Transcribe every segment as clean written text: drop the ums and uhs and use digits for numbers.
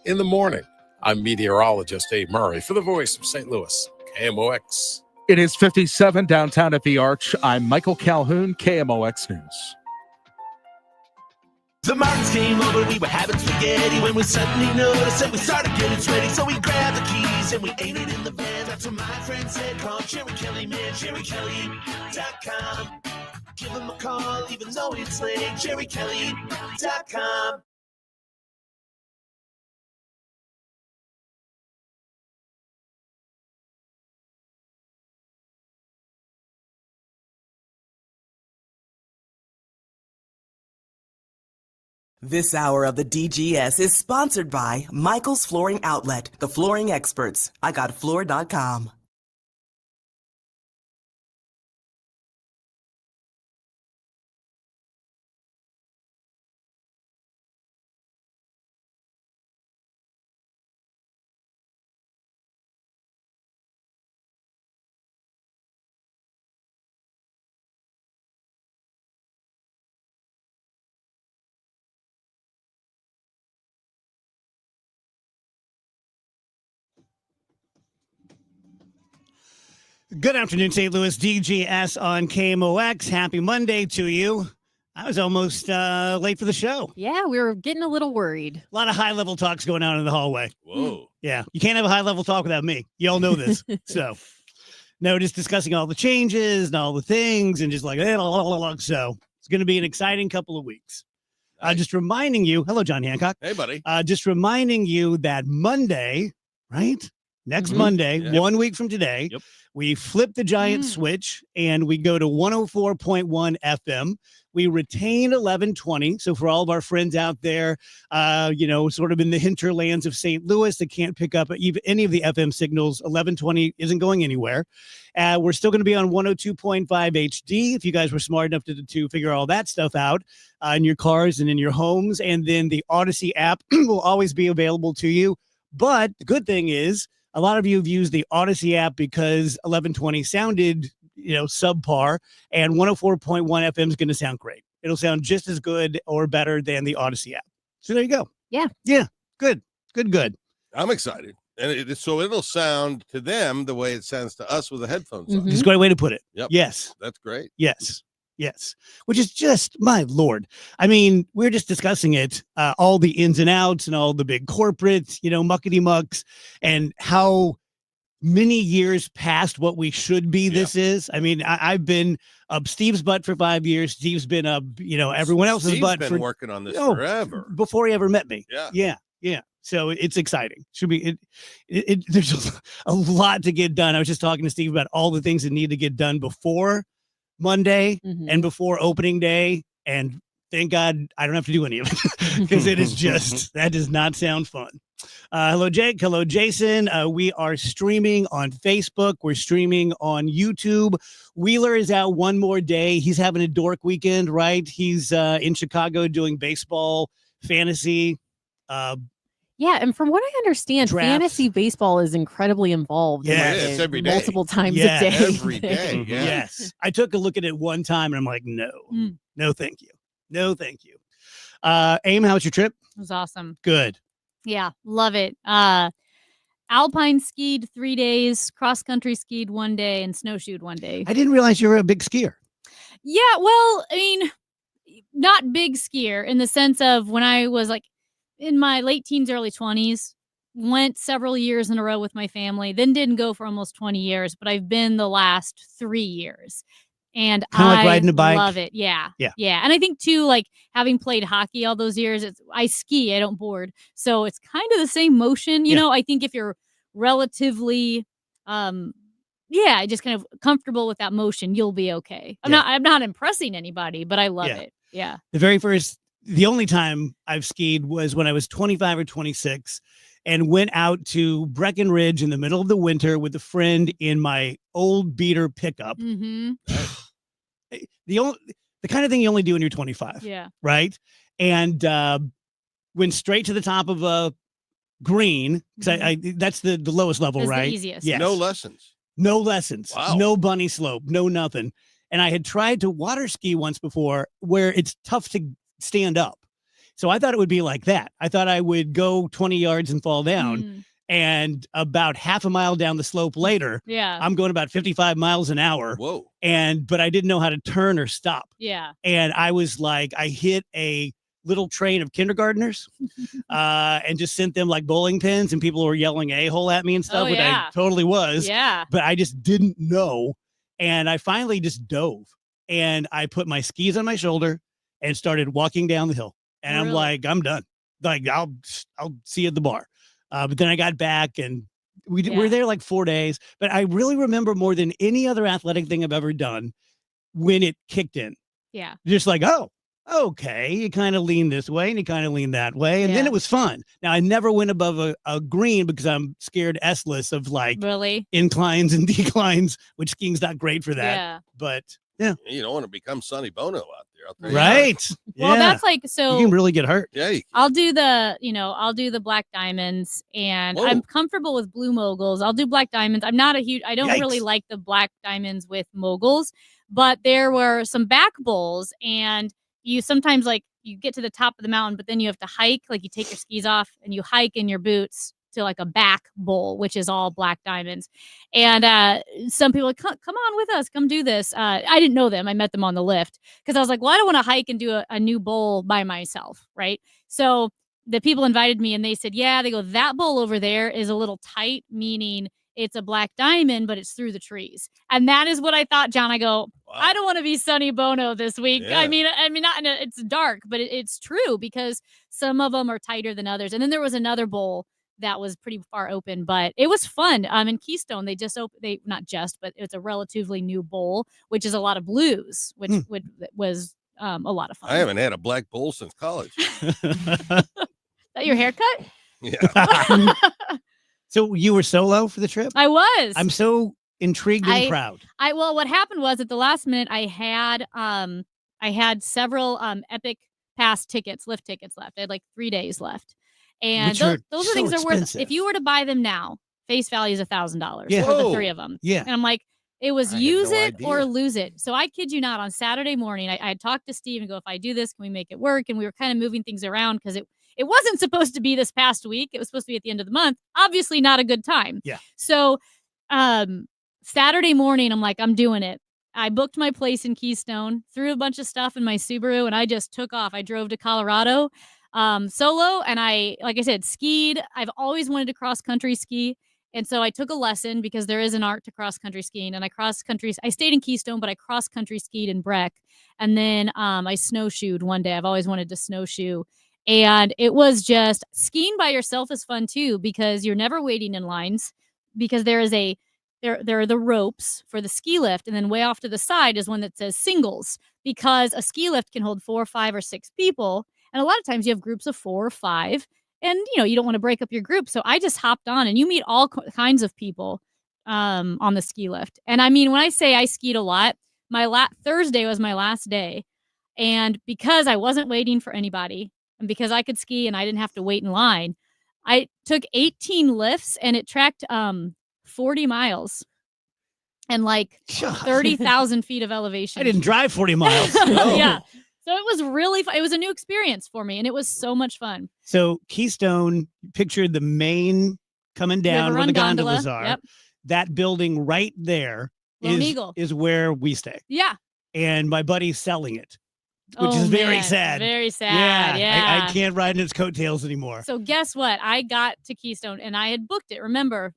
in the morning. I'm meteorologist Dave Murray for the Voice of St. Louis, KMOX. It is 57 downtown at the Arch. I'm Michael Calhoun, KMOX News. The Martins came over, we were having spaghetti when we suddenly noticed that we started getting sweaty. So we grabbed the keys and we ate it in the van. That's what my friend said, call Cherry Kelly, man, CherryKelly.com. Give him a call, even though it's late, CherryKelly.com. This hour of the DGS is sponsored by Michael's Flooring Outlet, the flooring experts. IGotFloor.com. Good afternoon, St. Louis. DGS on KMOX. Happy Monday to you. I was almost late for the show. Yeah, we were getting a little worried. A lot of high-level talks going on in the hallway. Whoa. Yeah, you can't have a high-level talk without me. You all know this. So, no, just discussing all the changes and all the things and just like, so it's going to be an exciting couple of weeks. Just reminding you, hello, John Hancock. Hey, buddy. Just reminding you that Monday, right? Next Monday, 1 week from today, we flip the giant switch and we go to 104.1 FM. We retain 1120. So for all of our friends out there, sort of in the hinterlands of St. Louis that can't pick up even any of the FM signals, 1120 isn't going anywhere. We're still going to be on 102.5 HD if you guys were smart enough to figure all that stuff out in your cars and in your homes. And then the Odyssey app will always be available to you. But the good thing is, a lot of you have used the Odyssey app because 1120 sounded, subpar, and 104.1 FM is going to sound great. It'll sound just as good or better than the Odyssey app. So there you go. Yeah. Yeah. Good. I'm excited. And so it'll sound to them the way it sounds to us with the headphones on. It's a great way to put it. Yep. Yes. That's great. Yes. Which is just, my Lord. I mean, we're just discussing it, all the ins and outs and all the big corporates, muckety mucks, and how many years past what we should be this is. I mean, I've been up Steve's butt for 5 years. Steve's been up, everyone else's Steve's butt been working on this forever. Before he ever met me. Yeah. So it's exciting. Should be there's a lot to get done. I was just talking to Steve about all the things that need to get done before Monday and before opening day, and thank God I don't have to do any of it because it is just, that does not sound fun. Hello, Jake. Hello, Jason. We are streaming on Facebook. We're streaming on YouTube. Wheeler is out one more day. He's having a dork weekend, right? He's in Chicago doing baseball, fantasy. Yeah, and from what I understand, Drafts. Fantasy baseball is incredibly involved. Yes. It's every day. Multiple times Yeah, a day. Every day. Yeah. Yes. I took a look at it one time and I'm like, no, thank you. No, thank you. Aim, how was your trip? It was awesome. Good. Yeah, love it. Alpine skied 3 days, cross country skied 1 day, and snowshoed 1 day. I didn't realize you were a big skier. Yeah, well, I mean, not big skier in the sense of when I was like in my late teens, early 20s, went several years in a row with my family, then didn't go for almost 20 years, but I've been the last 3 years. And Kinda like I riding a bike. love it. Yeah. Yeah. And I think too, like having played hockey all those years, I ski, I don't board. So it's kind of the same motion. You know, I think if you're relatively, just kind of comfortable with that motion, you'll be okay. I'm not impressing anybody, but I love it. Yeah. The only time I've skied was when I was 25 or 26 and went out to Breckenridge in the middle of the winter with a friend in my old beater pickup. Mm-hmm. The kind of thing you only do when you're 25. Yeah. Right. And went straight to the top of a green. Cause that's the lowest level, That's right? the easiest. Yes. No lessons. No lessons. Wow. No bunny slope. No nothing. And I had tried to water ski once before where it's tough to stand up. So I thought it would be like that. I thought I would go 20 yards and fall down. Mm, And about half a mile down the slope later, yeah. I'm going about 55 miles an hour. Whoa. But I didn't know how to turn or stop. Yeah. And I was like, I hit a little train of kindergartners and just sent them like bowling pins, and people were yelling a-hole at me and stuff, Oh, which yeah. I totally was. Yeah. But I just didn't know. And I finally just dove, and I put my skis on my shoulder and started walking down the hill. And I'm Really? like, I'm done. Like, I'll see you at the bar. But then I got back, and we were there like 4 days. But I really remember more than any other athletic thing I've ever done when it kicked in. Yeah. Just like, oh, okay, you kind of lean this way and you kind of lean that way. And then Yeah. it was fun. Now, I never went above a green because I'm scared S-less of like Really? inclines and declines, which skiing's not great for that. Yeah. But yeah, You don't want to become Sonny Bono out there. I'll tell you right. Well, yeah. that's like, You so can really get hurt. that. Yeah. I'll do the black diamonds, and Whoa. I'm comfortable with blue moguls. I'll do black diamonds. I don't really Yikes. like the black diamonds with moguls, but there were some back bowls, and you sometimes like you get to the top of the mountain, but then you have to hike, like you take your skis off and you hike in your boots to like a back bowl, which is all black diamonds. And some people are like, come on with us, come do this. I didn't know them. I met them on the lift because I was like, well, I don't want to hike and do a new bowl by myself, right? So the people invited me and they said, yeah, they go, that bowl over there is a little tight, meaning it's a black diamond, but it's through the trees. And that is what I thought, John. I go, Wow. I don't want to be Sonny Bono this week. Yeah. I mean, not it's dark, but it's true because some of them are tighter than others. And then there was another bowl that was pretty far open, but it was fun. In Keystone, they just opened, not just, but it's a relatively new bowl, which is a lot of blues, which was a lot of fun. I haven't had a black bowl since college. Is that your haircut? Yeah. So you were solo for the trip? I was. I'm so intrigued and proud. Well, what happened was at the last minute, I had several Epic Pass tickets, lift tickets left. I had like 3 days left. And Which are those so are things that are worth, expensive. if you were to buy them now, face value is $1,000 Yeah. for the Whoa. 3 of them. Yeah. And I'm like, it was I had use no it or idea. lose it. So I kid you not, on Saturday morning, I had talked to Steve and go, if I do this, can we make it work? And we were kind of moving things around because it wasn't supposed to be this past week. It was supposed to be at the end of the month. Obviously not a good time. Yeah. So Saturday morning, I'm like, I'm doing it. I booked my place in Keystone, threw a bunch of stuff in my Subaru, and I just took off. I drove to Colorado solo, and like I said, skied. I've always wanted to cross country ski. And so I took a lesson because there is an art to cross country skiing, and I stayed in Keystone, but I cross country skied in Breck. And then I snowshoed one day. I've always wanted to snowshoe. And it was just, skiing by yourself is fun too, because you're never waiting in lines, because there are the ropes for the ski lift. And then way off to the side is one that says singles, because a ski lift can hold 4, 5, or 6 people. And a lot of times you have groups of 4 or 5, and you don't want to break up your group. So I just hopped on, and you meet all kinds of people on the ski lift. And I mean, when I say I skied a lot, Thursday was my last day. And because I wasn't waiting for anybody, and because I could ski and I didn't have to wait in line, I took 18 lifts, and it tracked 40 miles and like 30,000 feet of elevation. I didn't drive 40 miles. No. Yeah. So it was really fun. It was a new experience for me, and it was so much fun. So Keystone, pictured the main coming down River where Run the gondola. gondolas are. Yep. That building right there Lone Eagle. is where we stay. Yeah. And my buddy's selling it, which Oh, is very man. sad. Very sad. Yeah. I can't ride in its coattails anymore. So guess what? I got to Keystone and I had booked it. Remember,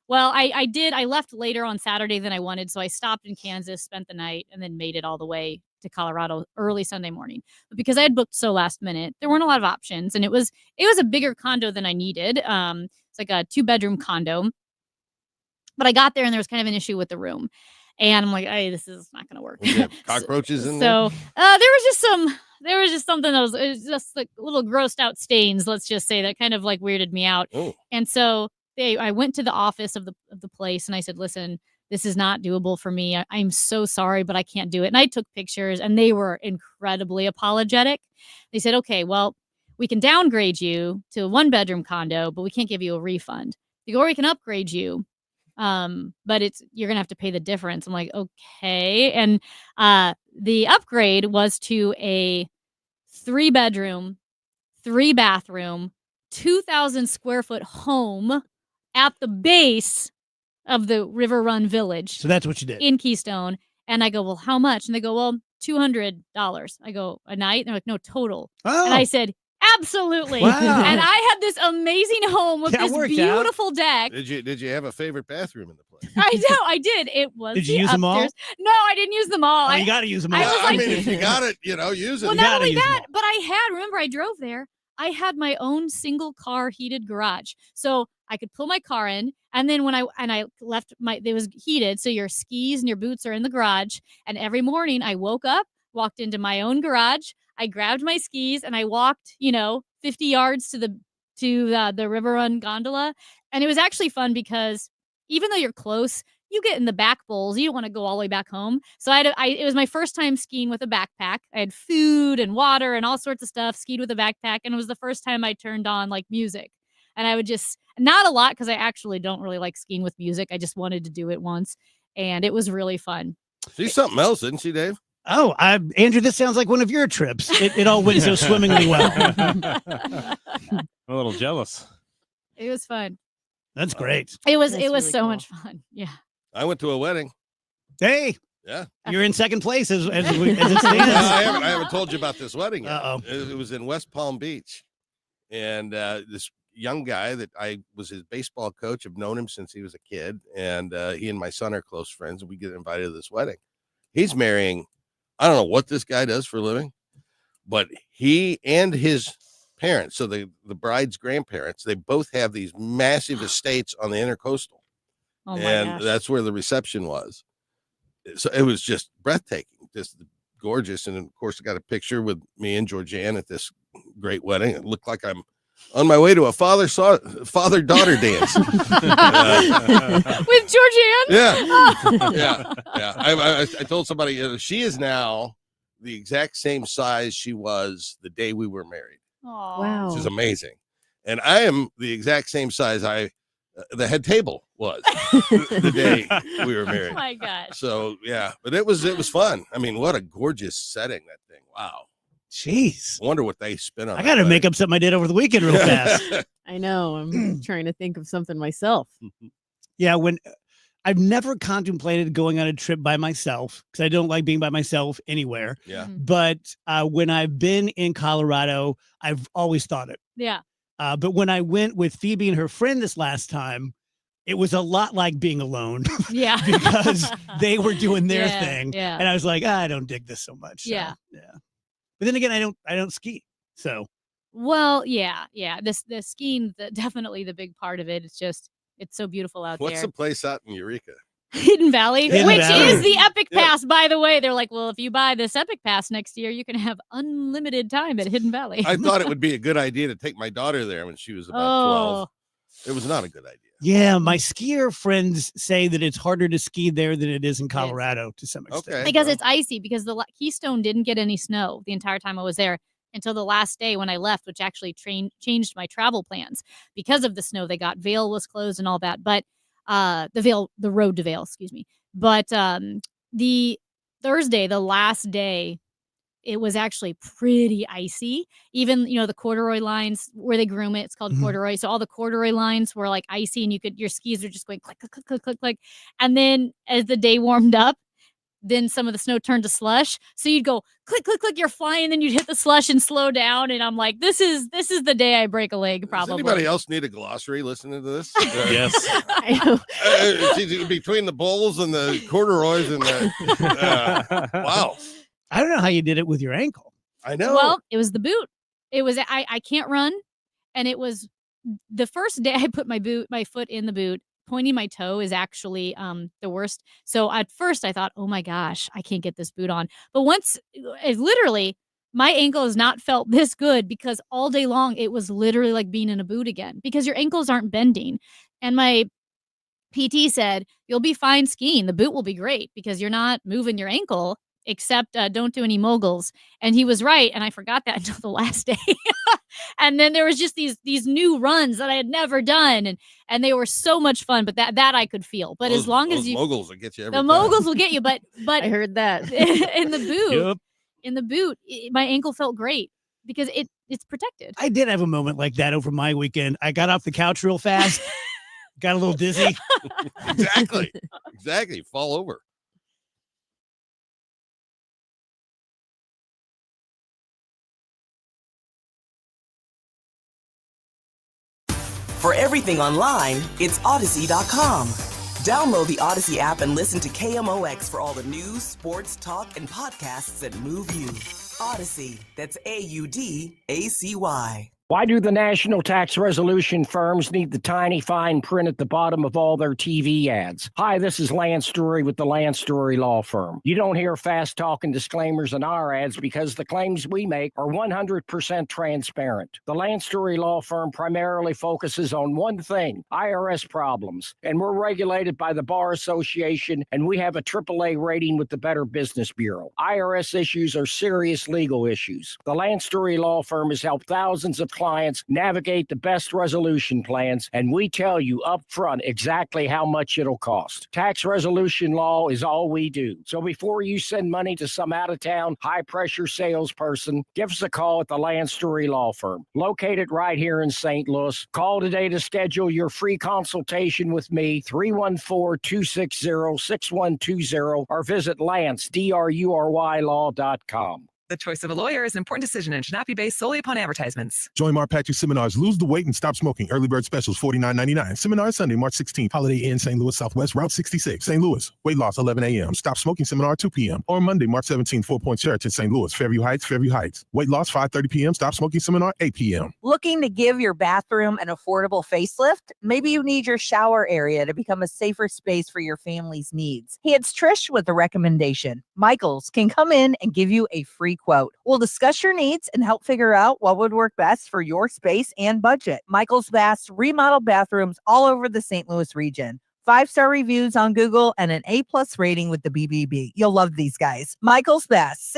I did. I left later on Saturday than I wanted. So I stopped in Kansas, spent the night, and then made it all the way to Colorado early Sunday morning. But because I had booked so last minute, there weren't a lot of options. And it was a bigger condo than I needed. It's like a 2-bedroom condo. But I got there and there was kind of an issue with the room. And I'm like, hey, this is not going to work. Was there cockroaches in there? So there was just something that it was just like little grossed out stains, let's just say, that kind of like weirded me out. Oh. And so I went to the office of the place and I said, listen, this is not doable for me. I'm so sorry, but I can't do it. And I took pictures and they were incredibly apologetic. They said, okay, well, we can downgrade you to a 1-bedroom condo, but we can't give you a refund. Or we can upgrade you. But you're gonna have to pay the difference. I'm like, okay. And the upgrade was to a 3-bedroom 3-bathroom, 2,000 square foot home at the base of the River Run Village. So that's what you did. In Keystone. And I go, well, how much? And they go, well, $200. I go, a night? And they're like, no, total. Oh. And I said, absolutely. Wow. And I had this amazing home with That this worked out. beautiful deck. Did you have a favorite bathroom in the place? I know, I did. It was. Did you the use them all? upstairs. No, I didn't use them all. Oh, you got to use them all. I was like- mean, if you got it, use it. Well, You not gotta only use them that, all. but remember, I drove there. I had my own single car heated garage. So I could pull my car in. And then when I left it was heated. So your skis and your boots are in the garage. And every morning I woke up, walked into my own garage. I grabbed my skis and I walked, 50 yards to the River Run gondola. And it was actually fun because even though you're close, you get in the back bowls. You don't want to go all the way back home. So it was my first time skiing with a backpack. I had food and water and all sorts of stuff, skied with a backpack. And it was the first time I turned on like music. And I would just, not a lot because I actually don't really like skiing with music. I just wanted to do it once. And it was really fun. She's something else, isn't she, Dave? Oh, Andrew, this sounds like one of your trips. It all went so swimmingly well. I'm a little jealous. It was fun. That's great. It was That's really really so cool. much fun. Yeah. I went to a wedding. Hey, Yeah. you're in second place as it stands. I haven't told you about this wedding yet. Uh-oh. It was in West Palm Beach. And this young guy that I was his baseball coach, I've known him since he was a kid. And he and my son are close friends. And we get invited to this wedding. He's marrying, I don't know what this guy does for a living, but he and his parents, so the bride's grandparents, they both have these massive estates on the intercoastal. Oh my And gosh. that's where the reception was. So it was just breathtaking, just gorgeous. And of course, I got a picture with me and Georgianne at this great wedding. It looked like I'm on my way to a father-daughter dance. With Georgianne? Yeah. I told somebody she is now the exact same size she was the day we were married, Aw. Wow. which is amazing. And I am the exact same size the head table was the day we were Oh married. my gosh. So yeah, but it was fun. I mean, what a gorgeous setting, that thing. Wow. Jeez. I wonder what they spent on. I got to make up something I did over the weekend real fast. I know. I'm trying to think of something myself. Yeah, when I've never contemplated going on a trip by myself because I don't like being by myself anywhere. Yeah. Mhm. But when I've been in Colorado, I've always thought it. Yeah. But when I went with Phoebe and her friend this last time, it was a lot like being alone Yeah. because they were doing their Yeah, thing, yeah. and I was like, I don't dig this so much. So, Yeah. yeah. But then again, I don't ski, so Well, yeah. The skiing, definitely the big part of it. It's so beautiful out What's there. the place out in Eureka? Hidden Valley, Hidden which Valley. is the Epic Yeah. Pass, by the way. They're like, well, if you buy this Epic Pass next year, you can have unlimited time at Hidden Valley. I thought it would be a good idea to take my daughter there when she was about 12. It was not a good idea. yeah. My skier friends say that it's harder to ski there than it is in Colorado to some extent. Okay. because well. it's icy because the Keystone didn't get any snow the entire time I was there until the last day when I left, which actually changed my travel plans because of the snow they got. Vail was closed and all that, but the road to Vail, excuse me. But the Thursday, the last day, it was actually pretty icy. Even, the corduroy lines where they groom it, it's called Mhm. corduroy. So all the corduroy lines were like icy and your skis are just going click, click, click, click, click, click. And then as the day warmed up, then some of the snow turned to slush. So you'd go click, click, click, you're flying, and then you'd hit the slush and slow down. And I'm like, this is the day I break a leg, Does probably. anybody else need a glossary listening to this? Yes. I know. It's between the bowls and the corduroys and the wow. I don't know how you did it with your ankle. I know. Well, it was the boot. It was I can't run, and it was the first day I put my foot in the boot. Pointing my toe is actually the worst. So at first I thought, oh my gosh, I can't get this boot on. But once, literally, my ankle has not felt this good because all day long it was literally like being in a boot again because your ankles aren't bending. And my PT said, you'll be fine skiing. The boot will be great because you're not moving your ankle, except don't do any moguls. And he was right. And I forgot that until the last day. And then there was just these new runs that I had never done. And they were so much fun, but that I could feel. But as long as those you, moguls will get you every the time. moguls will get you, but I heard that. in the boot, Yep. my ankle felt great. because it's protected. I did have a moment like that over my weekend. I got off the couch real fast, got a little dizzy. Exactly. Fall over. For everything online, it's Odyssey.com. Download the Odyssey app and listen to KMOX for all the news, sports, talk, and podcasts that move you. Odyssey, that's AUDACY. Why do the national tax resolution firms need the tiny fine print at the bottom of all their TV ads? Hi, this is Lance Story with the Lance Story Law Firm. You don't hear fast talking disclaimers in our ads because the claims we make are 100% transparent. The Lance Story Law Firm primarily focuses on one thing, IRS problems, and we're regulated by the Bar Association, and we have a AAA rating with the Better Business Bureau. IRS issues are serious legal issues. The Lance Story Law Firm has helped thousands of clients navigate the best resolution plans, and we tell you up front exactly how much it'll cost. Tax resolution law is all we do. So before you send money to some out-of-town, high-pressure salesperson, give us a call at the Lance Story Law Firm, located right here in St. Louis. Call today to schedule your free consultation with me, 314-260-6120, or visit LanceDruryLaw.com. The choice of a lawyer is an important decision and should not be based solely upon advertisements. Join Mark Patrick Seminars Lose the Weight and Stop Smoking. Early bird specials $49.99. Seminar Sunday, March 16th. Holiday Inn, St. Louis Southwest, Route 66. St. Louis. Weight loss 11 a.m. Stop smoking seminar 2 p.m. Or Monday, March 17th, 4 Point Church in St. Louis. Fairview Heights, Fairview Heights. Weight loss 5:30 p.m. Stop smoking seminar 8 p.m. Looking to give your bathroom an affordable facelift? Maybe you need your shower area to become a safer space for your family's needs. Hey, it's Trish with a recommendation. Michaels can come in and give you a free quote. We'll discuss your needs and help figure out what would work best for your space and budget. Michaels Baths remodeled bathrooms all over the St. Louis region. 5-star reviews on Google and an A+ rating with the BBB. You'll love these guys. Michaels Baths,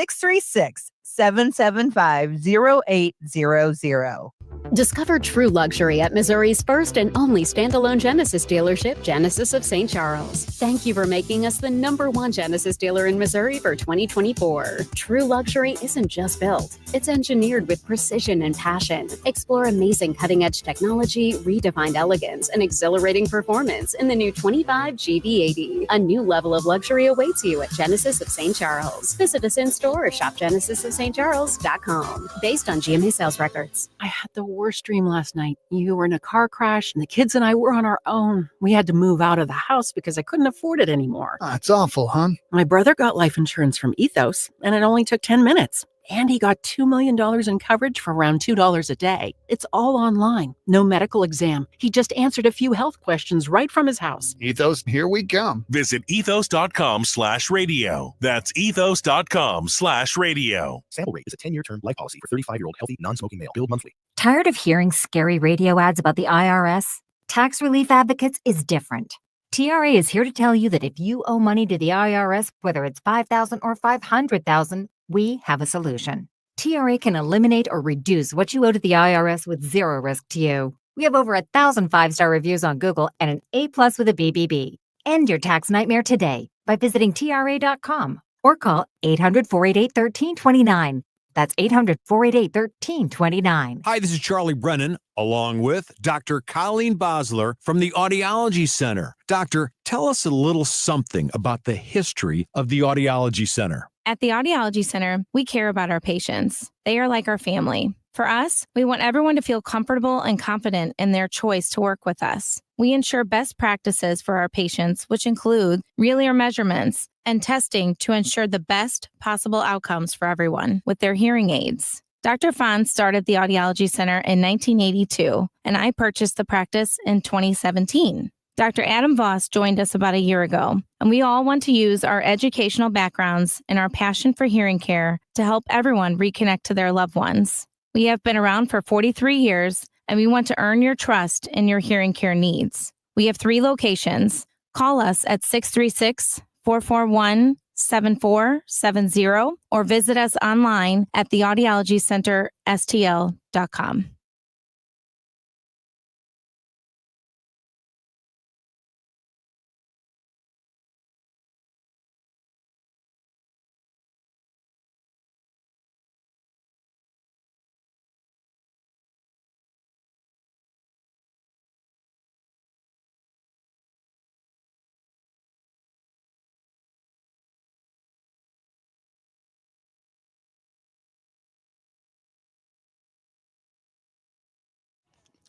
636-775-0800. Discover true luxury at Missouri's first and only standalone Genesis dealership, Genesis of St. Charles. Thank you for making us the #1 Genesis dealer in Missouri for 2024. True luxury isn't just built, it's engineered with precision and passion. Explore amazing cutting-edge technology, redefined elegance, and exhilarating performance in the new 25 GV80. A new level of luxury awaits you at Genesis of St. Charles. Visit us in store or shop genesisofstcharles.com. Based on GMA sales records. I had the worst dream last night. You were in a car crash and the kids and I were on our own. We had to move out of the house because I couldn't afford it anymore. It's awful, hon. My brother got life insurance from Ethos and it only took 10 minutes. And he got $2 million in coverage for around $2 a day. It's all online. No medical exam. He just answered a few health questions right from his house. Ethos, here we come. Visit ethos.com/radio. That's ethos.com/radio. Sample rate is a 10-year term life policy for 35-year-old healthy, non-smoking male. Billed monthly. Tired of hearing scary radio ads about the IRS? Tax Relief Advocates is different. TRA is here to tell you that if you owe money to the IRS, whether it's $5,000 or $500,000, we have a solution. TRA can eliminate or reduce what you owe to the IRS with zero risk to you. We have over 1,000 5-star reviews on Google and an A+ with a BBB. End your tax nightmare today by visiting TRA.com or call 800-488-1329. That's 800-488-1329. Hi, this is Charlie Brennan, along with Dr. Colleen Bosler from the Audiology Center. Doctor, tell us a little something about the history of the Audiology Center. At the Audiology Center, we care about our patients. They are like our family. For us, we want everyone to feel comfortable and confident in their choice to work with us. We ensure best practices for our patients, which include real ear measurements and testing to ensure the best possible outcomes for everyone with their hearing aids. Dr. Fahn started the Audiology Center in 1982, and I purchased the practice in 2017. Dr. Adam Voss joined us about a year ago, and we all want to use our educational backgrounds and our passion for hearing care to help everyone reconnect to their loved ones. We have been around for 43 years, and we want to earn your trust in your hearing care needs. We have 3 locations. Call us at 636-441-7470 or visit us online at theaudiologycenterstl.com.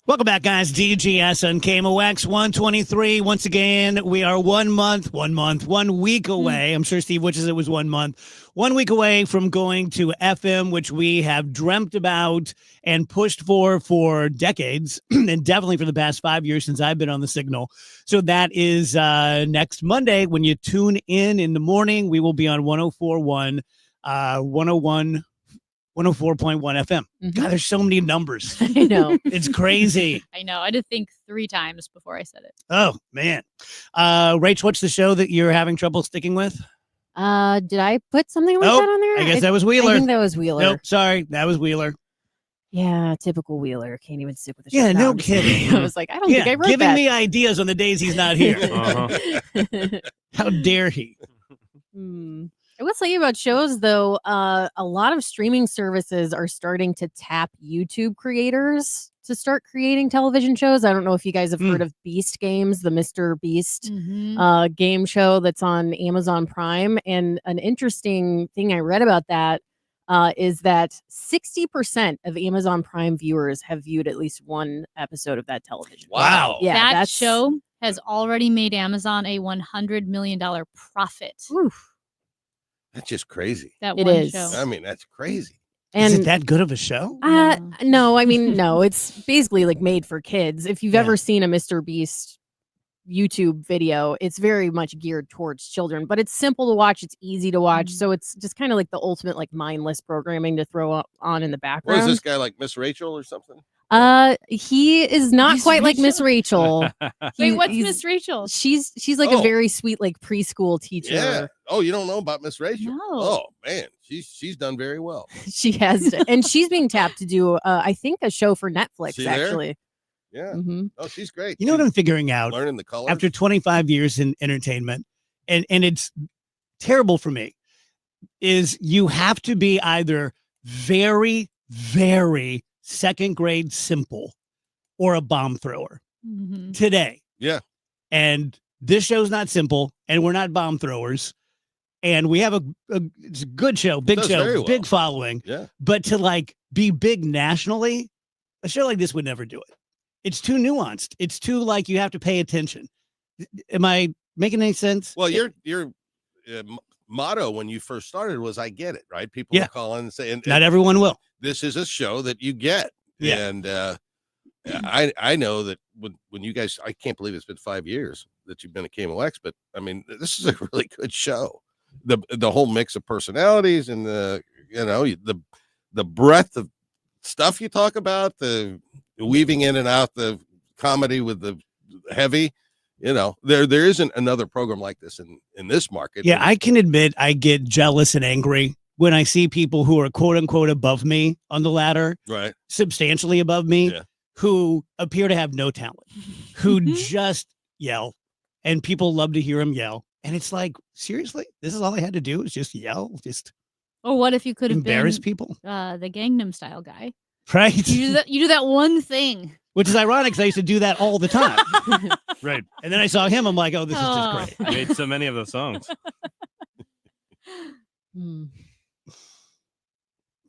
Welcome back, guys. DGS on KMOX 123. Once again, we are 1 week away. I'm sure Steve wishes it was 1 month. 1 week away from going to FM, which we have dreamt about and pushed for decades, and definitely for the past 5 years since I've been on the signal. So that is next Monday. When you tune in the morning, we will be on 104.1 FM. God, there's so many numbers. I know. It's crazy. I know. I had to think 3 times before I said it. Oh, man. Rach, what's the show that you're having trouble sticking with? Did I put something like that on there? I guess that was Wheeler. I think that was Wheeler. Nope, sorry. That was Wheeler. Yeah, typical Wheeler. Can't even stick with the show. Yeah, no kidding. I was like, I don't think I wrote giving that. me ideas on the days he's not here. How dare he? I will tell you about shows, though. A lot of streaming services are starting to tap YouTube creators to start creating television shows. I don't know if you guys have heard of Beast Games, the Mr. Beast game show that's on Amazon Prime. And an interesting thing I read about that is that 60% of Amazon Prime viewers have viewed at least one episode of that television. Wow. Yeah, that show has already made Amazon a $100 million profit. Oof. That's just crazy. That It one is. show. I mean, that's crazy. Is And it that good of a show? no, I mean, no, it's basically like made for kids. If you've ever seen a Mr. Beast YouTube video, it's very much geared towards children, but it's simple to watch. It's easy to watch. So it's just kind of like the ultimate like mindless programming to throw on in the What background. is this guy like, Miss Rachel or something? He is not Miss quite like Miss Rachel. Wait, what's he's- Miss Rachel? She's like Oh. a very sweet like preschool teacher. Yeah. Oh, you don't know about Miss Rachel? No. Oh man, she's done very well. She has, and she's being tapped to do, I think, a show for Netflix. She there? Actually, Yeah. Mhm. Oh, she's great. You know what I'm figuring out Learning the colors. after 25 years in entertainment, and it's terrible for me, is you have to be either very, very second grade simple or a bomb thrower today. Yeah. And this show's not simple, and we're not bomb throwers. And we have it's a good show, big Does show, very well. big following. Yeah. But to like be big nationally, a show like this would never do it. It's too nuanced. It's too like you have to pay attention. Am I making any sense? Well, your motto when you first started was "I get it," right? People Yeah. will call in and say, and Not everyone will. This is a show that you get. Yeah. And I know that when you guys, I can't believe it's been 5 years that you've been at KMOX, but I mean, this is a really good show. The whole mix of personalities and the breadth of stuff you talk about, the weaving in and out the comedy with the heavy, there isn't another program like this in this market. Yeah, I can admit I get jealous and angry when I see people who are quote unquote above me on the ladder, Right. substantially above me, Yeah. who appear to have no talent, who just yell, and people love to hear them yell. And it's like, seriously, this is all I had to do is just yell, just Or what if you could have embarrass been people, the Gangnam Style guy? right? You do that one thing. Which is ironic because I used to do that all the time. Right. And then I saw him, I'm like, oh, this is Oh. just great. Made so many of those songs.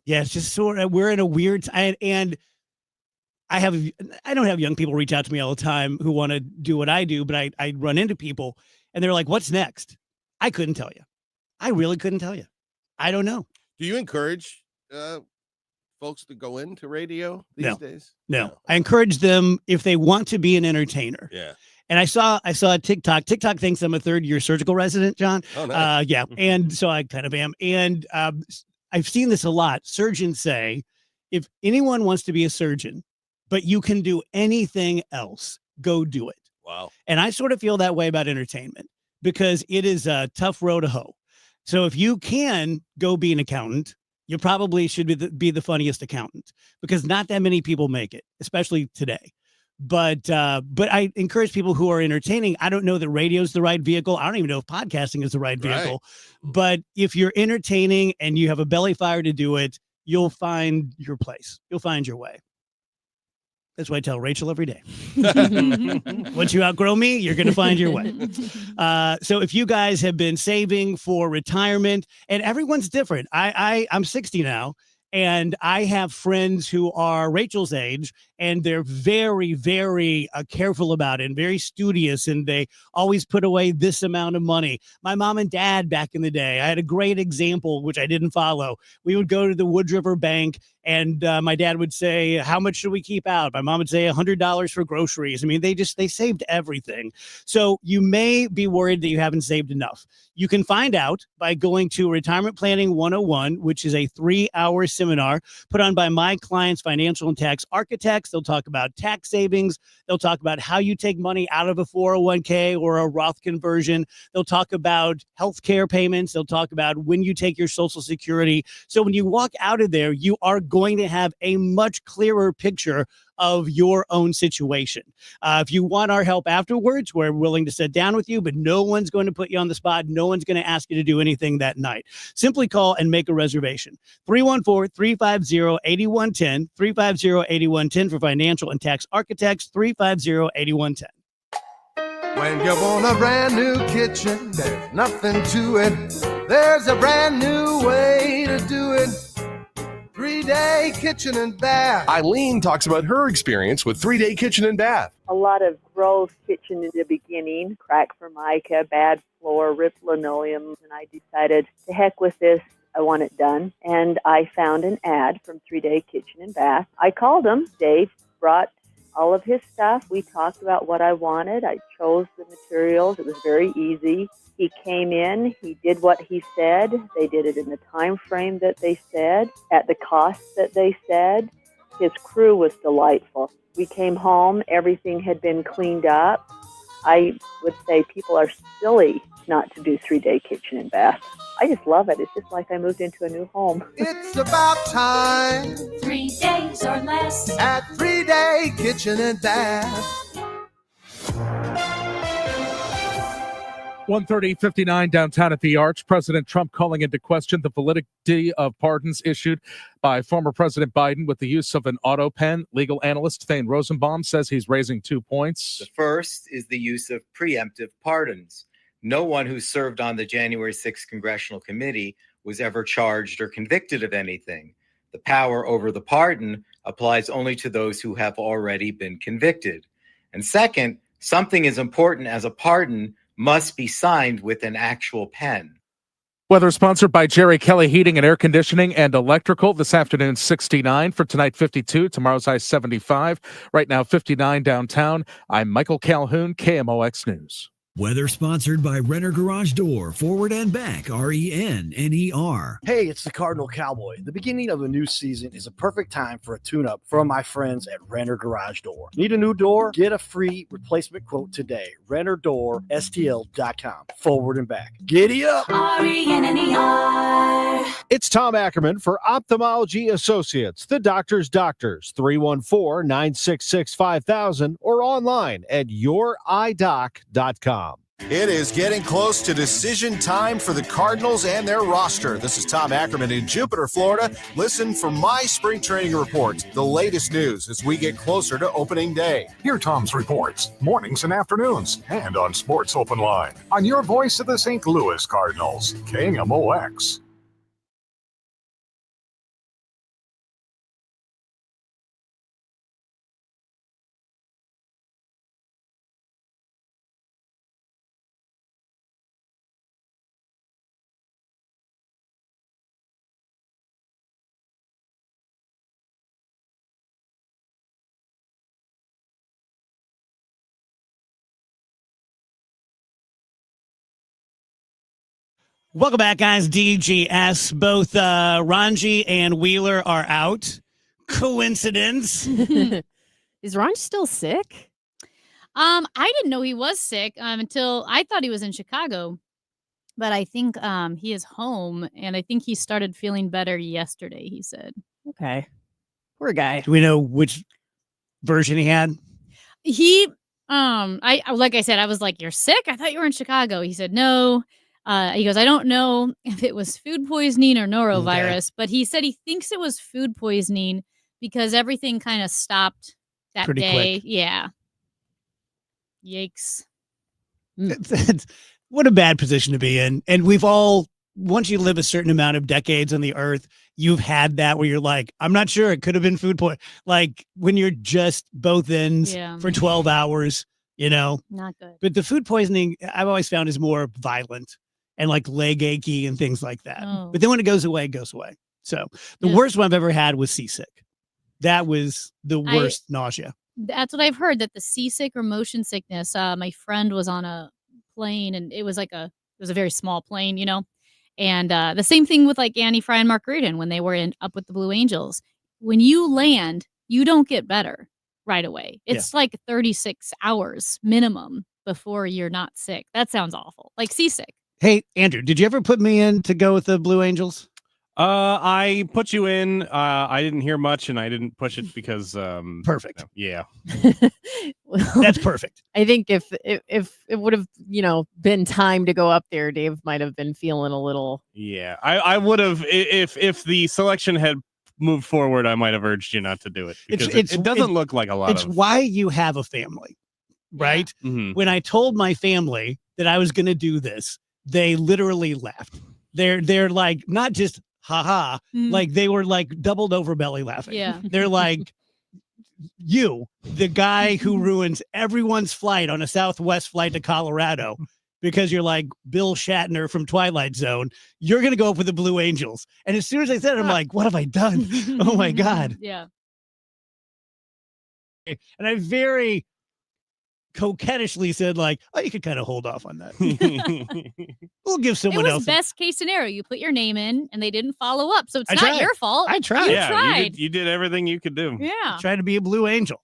Yeah, it's just sort of, we're in a weird time. And I don't have young people reach out to me all the time who want to do what I do, but I run into people and they're like, what's next? I couldn't tell you. I really couldn't tell you. I don't know. Do you encourage folks to go into radio these No. days? No, I encourage them if they want to be an entertainer. Yeah. And I saw a TikTok. TikTok thinks I'm a third-year surgical resident, John. Oh, nice. Yeah. And so I kind of am. And I've seen this a lot. Surgeons say, if anyone wants to be a surgeon, but you can do anything else, go do it. Wow. And I sort of feel that way about entertainment because it is a tough road to hoe. So if you can go be an accountant, you probably should be the funniest accountant because not that many people make it, especially today. But I encourage people who are entertaining. I don't know that radio is the right vehicle. I don't even know if podcasting is the right vehicle. But if you're entertaining and you have a belly fire to do it, you'll find your place. You'll find your way. That's what I tell Rachel every day. Once you outgrow me, you're going to find your way. So if you guys have been saving for retirement, and everyone's different. I'm 60 now, and I have friends who are Rachel's age, and they're very, very careful about it and very studious, and they always put away this amount of money. My mom and dad back in the day, I had a great example, which I didn't follow. We would go to the Wood River Bank, and my dad would say, how much should we keep out? My mom would say $100 for groceries. I mean, they saved everything. So you may be worried that you haven't saved enough. You can find out by going to Retirement Planning 101, which is a 3-hour seminar put on by my clients, financial and tax architects. They'll talk about tax savings. They'll talk about how you take money out of a 401k or a Roth conversion. They'll talk about healthcare payments. They'll talk about when you take your Social Security. So when you walk out of there, you are going to have a much clearer picture of your own situation. If you want our help afterwards, we're willing to sit down with you, but no one's going to put you on the spot. No one's going to ask you to do anything that night. Simply call and make a reservation. 314-350-8110, 350-8110 for financial and tax architects, 350-8110. When you want a brand new kitchen, there's nothing to it. There's a brand new way to do it. 3-Day Kitchen and Bath. Eileen talks about her experience with 3-Day Kitchen and Bath. A lot of gross kitchen in the beginning, crack formica, bad floor, ripped linoleum, and I decided to heck with this. I want it done. And I found an ad from 3-Day Kitchen and Bath. I called him. Dave brought all of his stuff. We talked about what I wanted. I chose the materials. It was very easy. He came in, he did what he said. They did it in the time frame that they said, at the cost that they said. His crew was delightful. We came home, everything had been cleaned up. I would say people are silly not to do 3-Day Kitchen and Bath. I just love it. It's just like I moved into a new home. It's about time. 3 days or less at 3-Day Kitchen and Bath. 1:30:59 downtown at the Arch. President Trump calling into question the validity of pardons issued by former President Biden with the use of an auto pen. Legal analyst Thane Rosenbaum says he's raising 2 points. The first is the use of preemptive pardons. No one who served on the January 6th Congressional Committee was ever charged or convicted of anything. The power over the pardon applies only to those who have already been convicted. And second, something as important as a pardon must be signed with an actual pen. Weather sponsored by Jerry Kelly Heating and Air Conditioning and Electrical. This afternoon, 69. For tonight, 52. Tomorrow's high, 75. Right now, 59 downtown. I'm Michael Calhoun, KMOX News. Weather sponsored by Renner Garage Door, forward and back, RENNER. Hey, it's the Cardinal Cowboy. The beginning of a new season is a perfect time for a tune-up from my friends at Renner Garage Door. Need a new door? Get a free replacement quote today. RennerDoorSTL.com. Forward and back. Giddy up! RENNER. It's Tom Ackerman for Ophthalmology Associates, the doctor's doctors, 314-966-5000 or online at youridoc.com. It is getting close to decision time for the Cardinals and their roster. This is Tom Ackerman in Jupiter, Florida. Listen for my spring training report, the latest news as we get closer to opening day. Hear Tom's reports, mornings and afternoons, and on Sports Open Line. On your voice of the St. Louis Cardinals, KMOX. Welcome back, guys. DGS. Both Ranji and Wheeler are out. Coincidence? Is Ranji still sick? I didn't know he was sick until I thought he was in Chicago. But I think he is home, and I think he started feeling better yesterday, he said. Okay. Poor guy. Do we know which version he had? He, like I said, I was like, "You're sick? I thought you were in Chicago." He said, "No." He goes, "I don't know if it was food poisoning or norovirus, but he said he thinks it was food poisoning because everything kind of stopped that Pretty day." quick. Yeah. Yikes. What a bad position to be in. And we've all, once you live a certain amount of decades on the earth, you've had that where you're like, I'm not sure, it could have been food poisoning. Like when you're just both ends for 12 hours, Not good. But the food poisoning I've always found is more violent and like leg achy and things like that. Oh. But then when it goes away, it goes away. So the worst one I've ever had was seasick. That was the worst nausea. That's what I've heard, that the seasick or motion sickness. My friend was on a plane, and it was a very small plane, and the same thing with like Annie Fry and Mark Reardon when they were up with the Blue Angels. When you land, you don't get better right away. It's like 36 hours minimum before you're not sick. That sounds awful. Like seasick. Hey, Andrew, did you ever put me in to go with the Blue Angels? I put you in. I didn't hear much, and I didn't push it because perfect. Yeah, that's perfect. I think if it would have been time to go up there, Dave might have been feeling a little. Yeah, I would have if the selection had moved forward. I might have urged you not to do it because it doesn't look like a lot. It's why you have a family, right? Mhm. When I told my family that I was going to do this, they literally laughed. They're like not just haha, like they were like doubled over belly laughing. Yeah. They're like, you, the guy who ruins everyone's flight on a Southwest flight to Colorado because you're like Bill Shatner from Twilight Zone, you're going to go up with the Blue Angels. And as soon as I said it, I'm like, what have I done? Oh my God. Yeah. And I very coquettishly said like, oh, you could kind of hold off on that. We'll give someone It was else. best case scenario. You put your name in, and they didn't follow up, so it's I not tried. your fault. I tried. You Yeah, tried. you did everything you could do. Yeah. Try to be a Blue Angel.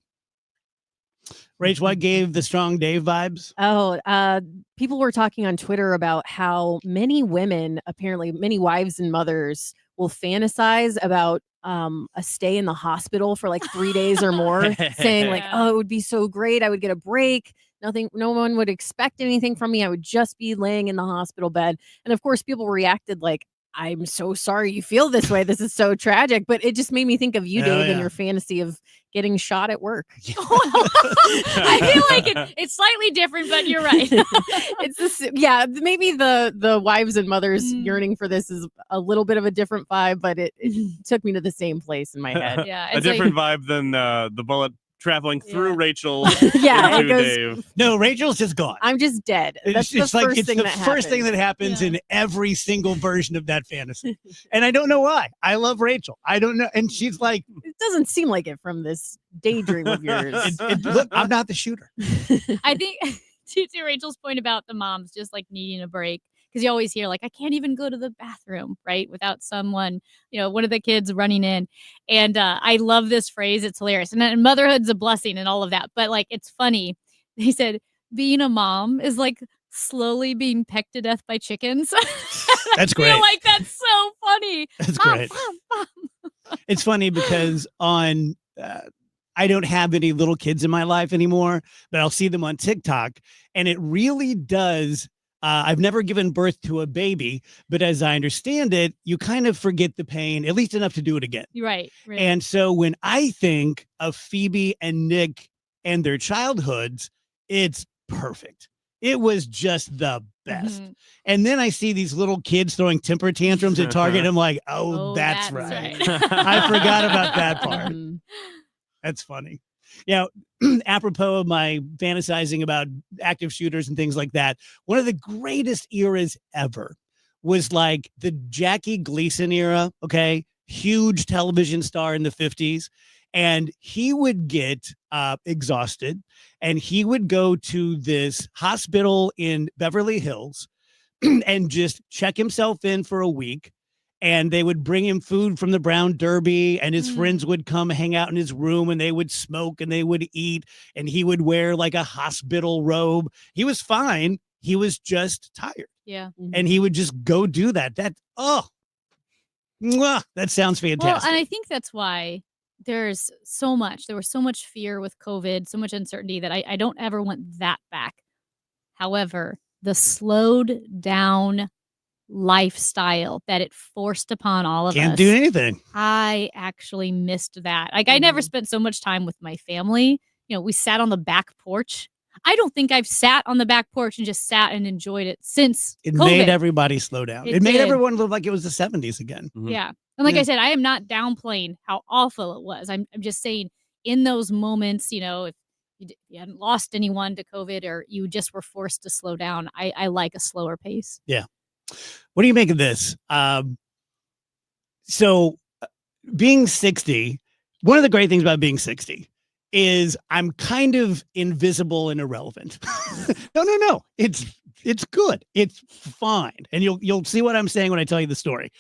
Rach, what gave the strong Dave vibes? Oh, people were talking on Twitter about how many women, apparently many wives and mothers, will fantasize about a stay in the hospital for like 3 days or more, saying like, oh, it would be so great. I would get a break. No one would expect anything from me. I would just be laying in the hospital bed. And of course, people reacted like, I'm so sorry you feel this way. This is so tragic. But it just made me think of you, Dave, and your fantasy of getting shot at work. I feel like it's slightly different, but you're right. It's this, maybe the wives and mothers yearning for this is a little bit of a different vibe, but it took me to the same place in my head. Yeah, a different vibe than the bullet traveling through Rachel. Yeah, into it goes- Dave. No, Rachel's just gone. I'm just dead. That's It's the like first it's thing the that first thing that happens in every single version of that fantasy. And I don't know why. I love Rachel. I don't know. And she's like, It doesn't seem like it from this daydream of yours. look, I'm not the shooter. I think to Rachel's point about the moms just like needing a break, because you always hear like, I can't even go to the bathroom, right, without someone, one of the kids running in. And I love this phrase. It's hilarious. And motherhood's a blessing and all of that. But like, it's funny. They said being a mom is like slowly being pecked to death by chickens. That's I great. feel like that's so funny. That's Mom, great. mom, mom. It's funny because I don't have any little kids in my life anymore, but I'll see them on TikTok, and it really does. I've never given birth to a baby, but as I understand it, you kind of forget the pain, at least enough to do it again. You're right. And so when I think of Phoebe and Nick and their childhoods, it's perfect. It was just the best. Mhm. And then I see these little kids throwing temper tantrums at Target. And I'm like, oh, that's right. I forgot about that part. That's funny. Yeah. Apropos of my fantasizing about active shooters and things like that, one of the greatest eras ever was like the Jackie Gleason era. Okay. Huge television star in the 50s. And he would get exhausted and he would go to this hospital in Beverly Hills and just check himself in for a week. And they would bring him food from the Brown Derby, and his friends would come hang out in his room, and they would smoke and they would eat, and he would wear like a hospital robe. He was fine. He was just tired. Yeah. And he would just go do that. That sounds fantastic. Well, and I think that's why there was so much fear with COVID, so much uncertainty that I don't ever want that back. However, the slowed down lifestyle that it forced upon all of us. Can't do anything. I actually missed that. Like I never spent so much time with my family. We sat on the back porch. I don't think I've sat on the back porch and just sat and enjoyed it since It COVID. made everybody slow down. It made did. everyone look like it was the 70s again. Yeah. And like Yeah. I said, I am not downplaying how awful it was. I'm just saying in those moments, if you hadn't lost anyone to COVID or you just were forced to slow down, I like a slower pace. Yeah. What do you make of this? So being 60, one of the great things about being 60 is I'm kind of invisible and irrelevant. No. It's good. It's fine. And you'll see what I'm saying when I tell you the story.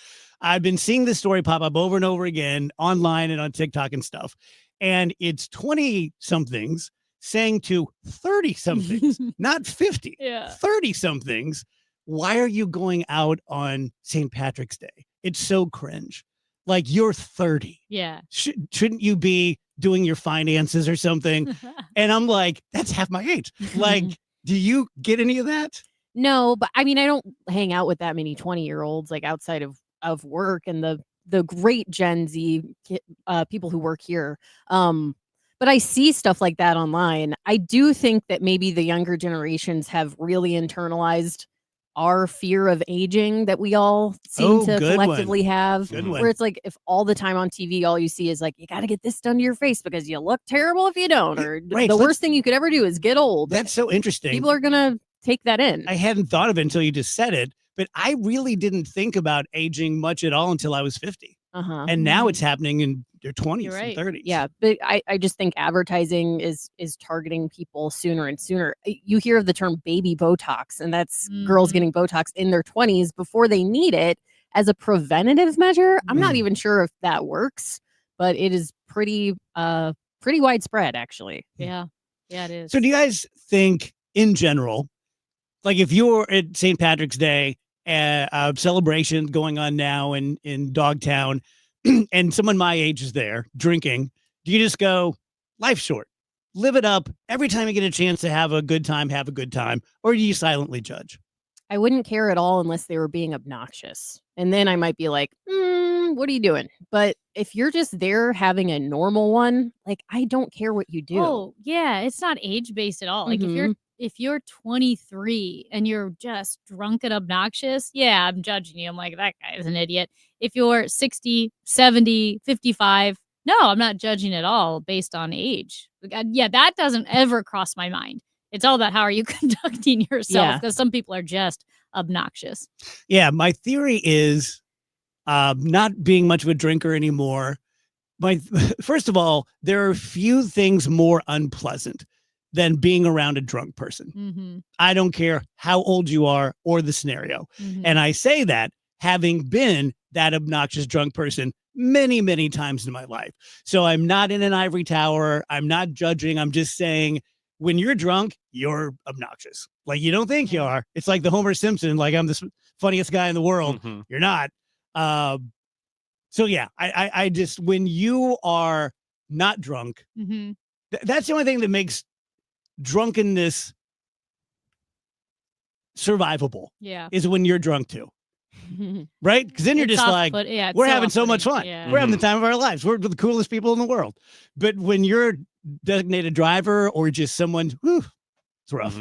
I've been seeing this story pop up over and over again online and on TikTok and stuff. And it's 20 somethings saying to 30 somethings, not 50, 30 somethings. Why are you going out on St. Patrick's Day? It's so cringe. Like, you're 30. Yeah. Shouldn't you be doing your finances or something? And I'm like, that's half my age. Like, do you get any of that? No, but I mean, I don't hang out with that many 20-year-olds like outside of work and the great Gen Z people who work here. But I see stuff like that online. I do think that maybe the younger generations have really internalized our fear of aging that we all seem to collectively have. Where it's like, if all the time on TV, all you see is like, you got to get this done to your face because you look terrible if you don't. Or the worst thing you could ever do is get old. That's so interesting. People are going to take that in. I hadn't thought of it until you just said it, but I really didn't think about aging much at all until I was 50. And now it's happening in their 20s and 30s. Yeah, but I just think advertising is targeting people sooner and sooner. You hear of the term baby Botox, and that's girls getting Botox in their 20s before they need it as a preventative measure. I'm not even sure if that works, but it is pretty widespread, actually. Yeah, it is. So do you guys think, in general, like if you're at St. Patrick's Day, a celebration going on now in Dogtown, and someone my age is there drinking, do you just go, life's short, live it up, every time you get a chance to have a good time, or do you silently judge? I wouldn't care at all unless they were being obnoxious. And then I might be like, what are you doing? But if you're just there having a normal one, like, I don't care what you do. Oh, yeah. It's not age-based at all. Like, if you're 23 and you're just drunk and obnoxious, yeah, I'm judging you. I'm like, that guy is an idiot. If you're 60, 70, 55, no, I'm not judging at all based on age. Yeah, that doesn't ever cross my mind. It's all about how are you conducting yourself, because some people are just obnoxious. Yeah, my theory is not being much of a drinker anymore. First of all, there are few things more unpleasant than being around a drunk person. I don't care how old you are or the scenario. And I say that having been that obnoxious drunk person many, many times in my life. So I'm not in an ivory tower. I'm not judging. I'm just saying, when you're drunk, you're obnoxious. Like, you don't think you are. It's like the Homer Simpson, like, I'm the funniest guy in the world. You're not. So yeah, I just, when you are not drunk, that's the only thing that makes drunkenness survivable. Yeah, is when you're drunk too. Right? Because then you're just like, we're having so much fun. We're having the time of our lives. We're the coolest people in the world. But when you're designated driver or just someone, it's rough.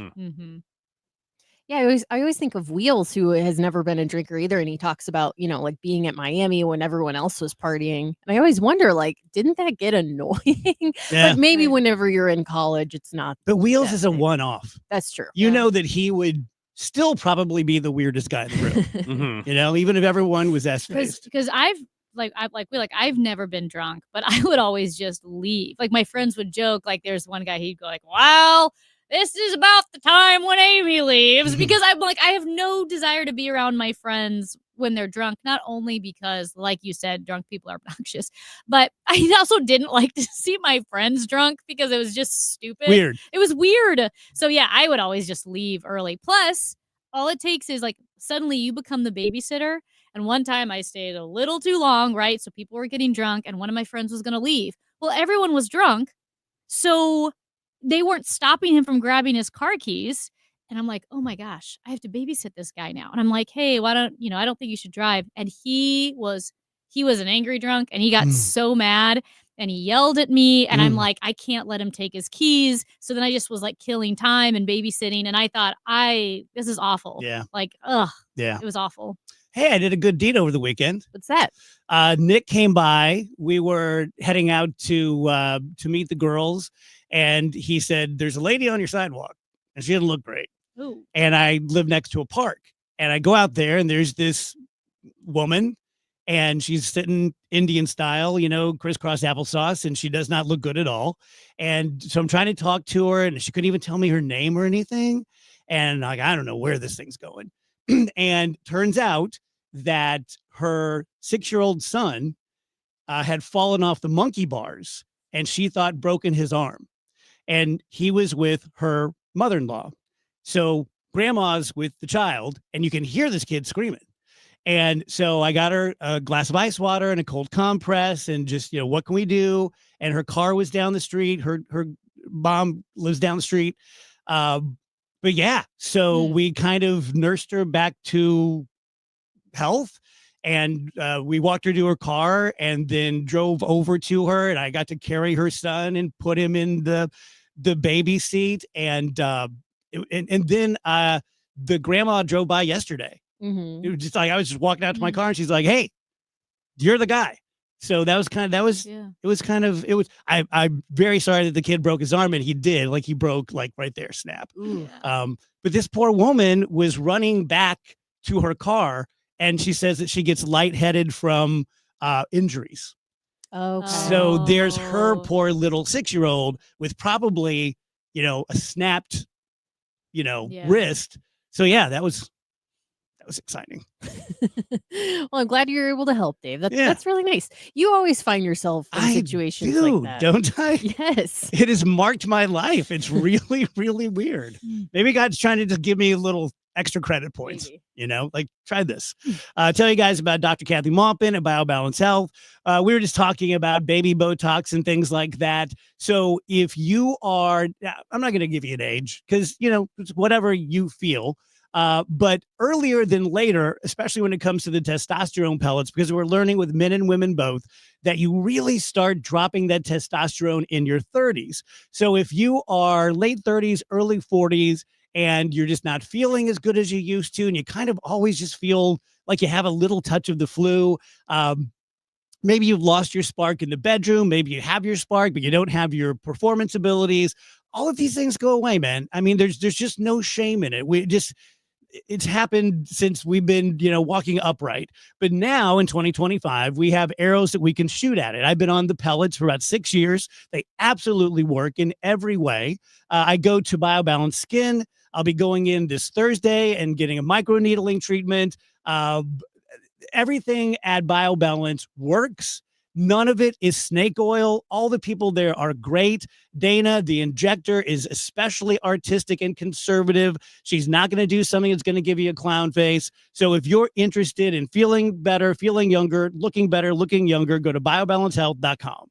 Yeah, I always think of Wheels, who has never been a drinker either, and he talks about, like being at Miami when everyone else was partying. And I always wonder, like, didn't that get annoying? But maybe whenever you're in college, it's not. But Wheels is a one-off. That's true. You know that he would still probably be the weirdest guy in the room. Even if everyone was S-faced. Because I've never been drunk, but I would always just leave. Like, my friends would joke, like, there's one guy, he'd go like, well, this is about the time when Amy leaves, because I'm like, I have no desire to be around my friends when they're drunk, not only because, like you said, drunk people are obnoxious, but I also didn't like to see my friends drunk because it was just stupid. Weird. It was weird. So yeah, I would always just leave early. Plus, all it takes is, like, suddenly you become the babysitter. And one time I stayed a little too long, right? So people were getting drunk and one of my friends was going to leave. Well, everyone was drunk. So they weren't stopping him from grabbing his car keys. And I'm like, oh my gosh, I have to babysit this guy now. And I'm like, hey, why don't, I don't think you should drive. And he was an angry drunk, and he got so mad and he yelled at me. And I'm like, I can't let him take his keys. So then I just was like killing time and babysitting. And I thought, this is awful. Yeah. Like, ugh. Yeah. It was awful. Hey, I did a good deed over the weekend. What's that? Nick came by. We were heading out to meet the girls, and he said, "There's a lady on your sidewalk, and she didn't look great." Ooh. And I live next to a park, and I go out there, and there's this woman, and she's sitting Indian style, crisscross applesauce, and she does not look good at all. And so I'm trying to talk to her, and she couldn't even tell me her name or anything. And like, I don't know where this thing's going. And turns out that her 6-year-old son had fallen off the monkey bars, and she thought broken his arm. And he was with her mother-in-law. So grandma's with the child, and you can hear this kid screaming. And so I got her a glass of ice water and a cold compress, and just, what can we do? And her car was down the street. Her mom lives down the street. But yeah, so we kind of nursed her back to health, and we walked her to her car and then drove over to her, and I got to carry her son and put him in the baby seat. And then the grandma drove by yesterday. It was just like, I was just walking out to my car, and she's like, "Hey, you're the guy." So I'm very sorry that the kid broke his arm, and he did, like, he broke like right there, snap. But this poor woman was running back to her car, and she says that she gets lightheaded from injuries. Okay. So there's her poor little 6-year-old with probably, a snapped, wrist. So yeah, that was exciting. Well, I'm glad you're able to help, Dave. That's really nice. You always find yourself in situations like that, don't I? Yes. It has marked my life. It's really, really weird. Maybe God's trying to just give me a little extra credit points. Like, try this. Tell you guys about Dr. Kathy Maupin at BioBalance Health. We were just talking about baby Botox and things like that. So if you are, I'm not going to give you an age because, it's whatever you feel. But earlier than later, especially when it comes to the testosterone pellets, because we're learning with men and women both that you really start dropping that testosterone in your 30s. So if you are late 30s, early 40s, and you're just not feeling as good as you used to, and you kind of always just feel like you have a little touch of the flu, maybe you've lost your spark in the bedroom, maybe you have your spark, but you don't have your performance abilities. All of these things go away, man. I mean, there's just no shame in it. It's happened since we've been, walking upright. But now in 2025, we have arrows that we can shoot at it. I've been on the pellets for about 6 years. They absolutely work in every way. I go to BioBalance Skin. I'll be going in this Thursday and getting a microneedling treatment. Everything at BioBalance works. None of it is snake oil. All the people there are great. Dana, the injector, is especially artistic and conservative. She's not going to do something that's going to give you a clown face. So if you're interested in feeling better, feeling younger, looking better, looking younger, go to biobalancehealth.com.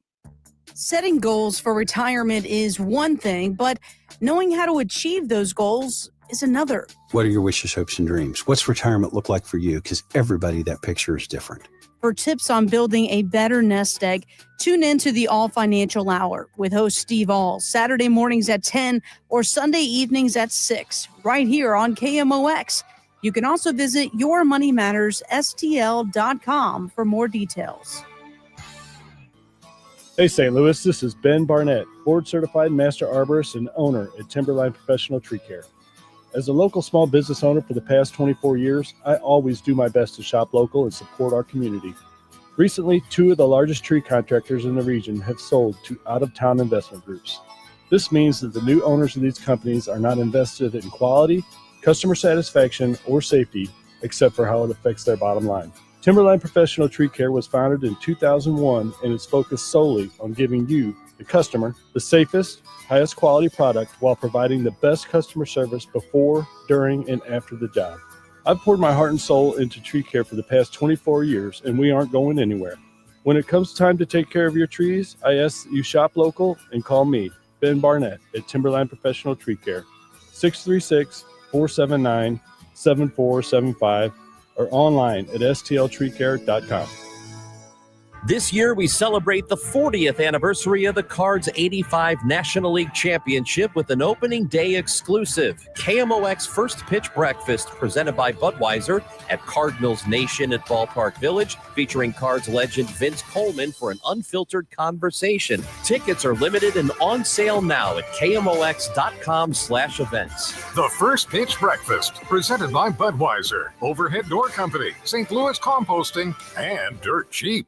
Setting goals for retirement is one thing, but knowing how to achieve those goals is another. What are your wishes, hopes, and dreams? What's retirement look like for you? Because everybody, that picture is different. For tips on building a better nest egg, tune in to the All Financial Hour with host Steve All, Saturday mornings at 10 or Sunday evenings at 6, right here on KMOX. You can also visit yourmoneymattersstl.com for more details. Hey, St. Louis, this is Ben Barnett, board-certified master arborist and owner at Timberline Professional Tree Care. As a local small business owner for the past 24 years, I always do my best to shop local and support our community. Recently, 2 of the largest tree contractors in the region have sold to out-of-town investment groups. This means that the new owners of these companies are not invested in quality, customer satisfaction, or safety, except for how it affects their bottom line. Timberline Professional Tree Care was founded in 2001 and is focused solely on giving you, the customer, the safest, highest quality product while providing the best customer service before, during, and after the job. I've poured my heart and soul into tree care for the past 24 years, and we aren't going anywhere. When it comes time to take care of your trees, I ask that you shop local and call me, Ben Barnett, at Timberline Professional Tree Care, 636-479-7475, or online at stltreecare.com. This year, we celebrate the 40th anniversary of the Cards 85 National League Championship with an opening day exclusive. KMOX First Pitch Breakfast, presented by Budweiser at Cardinals Nation at Ballpark Village, featuring Cards legend Vince Coleman for an unfiltered conversation. Tickets are limited and on sale now at KMOX.com/events. The First Pitch Breakfast, presented by Budweiser, Overhead Door Company, St. Louis Composting, and Dirt Cheap.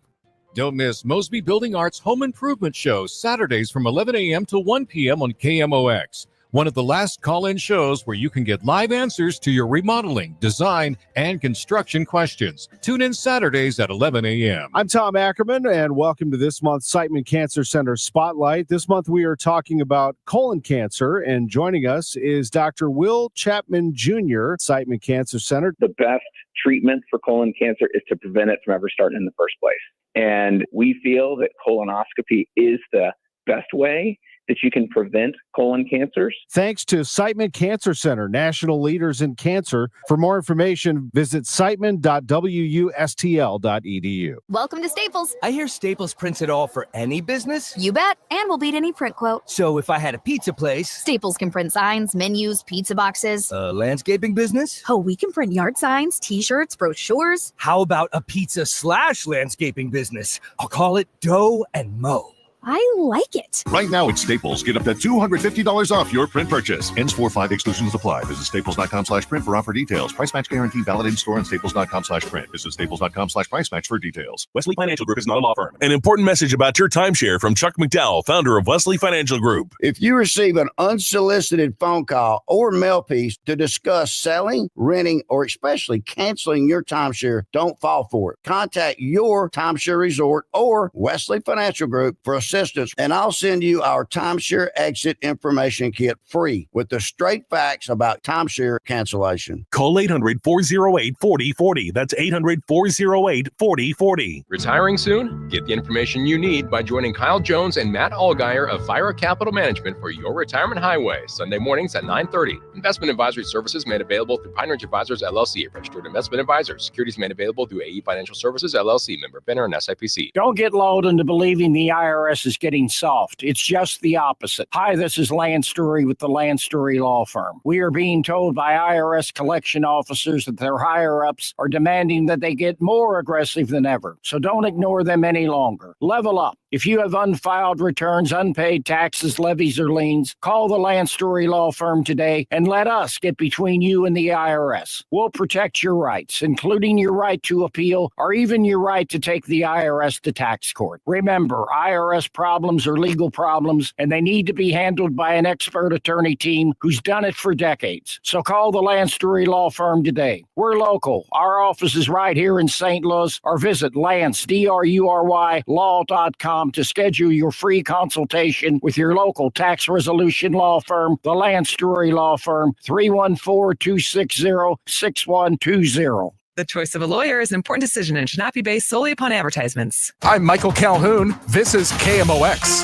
Don't miss Mosby Building Arts Home Improvement Shows Saturdays from 11 a.m. to 1 p.m. on KMOX. One of the last call-in shows where you can get live answers to your remodeling, design, and construction questions. Tune in Saturdays at 11 a.m. I'm Tom Ackerman, and welcome to this month's Siteman Cancer Center Spotlight. This month we are talking about colon cancer, and joining us is Dr. Will Chapman Jr., Siteman Cancer Center. The best treatment for colon cancer is to prevent it from ever starting in the first place. And we feel that colonoscopy is the best way that you can prevent colon cancers. Thanks to Siteman Cancer Center, national leaders in cancer. For more information, visit siteman.wustl.edu. Welcome to Staples. I hear Staples prints it all for any business. You bet, and we'll beat any print quote. So if I had a pizza place... Staples can print signs, menus, pizza boxes. A landscaping business? Oh, we can print yard signs, t-shirts, brochures. How about a pizza/landscaping business? I'll call it Dough and Mo. I like it. Right now at Staples, get up to $250 off your print purchase. Ends 4/5, exclusions apply. Visit staples.com/print for offer details. Price match guarantee valid in store on staples.com/print. Visit staples.com/price match for details. Wesley Financial Group is not a law firm. An important message about your timeshare from Chuck McDowell, founder of Wesley Financial Group. If you receive an unsolicited phone call or mail piece to discuss selling, renting, or especially canceling your timeshare, don't fall for it. Contact your timeshare resort or Wesley Financial Group for assistance, and I'll send you our timeshare exit information kit free with the straight facts about timeshare cancellation. Call 800-408-4040. That's 800-408-4040. Retiring soon? Get the information you need by joining Kyle Jones and Matt Allgeier of Fire Capital Management for your retirement highway, Sunday mornings at 9:30. Investment advisory services made available through Pine Ridge Advisors, LLC, a registered investment advisor. Securities made available through AE Financial Services, LLC, member FINRA and SIPC. Don't get lulled into believing the IRS is getting soft. It's just the opposite. Hi, this is Lance Story with the Lance Story Law Firm. We are being told by IRS collection officers that their higher-ups are demanding that they get more aggressive than ever. So don't ignore them any longer. Level up. If you have unfiled returns, unpaid taxes, levies, or liens, call the Lance Story Law Firm today and let us get between you and the IRS. We'll protect your rights, including your right to appeal or even your right to take the IRS to tax court. Remember, IRS problems are legal problems, and they need to be handled by an expert attorney team who's done it for decades. So call the Lance Story Law Firm today. We're local. Our office is right here in St. Louis, or visit Lance, DRURY, law.com to schedule your free consultation with your local tax resolution law firm, the Lance Story Law Firm, 314-260-6120. The choice of a lawyer is an important decision and should not be based solely upon advertisements. I'm Michael Calhoun. This is KMOX,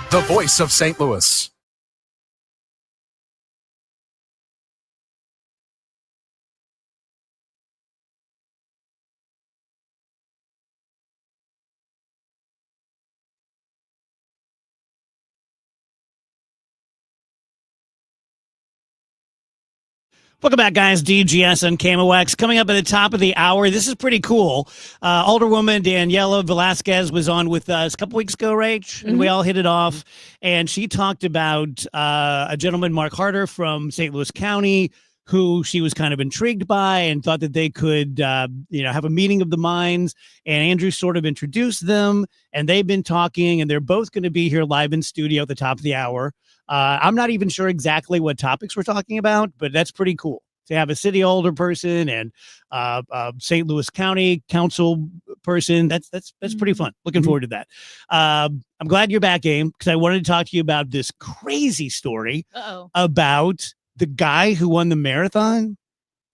the voice of St. Louis. Welcome back, guys. DGS and KMOX. Coming up at the top of the hour, this is pretty cool. Alderwoman Daniela Velasquez was on with us a couple weeks ago, Rach, and we all hit it off. And she talked about a gentleman, Mark Harder, from St. Louis County, who she was kind of intrigued by and thought that they could, have a meeting of the minds. And Andrew sort of introduced them, and they've been talking, and they're both going to be here live in studio at the top of the hour. I'm not even sure exactly what topics we're talking about, but that's pretty cool to have a city alder person and St. Louis County council person. That's pretty fun. Looking forward to that. I'm glad you're back, Aim, because I wanted to talk to you about this crazy story about the guy who won the marathon.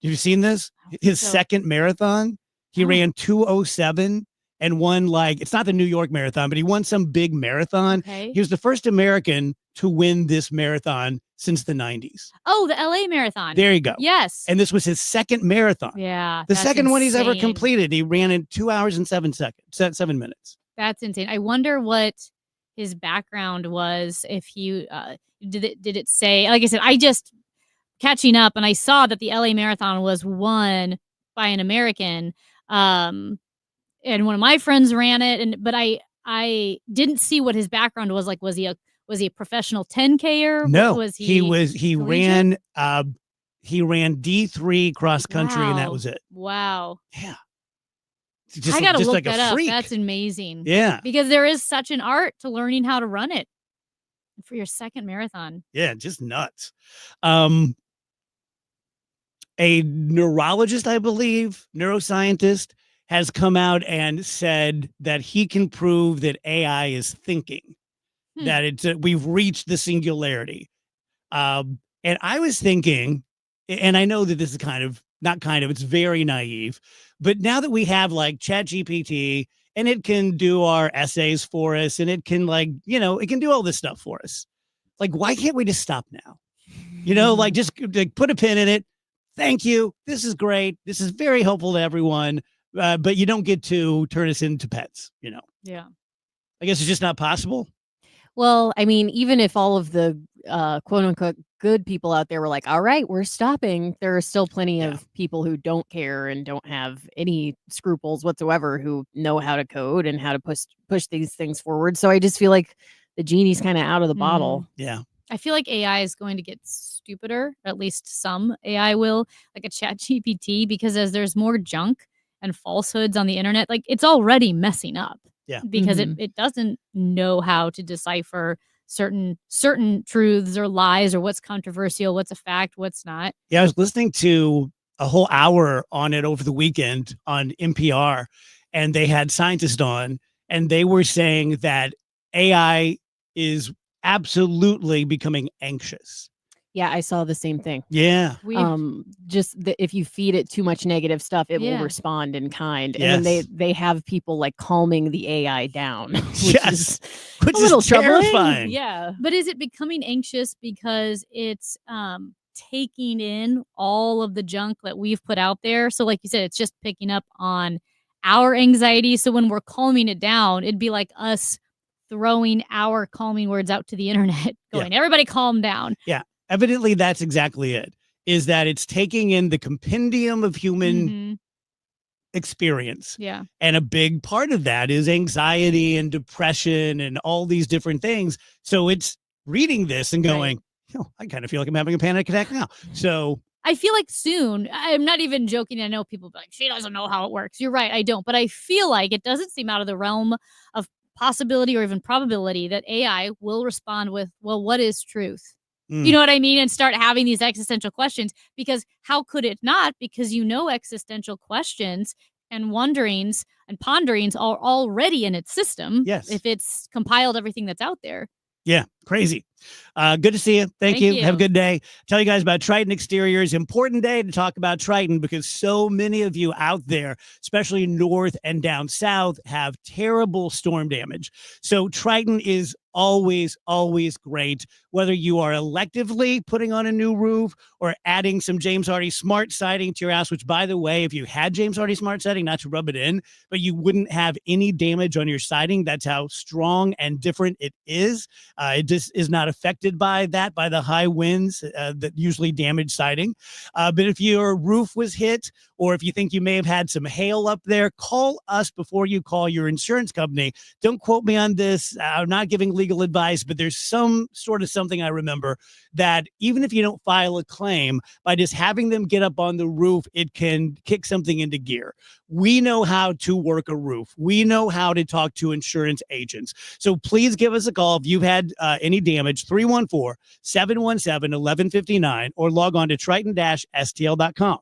Have you seen this? His second marathon. He ran 2:07 and won, it's not the New York Marathon, but he won some big marathon. Okay. He was the first American to win this marathon since the 90s. Oh, the LA Marathon. There you go. Yes. And this was his second marathon. Yeah. The that's second one he's ever insane. completed. He ran in 2 hours and 7 minutes. That's insane. I wonder what his background was. If he did it say? Like I said, I just catching up, and I saw that the LA Marathon was won by an American. And one of my friends ran it, but I didn't see what his background was. Like, was he a professional 10Ker? No, Was he collegiate? ran D3 cross country, and that Wow. was it. Wow. Yeah. I gotta just look like a that up. freak. That's amazing. Yeah. Because there is such an art to learning how to run it for your second marathon. Yeah, just nuts. A neurologist, I believe, neuroscientist, has come out and said that he can prove that AI is thinking, that it's we've reached the singularity. And I was thinking, and I know that this is it's very naive, but now that we have like ChatGPT and it can do our essays for us and it can it can do all this stuff for us. Like, why can't we just stop now? Just put a pin in it. Thank you. This is great. This is very helpful to everyone. But you don't get to turn us into pets, Yeah. I guess it's just not possible. Well, I mean, even if all of the quote unquote good people out there were like, all right, we're stopping, there are still plenty of people who don't care and don't have any scruples whatsoever, who know how to code and how to push these things forward. So I just feel like the genie's kind of out of the bottle. Yeah. I feel like AI is going to get stupider. At least some AI will, like a ChatGPT, because as there's more junk and falsehoods on the internet, like it's already messing up. Yeah. Because it doesn't know how to decipher certain truths or lies, or what's controversial, what's a fact, what's not. Yeah, I was listening to a whole hour on it over the weekend on NPR, and they had scientists on, and they were saying that AI is absolutely becoming anxious. Yeah, I saw the same thing. Yeah. If you feed it too much negative stuff, it will respond in kind. And then they have people like calming the AI down, which is a little troubling. terrifying. Yeah. But is it becoming anxious because it's taking in all of the junk that we've put out there? So like you said, it's just picking up on our anxiety. So when we're calming it down, it'd be like us throwing our calming words out to the internet, going, everybody calm down. Yeah. Evidently, that's exactly it, is that it's taking in the compendium of human experience. Yeah. And a big part of that is anxiety and depression and all these different things. So it's reading this and going, I kind of feel like I'm having a panic attack now. So I feel like soon, I'm not even joking. I know people be like, she doesn't know how it works. You're right. I don't. But I feel like it doesn't seem out of the realm of possibility or even probability that AI will respond with, well, what is truth? You know what I mean? And start having these existential questions, because how could it not? Because existential questions and wonderings and ponderings are already in its system. Yes. If it's compiled everything that's out there. Yeah, crazy. Good to see you. Thank you. Have a good day. Tell you guys about Triton Exteriors. Important day to talk about Triton, because so many of you out there, especially north and down south, have terrible storm damage. So Triton is always great, whether you are electively putting on a new roof or adding some James Hardie Smart Siding to your house, which, by the way, if you had James Hardie Smart Siding, not to rub it in, but you wouldn't have any damage on your siding. That's how strong and different it is. It just is not affected by the high winds that usually damage siding. But if your roof was hit, or if you think you may have had some hail up there, call us before you call your insurance company. Don't quote me on this. I'm not giving legal advice, but there's some sort of something I remember that even if you don't file a claim, by just having them get up on the roof, it can kick something into gear. We know how to work a roof. We know how to talk to insurance agents. So please give us a call if you've had any damage, 314-717-1159, or log on to triton-stl.com.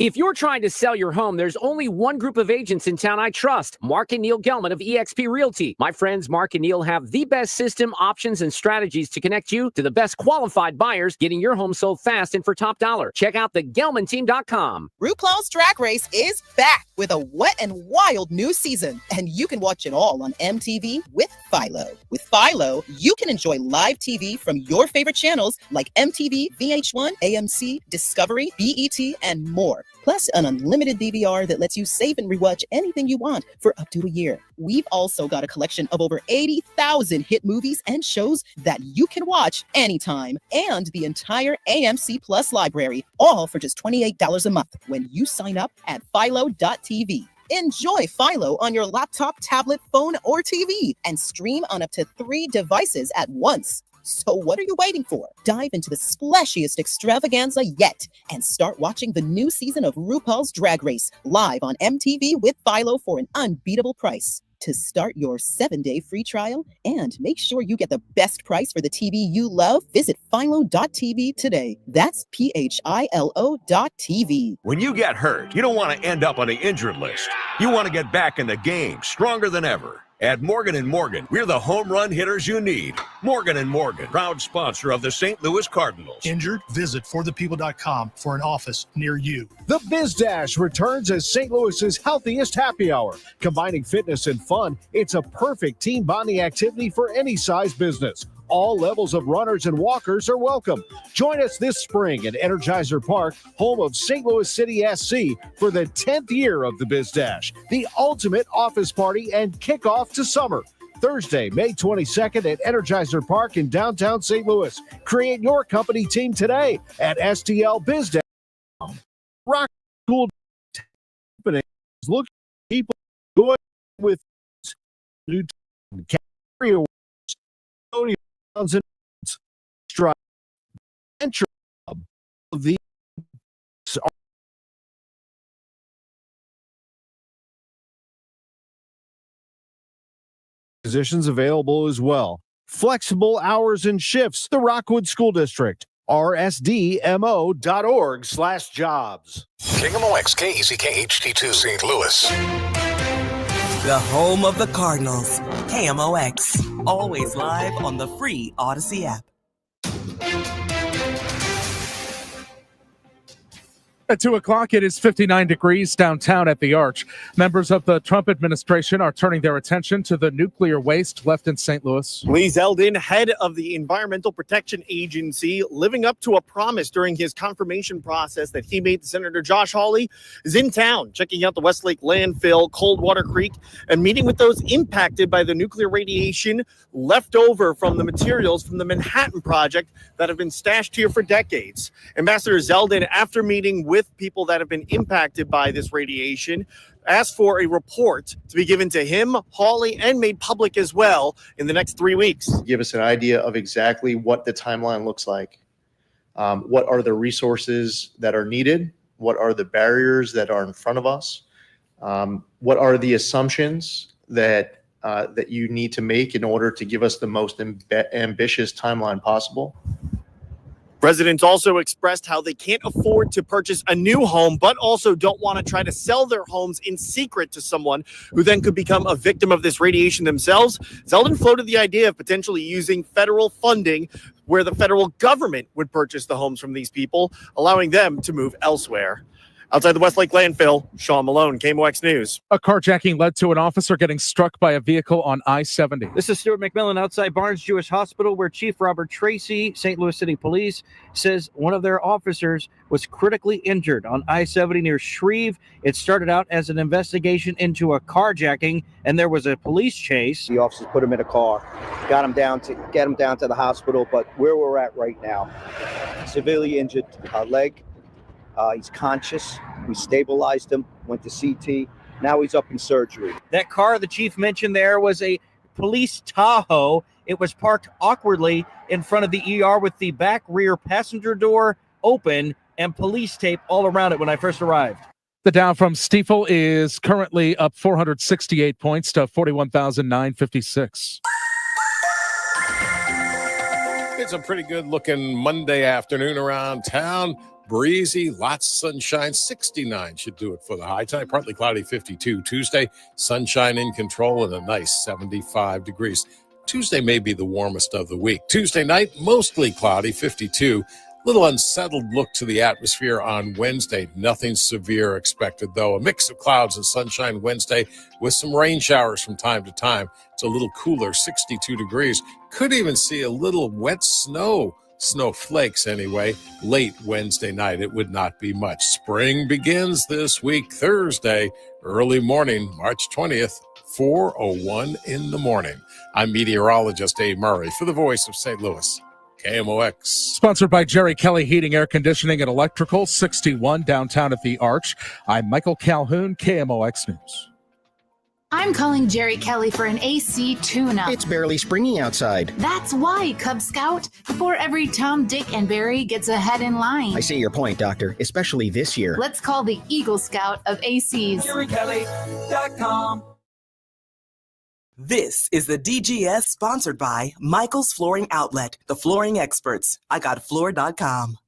If you're trying to sell your home, there's only one group of agents in town I trust, Mark and Neil Gelman of eXp Realty. My friends Mark and Neil have the best system, options, and strategies to connect you to the best qualified buyers, getting your home sold fast and for top dollar. Check out thegelmanteam.com. RuPaul's Drag Race is back with a wet and wild new season, and you can watch it all on MTV with Philo. With Philo, you can enjoy live TV from your favorite channels like MTV, VH1, AMC, Discovery, BET, and more. Plus, an unlimited DVR that lets you save and rewatch anything you want for up to a year. We've also got a collection of over 80,000 hit movies and shows that you can watch anytime, and the entire AMC Plus library, all for just $28 a month when you sign up at philo.tv. Enjoy Philo on your laptop, tablet, phone, or TV, and stream on up to 3 devices at once. So what are you waiting for? Dive into the splashiest extravaganza yet and start watching the new season of RuPaul's Drag Race live on MTV with Philo for an unbeatable price. To start your 7-day free trial and make sure you get the best price for the TV you love, visit philo.tv today. That's philo.tv. When you get hurt, you don't want to end up on the injured list. You want to get back in the game, stronger than ever. At Morgan & Morgan, we're the home run hitters you need. Morgan & Morgan, proud sponsor of the St. Louis Cardinals. Injured? Visit forthepeople.com for an office near you. The Biz Dash returns as St. Louis's healthiest happy hour. Combining fitness and fun, it's a perfect team bonding activity for any size business. All levels of runners and walkers are welcome. Join us this spring at Energizer Park, home of St. Louis City SC, for the 10th year of the Biz Dash, the ultimate office party and kickoff to summer. Thursday, May 22nd at Energizer Park in downtown St. Louis. Create your company team today at STLBizDash.com. Rock School Company look people good with new category awards. And strive entry of the positions available as well. Flexible hours and shifts. The Rockwood School District. rsdmo.org/jobs. KMOX KECK HD2 St. Louis. The home of the Cardinals. KMOX. Always live on the free Odyssey app. At 2 o'clock, it is 59 degrees downtown at the Arch. Members of the Trump administration are turning their attention to the nuclear waste left in St. Louis. Lee Zeldin, head of the Environmental Protection Agency, living up to a promise during his confirmation process that he made to Senator Josh Hawley, is in town checking out the Westlake landfill, Coldwater Creek, and meeting with those impacted by the nuclear radiation left over from the materials from the Manhattan Project that have been stashed here for decades. Ambassador Zeldin, after meeting with people that have been impacted by this radiation, asked for a report to be given to him, Hawley, and made public as well in the next 3 weeks. Give us an idea of exactly what the timeline looks like. What are the resources that are needed? What are the barriers that are in front of us? What are the assumptions that you need to make in order to give us the most ambitious timeline possible? Residents also expressed how they can't afford to purchase a new home, but also don't want to try to sell their homes in secret to someone who then could become a victim of this radiation themselves. Zeldin floated the idea of potentially using federal funding where the federal government would purchase the homes from these people, allowing them to move elsewhere. Outside the Westlake landfill, Sean Malone, KMOX News. A carjacking led to an officer getting struck by a vehicle on I-70. This is Stuart McMillan outside Barnes Jewish Hospital, where Chief Robert Tracy, St. Louis City Police, says one of their officers was critically injured on I-70 near Shreve. It started out as an investigation into a carjacking, and there was a police chase. The officers put him in a car, get him down to the hospital, but where we're at right now, severely injured leg. He's conscious. We stabilized him, went to CT. Now he's up in surgery. That car the chief mentioned there was a police Tahoe. It was parked awkwardly in front of the ER with the back rear passenger door open and police tape all around it when I first arrived. The Dow from Stifel is currently up 468 points to 41,956. It's a pretty good looking Monday afternoon around town. Breezy, lots of sunshine. 69 should do it for the high. Tonight, partly cloudy, 52. Tuesday, sunshine in control and a nice 75 degrees. Tuesday may be the warmest of the week. Tuesday night, mostly cloudy, 52. Little unsettled look to the atmosphere on Wednesday. Nothing severe expected, though. A mix of clouds and sunshine Wednesday with some rain showers from time to time. It's a little cooler, 62 degrees. Could even see a little wet snowflakes anyway, late Wednesday night. It would not be much. Spring begins this week, Thursday, early morning, March 20th, 4:01 in the morning. I'm meteorologist Dave Murray for the Voice of St. Louis, KMOX. Sponsored by Jerry Kelly Heating, Air Conditioning, and Electrical, 61 downtown at the Arch. I'm Michael Calhoun, KMOX News. I'm calling Jerry Kelly for an AC tune-up. It's barely springy outside. That's why, Cub Scout. Before every Tom, Dick, and Barry gets ahead in line. I see your point, Doctor, especially this year. Let's call the Eagle Scout of ACs. JerryKelly.com. This is the DGS sponsored by Michael's Flooring Outlet, the flooring experts. IGotFloor.com.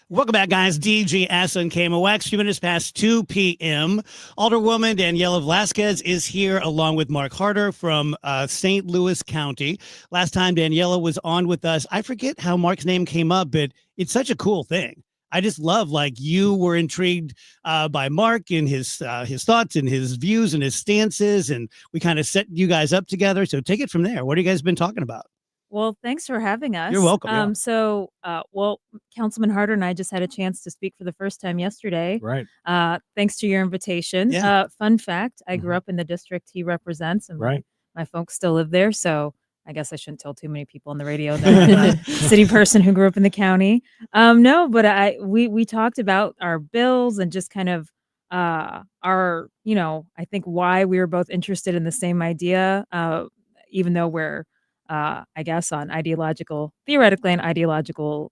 Welcome back, guys. DGS and KMOX. 2 minutes past 2 p.m. Alderwoman Daniela Velasquez is here along with Mark Harder from St. Louis County. Last time Daniela was on with us, I forget how Mark's name came up, but it's such a cool thing. I just love, like, you were intrigued by Mark and his thoughts and his views and his stances, and we kind of set you guys up together. So take it from there. What have you guys been talking about? Well, thanks for having us. You're welcome. Yeah. Well, Councilman Harder and I just had a chance to speak for the first time yesterday. Right. Thanks to your invitation. Yeah. Fun fact, I grew up in the district he represents, and Right. my folks still live there. So I guess I shouldn't tell too many people on the radio that I'm a city person who grew up in the county. No, but we talked about our bills and just kind of our, I think why we were both interested in the same idea, even though we're I guess theoretically on ideological,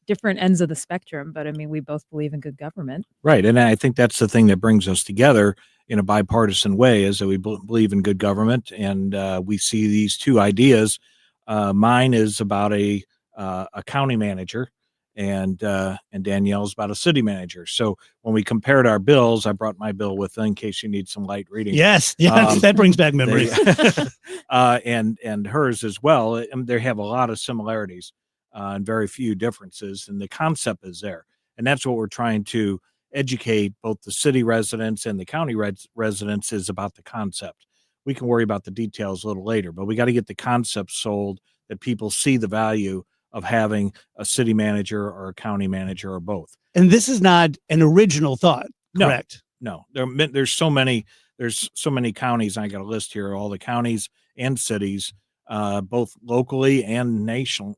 different ends of the spectrum. But I mean, we both believe in good government. Right. And I think that's the thing that brings us together in a bipartisan way, is that we believe in good government. And we see these two ideas. Mine is about a county manager, and Danielle's about a city manager. So when we compared our bills, I brought my bill with in case you need some light reading. Yes. That brings back memories. And hers as well. And they have a lot of similarities and very few differences. And the concept is there. And that's what we're trying to educate both the city residents and the county residents is about the concept. We can worry about the details a little later, but we got to get the concept sold that people see the value of having a city manager or a county manager or both. And this is not an original thought, correct? No. There's so many counties. I got a list here, all the counties and cities, both locally and nationwide,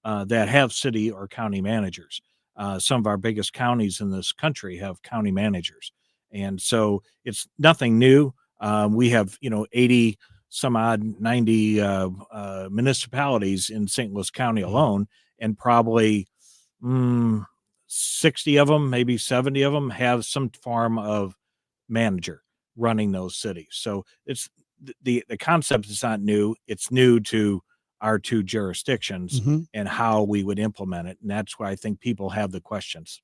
that have city or county managers. Some of our biggest counties in this country have county managers. And so it's nothing new. We have, 80 some odd 90 municipalities in St. Louis County alone, and probably 60 of them, maybe 70 of them have some form of manager running those cities. So it's the concept is not new. It's new to our two jurisdictions and how we would implement it. And that's why I think people have the questions.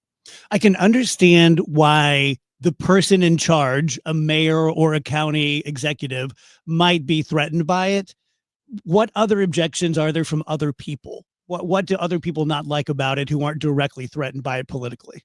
I can understand why the person in charge, a mayor or a county executive, might be threatened by it. What other objections are there from other people? What do other people not like about it who aren't directly threatened by it politically?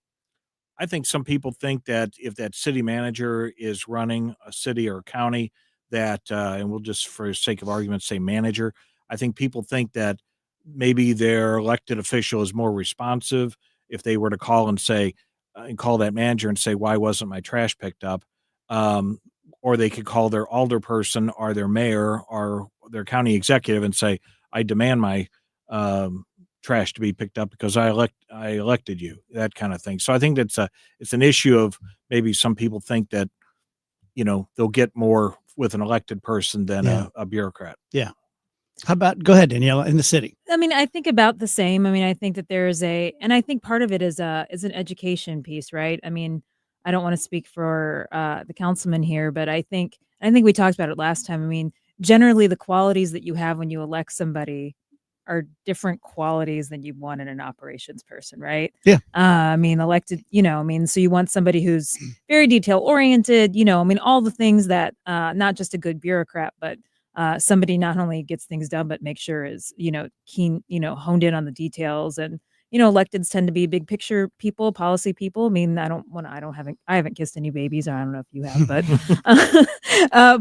I think some people think that if that city manager is running a city or a county, that, and we'll just for the sake of argument say manager, I think people think that maybe their elected official is more responsive if they were to call and say, and call that manager and say, why wasn't my trash picked up? Or they could call their alderperson or their mayor or their county executive and say, I demand my trash to be picked up because I elected you, that kind of thing. So I think it's an issue of maybe some people think that, they'll get more with an elected person than a bureaucrat. Yeah. How about, go ahead, Daniela, in the city? I mean, I think about the same. I mean, I think that and I think part of it is an education piece, right? I mean, I don't want to speak for the councilman here, but I think we talked about it last time. I mean, generally the qualities that you have when you elect somebody are different qualities than you want in an operations person, right? Yeah. I mean, elected, so you want somebody who's very detail oriented, I mean, all the things that not just a good bureaucrat, but somebody not only gets things done, but make sure is, keen, honed in on the details. And, electeds tend to be big picture people, policy people. I mean, I haven't kissed any babies. I don't know if you have,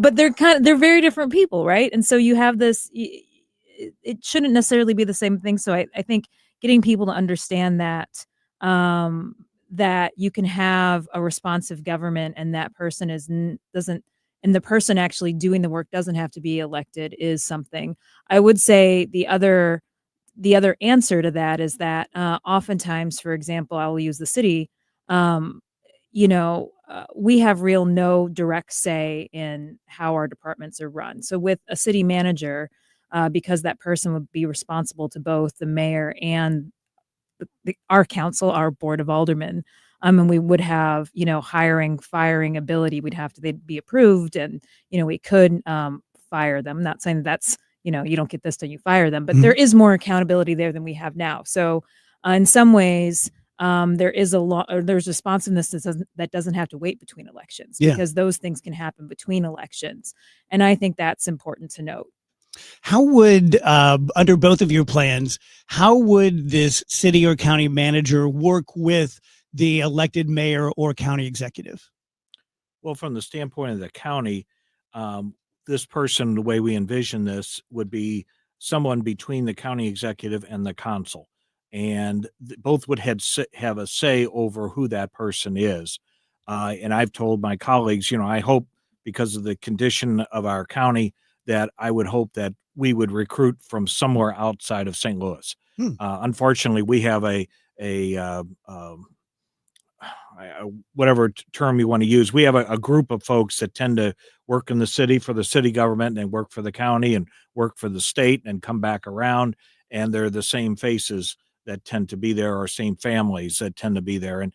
but they're very different people. Right. And so you have this, it shouldn't necessarily be the same thing. So I think getting people to understand that, that you can have a responsive government and that person and the person actually doing the work doesn't have to be elected is something. I would say the other answer to that is that oftentimes, for example, I will use the city, we have no direct say in how our departments are run. So with a city manager, because that person would be responsible to both the mayor and our council, our board of aldermen. And we would have, hiring, firing ability. They'd be approved and, we could fire them. Not saying that's, you don't get this done, you fire them, but there is more accountability there than we have now. So in some ways, there's responsiveness that doesn't have to wait between elections because those things can happen between elections. And I think that's important to note. How would, under both of your plans, how would this city or county manager work with the elected mayor or county executive? Well, from the standpoint of the county, this person, the way we envision this, would be someone between the county executive and the council. And both would have a say over who that person is. And I've told my colleagues, I hope because of the condition of our county, that I would hope that we would recruit from somewhere outside of St. Louis. Unfortunately, we have whatever term you want to use, we have a group of folks that tend to work in the city for the city government and work for the county and work for the state and come back around. And they're the same faces that tend to be there or same families that tend to be there. And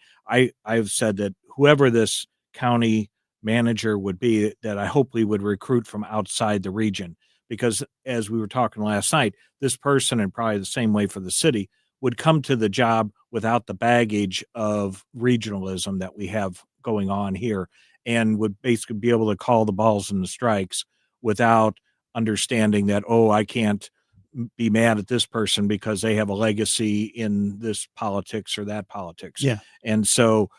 I've said that whoever this county manager would be, that I hope we would recruit from outside the region, because as we were talking last night, this person, and probably the same way for the city, would come to the job without the baggage of regionalism that we have going on here, and would basically be able to call the balls and the strikes without understanding that, I can't be mad at this person because they have a legacy in this politics or that politics. Yeah. And so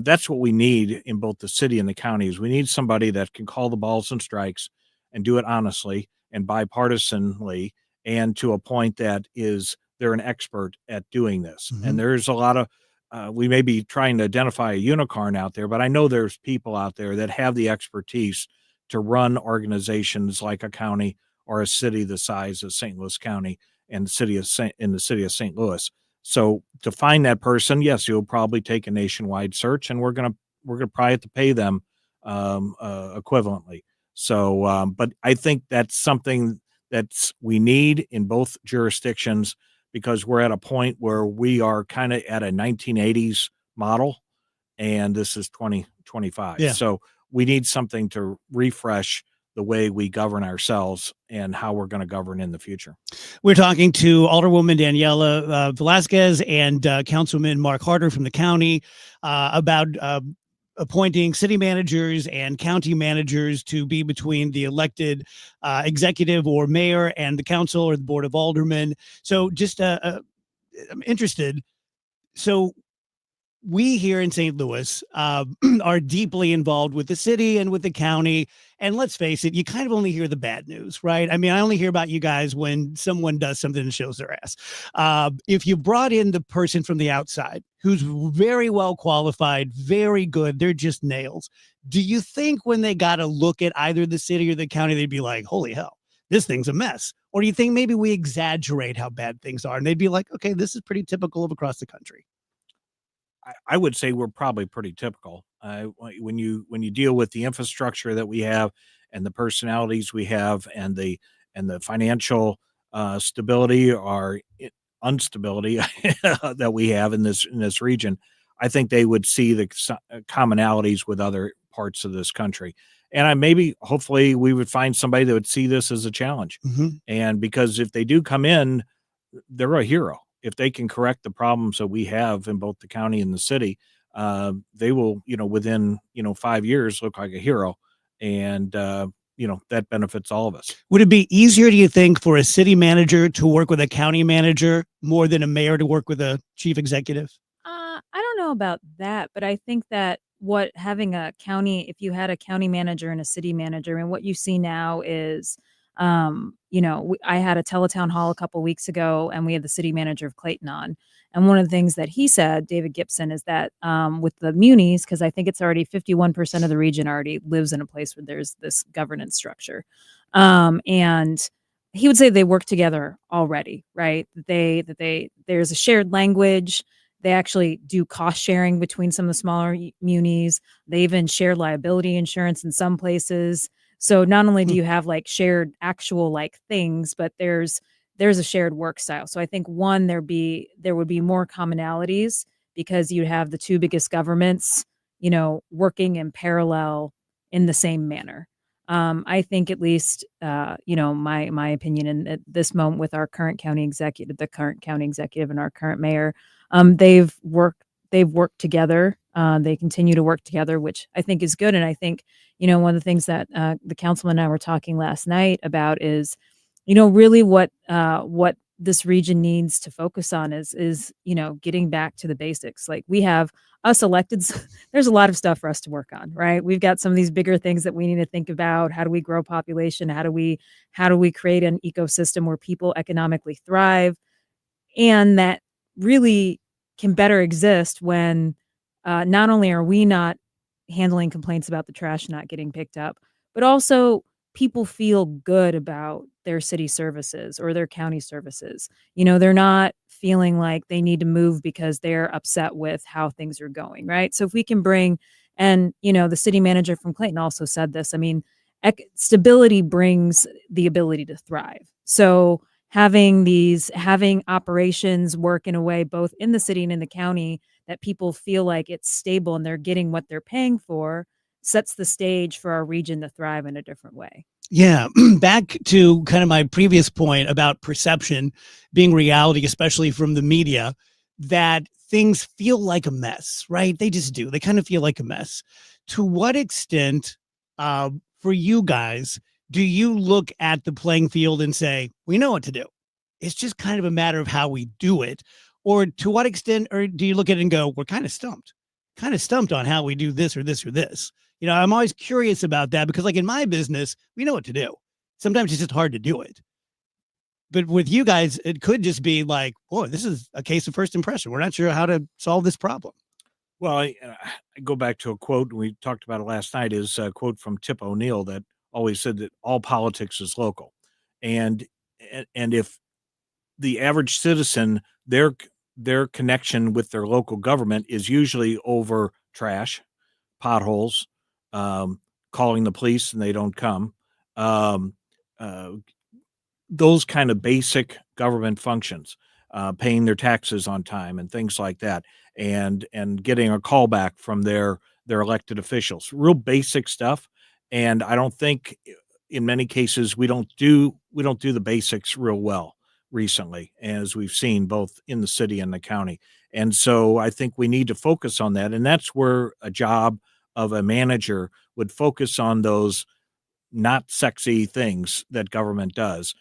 that's what we need in both the city and the counties. We need somebody that can call the balls and strikes and do it honestly and bipartisanly, and to a point that they're an expert at doing this. And there's a lot of, we may be trying to identify a unicorn out there, but I know there's people out there that have the expertise to run organizations like a county or a city the size of St. Louis County and in the city of St. Louis. So to find that person, yes, you'll probably take a nationwide search, and we're gonna probably have to pay them equivalently. So, but I think that's something that we need in both jurisdictions, because we're at a point where we are kind of at a 1980s model, and this is 2025. Yeah. So we need something to refresh the way we govern ourselves and how we're going to govern in the future. We're talking to Alderwoman Daniela Velasquez and Councilman Mark Harder from the county about appointing city managers and county managers to be between the elected executive or mayor and the council or the board of aldermen. So just I'm interested. So we here in St. Louis are deeply involved with the city and with the county. And let's face it, you kind of only hear the bad news, right? I mean, I only hear about you guys when someone does something and shows their ass. If you brought in the person from the outside who's very well qualified, very good, they're just nails. Do you think when they got to look at either the city or the county, they'd be like, holy hell, this thing's a mess? Or do you think maybe we exaggerate how bad things are and they'd be like, okay, this is pretty typical of across the country? I would say we're probably pretty typical. When you deal with the infrastructure that we have and the personalities we have and the financial stability or instability that we have in this region, I think they would see the commonalities with other parts of this country. And hopefully we would find somebody that would see this as a challenge. And because if they do come in, they're a hero. If they can correct the problems that we have in both the county and the city, they will, within, 5 years look like a hero. And, that benefits all of us. Would it be easier, do you think, for a city manager to work with a county manager more than a mayor to work with a chief executive? I don't know about that, but I think that if you had a county manager and a city manager, and what you see now is, I had a teletown hall a couple weeks ago, and we had the city manager of Clayton on. And one of the things that he said, David Gibson, is that with the munis, because I think it's already 51% of the region already lives in a place where there's this governance structure. And he would say they work together already, right? There's a shared language. They actually do cost sharing between some of the smaller munis. They even share liability insurance in some places. So not only do you have like shared actual like things, but there's a shared work style. So I think there would be more commonalities because you'd have the two biggest governments, working in parallel in the same manner. I think at least, my opinion at this moment with our current county executive, and our current mayor, they've worked together. They continue to work together, which I think is good. And I think, one of the things that the councilman and I were talking last night about is, really what this region needs to focus on is getting back to the basics. Like we have us electeds, there's a lot of stuff for us to work on, right? We've got some of these bigger things that we need to think about. How do we grow population? How do we create an ecosystem where people economically thrive? And that really can better exist when not only are we not handling complaints about the trash not getting picked up, but also people feel good about their city services or their county services. They're not feeling like they need to move because they're upset with how things are going, right? So if we can and the city manager from Clayton also said this, stability brings the ability to thrive. So having operations work in a way both in the city and in the county that people feel like it's stable and they're getting what they're paying for sets the stage for our region to thrive in a different way. Yeah. Back to kind of my previous point about perception being reality, especially from the media, that things feel like a mess, right? They just do. They kind of feel like a mess. To what extent, for you guys, do you look at the playing field and say, we know what to do? It's just kind of a matter of how we do it. Or to what extent, or do you look at it and go, we're kind of stumped on how we do this or this or this? I'm always curious about that because like in my business, we know what to do. Sometimes it's just hard to do it. But with you guys, it could just be like, boy, this is a case of first impression. We're not sure how to solve this problem. Well, I go back to a quote, we talked about it last night, is a quote from Tip O'Neill that always said that all politics is local. And if the average citizen, their connection with their local government is usually over trash, potholes, calling the police and they don't come, those kind of basic government functions, paying their taxes on time and things like that, and getting a call back from their elected officials, real basic stuff. And I don't think in many cases we don't do the basics real well recently, as we've seen both in the city and the county. And so I think we need to focus on that. And that's where a job of a manager would focus on those not sexy things that government does.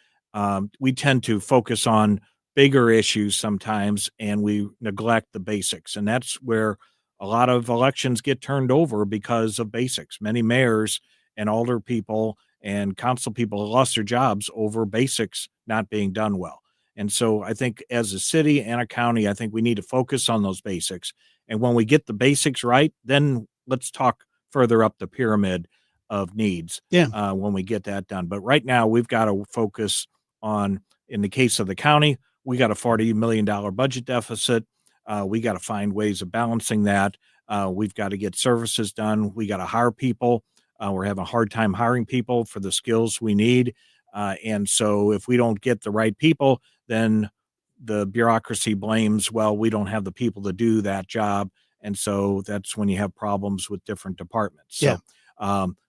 We tend to focus on bigger issues sometimes, and we neglect the basics. And that's where a lot of elections get turned over because of basics. Many mayors and alder people and council people lost their jobs over basics not being done well. And so I think as a city and a county, I think we need to focus on those basics. And when we get the basics right, then let's talk further up the pyramid of needs Yeah. when we get that done. But right now, we've got to focus on, in the case of the county, we got a $40 million budget deficit. We got to find ways of balancing that. We've got to get services done. We got to hire people. We're having a hard time hiring people for the skills we need. And so if we don't get the right people, then the bureaucracy blames, well, we don't have the people to do that job. And so that's when you have problems with different departments. So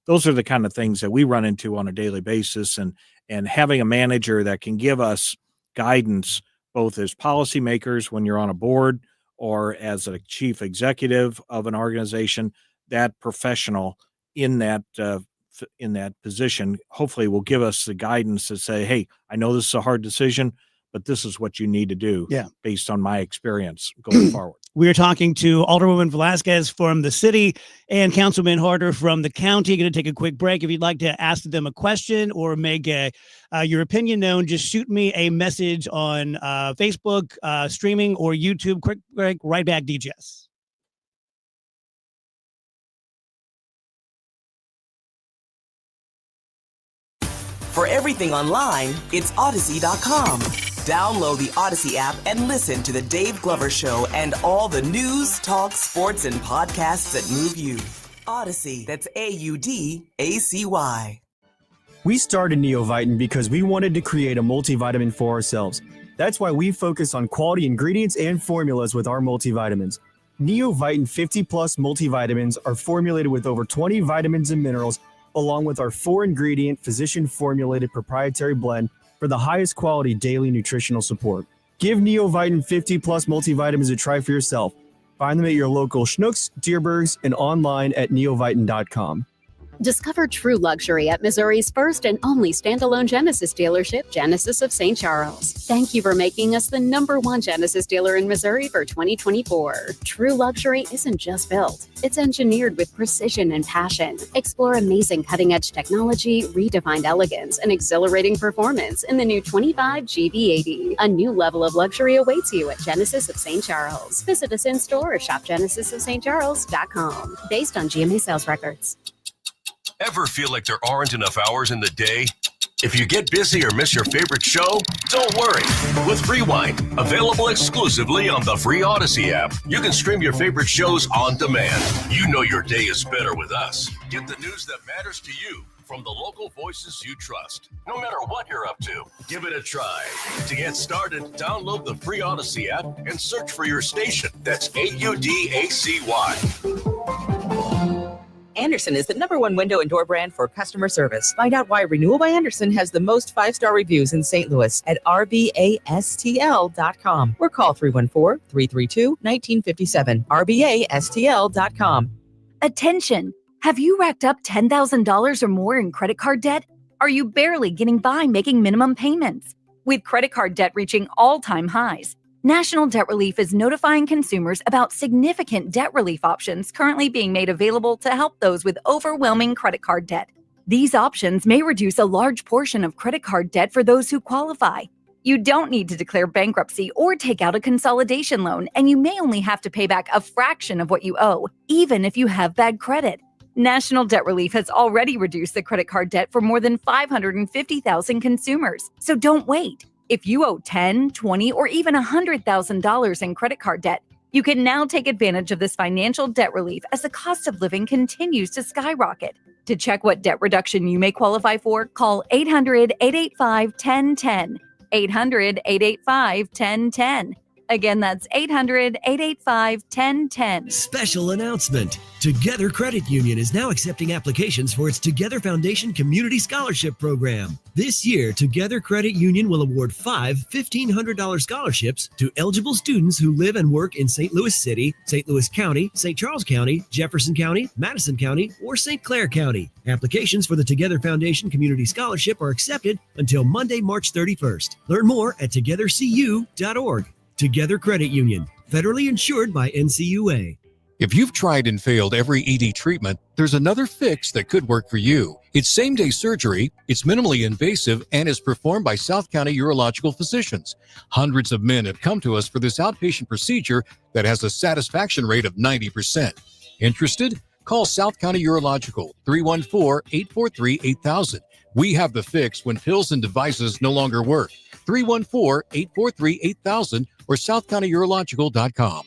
those are the kind of things that we run into on a daily basis. And having a manager that can give us guidance, both as policymakers when you're on a board or as a chief executive of an organization, that professional in that position hopefully will give us the guidance to say, hey, I know this is a hard decision, but this is what you need to do based on my experience going forward. We're talking to Alderwoman Velasquez from the city and Councilman Harder from the county. Going to take a quick break. If you'd like to ask them a question or make your opinion known, just shoot me a message on Facebook, streaming, or YouTube. Quick break, right back, DJs. For everything online, it's Odyssey.com. Download the Odyssey app and listen to The Dave Glover Show and all the news, talk, sports, and podcasts that move you. Odyssey, that's AUDACY. We started Neovitin because we wanted to create a multivitamin for ourselves. That's why we focus on quality ingredients and formulas with our multivitamins. Neovitin 50 Plus multivitamins are formulated with over 20 vitamins and minerals, along with our 4-ingredient physician-formulated proprietary blend for the highest quality daily nutritional support. Give Neovitin 50 Plus multivitamins a try for yourself. Find them at your local Schnucks, Dierbergs, and online at neovitin.com. Discover true luxury at Missouri's first and only standalone Genesis dealership, Genesis of St. Charles. Thank you for making us the #1 Genesis dealer in Missouri for 2024. True luxury isn't just built, it's engineered with precision and passion. Explore amazing cutting-edge technology, redefined elegance, and exhilarating performance in the new 25 GV80. A new level of luxury awaits you at Genesis of St. Charles. Visit us in-store or shop genesisofstcharles.com. Based on GMA sales records. Ever feel like there aren't enough hours in the day? If you get busy or miss your favorite show, don't worry. With Rewind, available exclusively on the free Odyssey app, you can stream your favorite shows on demand. You know your day is better with us. Get the news that matters to you from the local voices you trust. No matter what you're up to, give it a try. To get started, download the free Odyssey app and search for your station. That's AUDACY. Anderson is the #1 window and door brand for customer service. Find out why Renewal by Anderson has the most 5-star reviews in St. Louis at rbastl.com or call 314-332-1957. rbastl.com. Attention! Have you racked up $10,000 or more in credit card debt? Are you barely getting by making minimum payments? With credit card debt reaching all-time highs, National Debt Relief is notifying consumers about significant debt relief options currently being made available to help those with overwhelming credit card debt. These options may reduce a large portion of credit card debt for those who qualify. You don't need to declare bankruptcy or take out a consolidation loan, and you may only have to pay back a fraction of what you owe, even if you have bad credit. National Debt Relief has already reduced the credit card debt for more than 550,000 consumers, so don't wait. If you owe $10,000, $20,000, or even $100,000 in credit card debt, you can now take advantage of this financial debt relief as the cost of living continues to skyrocket. To check what debt reduction you may qualify for, call 800-885-1010. 800-885-1010. Again, that's 800-885-1010. Special announcement. Together Credit Union is now accepting applications for its Together Foundation Community Scholarship Program. This year, Together Credit Union will award 5 $1,500 scholarships to eligible students who live and work in St. Louis City, St. Louis County, St. Charles County, Jefferson County, Madison County, or St. Clair County. Applications for the Together Foundation Community Scholarship are accepted until Monday, March 31st. Learn more at togethercu.org. Together Credit Union, federally insured by NCUA. If you've tried and failed every ED treatment, there's another fix that could work for you. It's same-day surgery, it's minimally invasive, and is performed by South County urological physicians. Hundreds of men have come to us for this outpatient procedure that has a satisfaction rate of 90%. Interested? Call South County Urological 314-843-8000. We have the fix when pills and devices no longer work. 314-843-8000 or southcountyurological.com.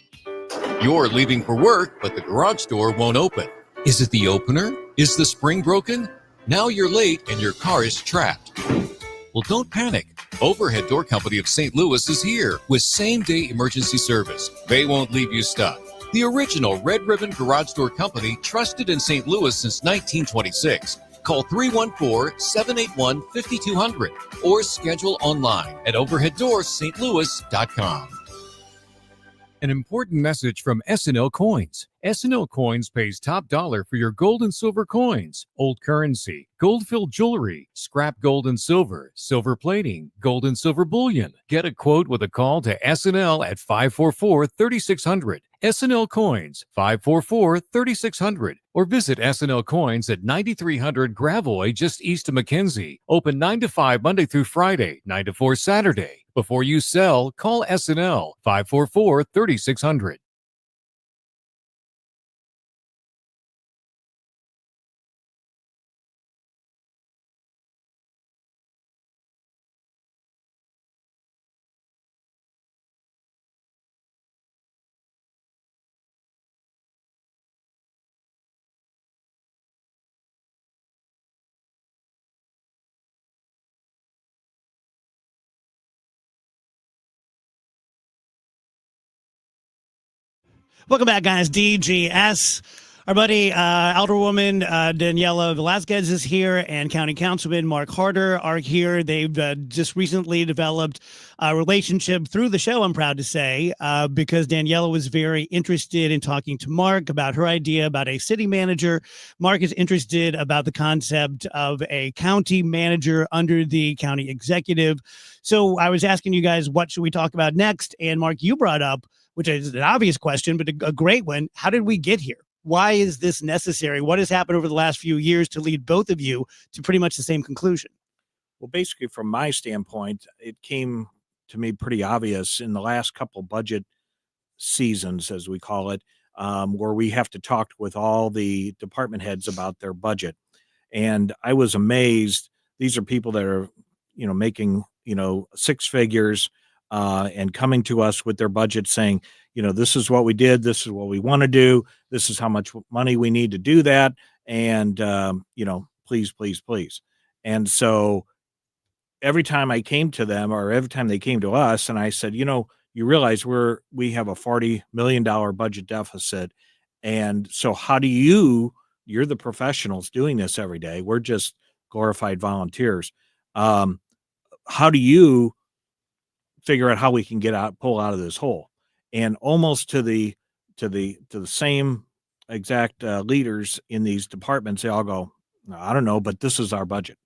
You're leaving for work, but the garage door won't open. Is it the opener? Is the spring broken? Now you're late and your car is trapped. Well, don't panic. Overhead Door Company of St. Louis is here with same-day emergency service. They won't leave you stuck. The original Red Ribbon Garage Door Company, trusted in St. Louis since 1926. Call 314-781-5200 or schedule online at overheaddoorsstlouis.com. An important message from S&L Coins. S&L Coins pays top dollar for your gold and silver coins, old currency, gold-filled jewelry, scrap gold and silver, silver plating, gold and silver bullion. Get a quote with a call to S&L at 544-3600. S&L Coins, 544-3600. Or visit S&L Coins at 9300 Gravois, just east of McKenzie. Open 9 to 5 Monday through Friday, 9 to 4 Saturday. Before you sell, call S&L 544-3600. Welcome back, guys. DGS. Our buddy, Alderwoman Daniela Velasquez is here, and County Councilman Mark Harder are here. They've just recently developed a relationship through the show, I'm proud to say, because Daniela was very interested in talking to Mark about her idea about a city manager. Mark is interested about the concept of a county manager under the county executive. So I was asking you guys, what should we talk about next? And Mark, you brought up, which is an obvious question, but a great one. How did we get here? Why is this necessary? What has happened over the last few years to lead both of you to pretty much the same conclusion? Well, basically, from my standpoint, it came to me pretty obvious in the last couple budget seasons, as we call it, where we have to talk with all the department heads about their budget. And I was amazed. These are people that are, making, six figures, and coming to us with their budget saying, this is what we did. This is what we want to do. This is how much money we need to do that. And, please, please, please. And so every time I came to them, or every time they came to us, and I said, you realize we have a $40 million budget deficit. And so how do you're the professionals doing this every day. We're just glorified volunteers. How do you figure out how we can pull out of this hole? And almost to the same exact leaders in these departments, they all go, I don't know, but this is our budget,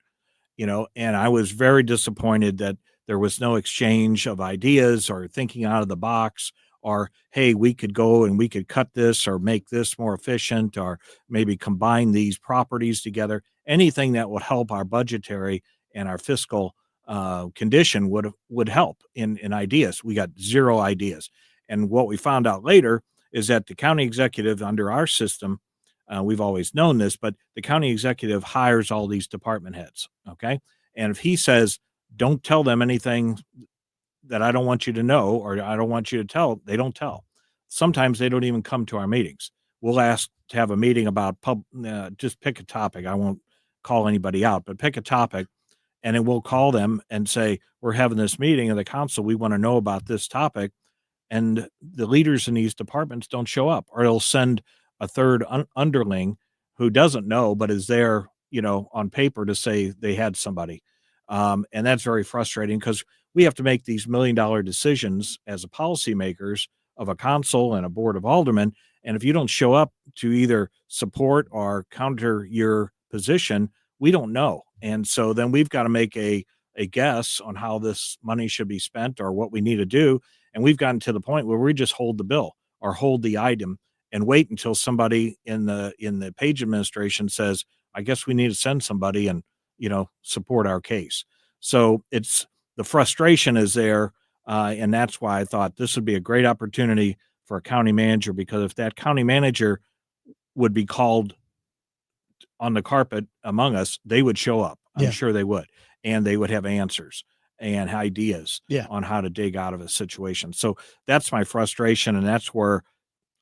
and I was very disappointed that there was no exchange of ideas or thinking out of the box, or, hey, we could go and we could cut this or make this more efficient, or maybe combine these properties together. Anything that would help our budgetary and our fiscal condition would help in ideas. We got zero ideas. And what we found out later is that the county executive under our system, we've always known this, but the county executive hires all these department heads. Okay. And if he says, don't tell them anything that I don't want you to know, or I don't want you to tell, they don't tell. Sometimes they don't even come to our meetings. We'll ask to have a meeting about just pick a topic. I won't call anybody out, but pick a topic. And then we'll call them and say, we're having this meeting of the council. We want to know about this topic. And the leaders in these departments don't show up, or they'll send a third underling who doesn't know, but is there, on paper to say they had somebody. And that's very frustrating, because we have to make these $1 million decisions as a policymakers of a council and a board of aldermen. And if you don't show up to either support or counter your position, we don't know. And so then we've got to make a guess on how this money should be spent or what we need to do. And we've gotten to the point where we just hold the bill or hold the item and wait until somebody in the Page administration says, I guess we need to send somebody and, support our case. So it's the frustration is there. And that's why I thought this would be a great opportunity for a county manager, because if that county manager would be called on the carpet among us, they would show up. I'm sure they would. And they would have answers and ideas on how to dig out of a situation. So that's my frustration. And that's where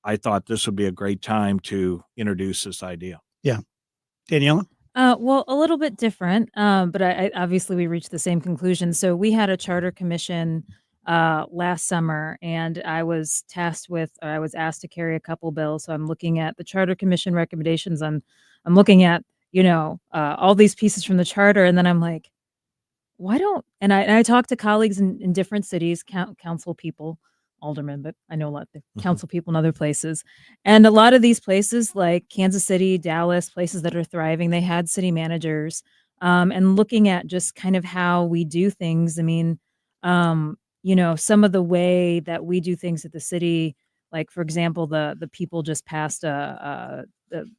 I thought this would be a great time to introduce this idea. Yeah. Daniela? Well, a little bit different, but I obviously we reached the same conclusion. So we had a charter commission last summer, and I was asked to carry a couple bills. So I'm looking at the charter commission recommendations. I'm looking at all these pieces from the charter, and then I'm like, why don't? And I talked to colleagues in different cities, council people, aldermen, but I know a lot of council people in other places. And a lot of these places like Kansas City, Dallas, places that are thriving, they had city managers. And looking at just kind of how we do things. I mean, some of the way that we do things at the city, like, for example, the people just passed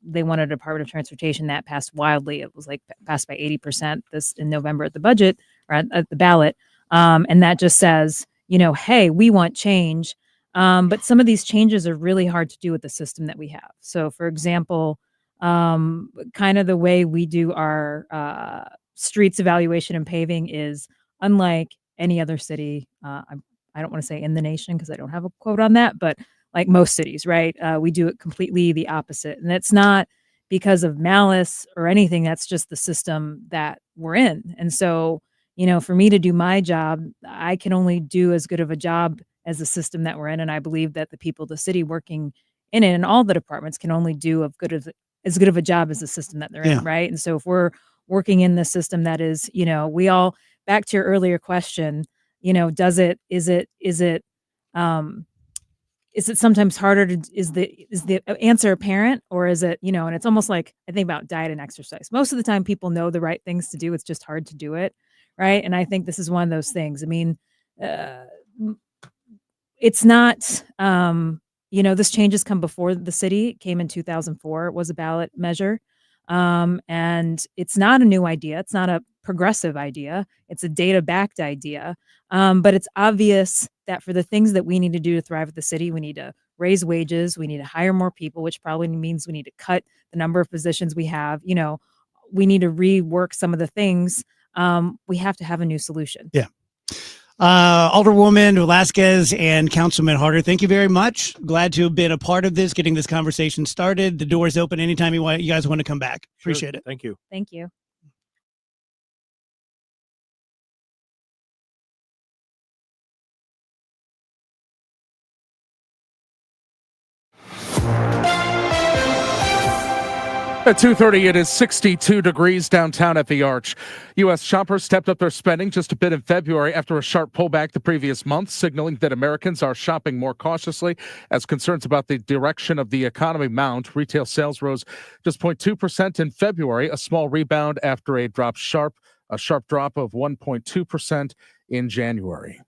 they wanted a Department of Transportation that passed wildly. It was like passed by 80% this in November at the budget or at the ballot. And that just says, hey, we want change. But some of these changes are really hard to do with the system that we have. So, for example, kind of the way we do our streets evaluation and paving is unlike any other city. I don't want to say in the nation because I don't have a quote on that, but like most cities, right? We do it completely the opposite. And it's not because of malice or anything. That's just the system that we're in. And so, for me to do my job, I can only do as good of a job as the system that we're in. And I believe that the people of the city working in it and all the departments can only do as good of a job as the system that they're in, right? And so if we're working in the system that is, we all, back to your earlier question, is it sometimes harder is the answer apparent, or is it, and it's almost like I think about diet and exercise. Most of the time people know the right things to do. It's just hard to do it. Right. And I think this is one of those things. I mean, it's not, this change has come before the city. It came in 2004. It was a ballot measure. And it's not a new idea. It's not a progressive idea. It's a data-backed idea. But it's obvious that for the things that we need to do to thrive at the city, we need to raise wages. We need to hire more people, which probably means we need to cut the number of positions we have. We need to rework some of the things. We have to have a new solution. Yeah. Alderwoman Velasquez and Councilman Harder, thank you very much. Glad to have been a part of this, getting this conversation started. The door's open anytime you guys want to come back. Appreciate it. Thank you. Thank you. At 2:30, it is 62 degrees downtown at the Arch. U.S. shoppers stepped up their spending just a bit in February after a sharp pullback the previous month, signaling that Americans are shopping more cautiously as concerns about the direction of the economy mount. Retail sales rose just 0.2% in February, a small rebound after a sharp drop of 1.2% in January.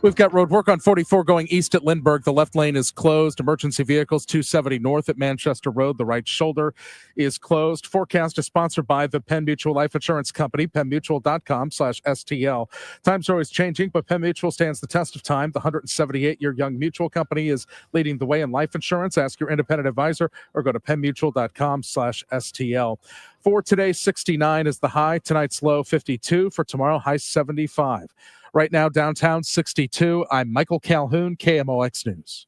We've got road work on 44 going east at Lindbergh. The left lane is closed. Emergency vehicles 270 north at Manchester Road. The right shoulder is closed. Forecast is sponsored by the Penn Mutual Life Insurance Company, pennmutual.com/STL. Times are always changing, but Penn Mutual stands the test of time. The 178-year young mutual company is leading the way in life insurance. Ask your independent advisor or go to pennmutual.com/STL. For today, 69 is the high. Tonight's low, 52. For tomorrow, high 75. Right now, downtown 62. I'm Michael Calhoun, KMOX News.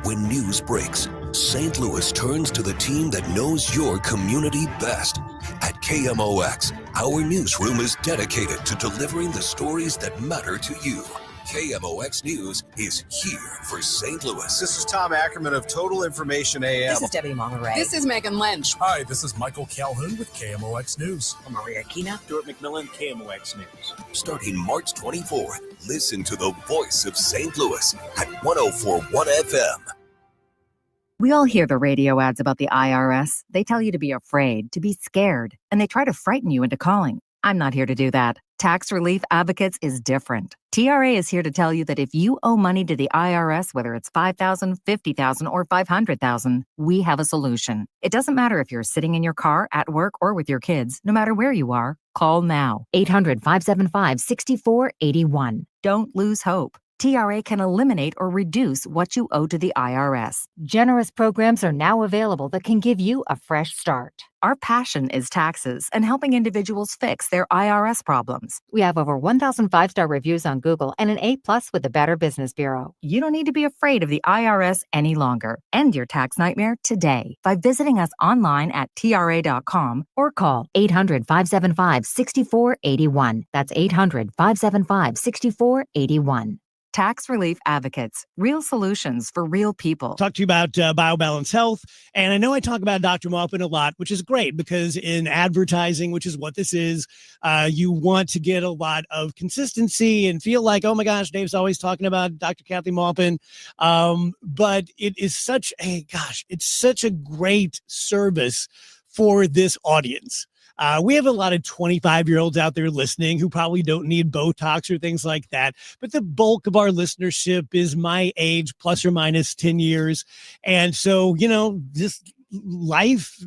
When news breaks, St. Louis turns to the team that knows your community best. At KMOX, our newsroom is dedicated to delivering the stories that matter to you. KMOX News is here for St. Louis. This is Tom Ackerman of Total Information AM. This is Debbie Monterey. This is Megan Lynch. Hi, this is Michael Calhoun with KMOX News. I'm Maria Aquina. Stuart McMillan, KMOX News. Starting March 24th, listen to the voice of St. Louis at 104.1 FM. We all hear the radio ads about the IRS. They tell you to be afraid, to be scared, and they try to frighten you into calling. I'm not here to do that. Tax Relief Advocates is different. TRA is here to tell you that if you owe money to the IRS, whether it's $5,000, $50,000, or $500,000, we have a solution. It doesn't matter if you're sitting in your car, at work, or with your kids. No matter where you are, call now. 800-575-6481. Don't lose hope. TRA can eliminate or reduce what you owe to the IRS. Generous programs are now available that can give you a fresh start. Our passion is taxes and helping individuals fix their IRS problems. We have over 1,000 five-star reviews on Google and an A+ with the Better Business Bureau. You don't need to be afraid of the IRS any longer. End your tax nightmare today by visiting us online at TRA.com or call 800-575-6481. That's 800-575-6481. Tax Relief Advocates, real solutions for real people. Talk to you about BioBalance Health. And I know I talk about Dr. Maupin a lot, which is great because in advertising, which is what this is, you want to get a lot of consistency and feel like, oh my gosh, Dave's always talking about Dr. Kathy Maupin. But it is it's such a great service for this audience. We have a lot of 25-year-olds out there listening who probably don't need Botox or things like that. But the bulk of our listenership is my age, plus or minus 10 years. And so, this life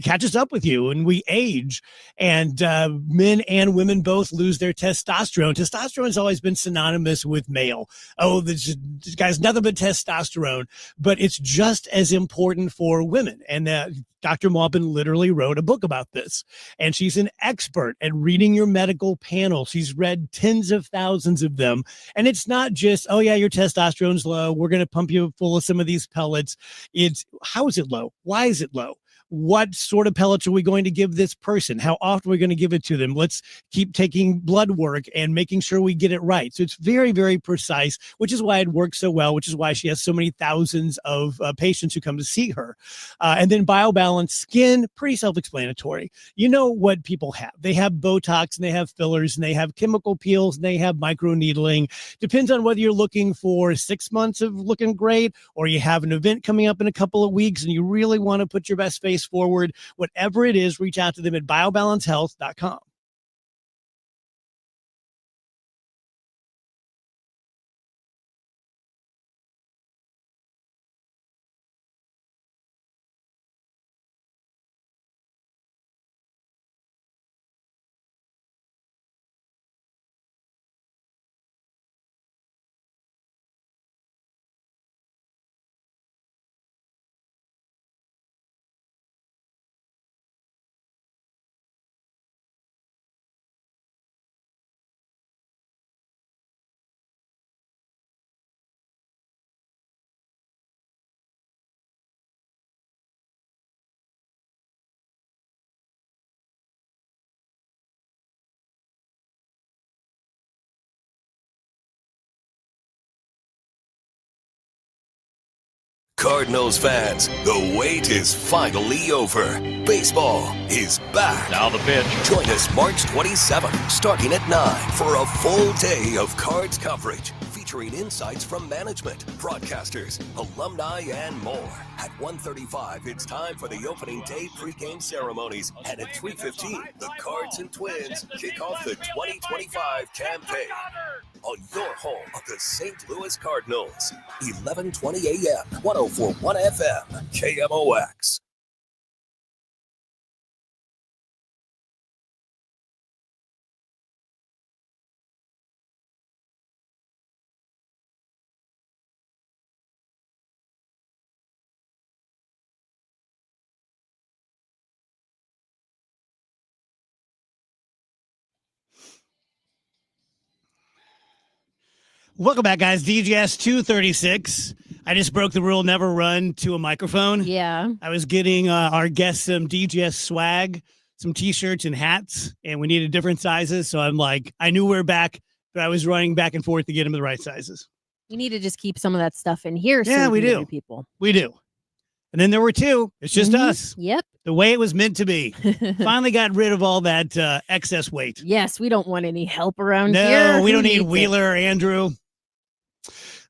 catches up with you and we age, and men and women both lose their testosterone. Testosterone has always been synonymous with male. Oh, this guy's nothing but testosterone, but it's just as important for women. And Dr. Maupin literally wrote a book about this, and she's an expert at reading your medical panel. She's read tens of thousands of them. And it's not just, oh yeah, your testosterone's low, we're going to pump you full of some of these pellets. It's, how is it low? Why is it low? What sort of pellets are we going to give this person? How often are we going to give it to them? Let's keep taking blood work and making sure we get it right. So it's very, very precise, which is why it works so well, which is why she has so many thousands of patients who come to see her. And then BioBalance Skin, pretty self-explanatory. You know what people have. They have Botox and they have fillers and they have chemical peels and they have microneedling. Depends on whether you're looking for 6 months of looking great or you have an event coming up in a couple of weeks and you really want to put your best face forward. Whatever it is, reach out to them at biobalancehealth.com. Cardinals fans, the wait is finally over. Baseball is back. Now the pitch. Join us March 27th, starting at 9 for a full day of Cards coverage, featuring insights from management, broadcasters, alumni, and more. At 1:35, it's time for the opening day pregame ceremonies. And at 3:15, the Cards and Twins kick off the 2025 campaign. On your home of the St. Louis Cardinals, 11:20 a.m., 104.1 FM, KMOX. Welcome back, guys. DGS 236. I just broke the rule, never run to a microphone. Yeah. I was getting our guests some DGS swag, some T-shirts and hats, and we needed different sizes. So I'm like, I knew we were back, but I was running back and forth to get them the right sizes. We need to just keep some of that stuff in here. Yeah, so we do. People. We do. And then there were two. It's just us. Yep. The way it was meant to be. Finally got rid of all that excess weight. Yes, we don't want any help around No, here. we don't Who need needs Wheeler or Andrew.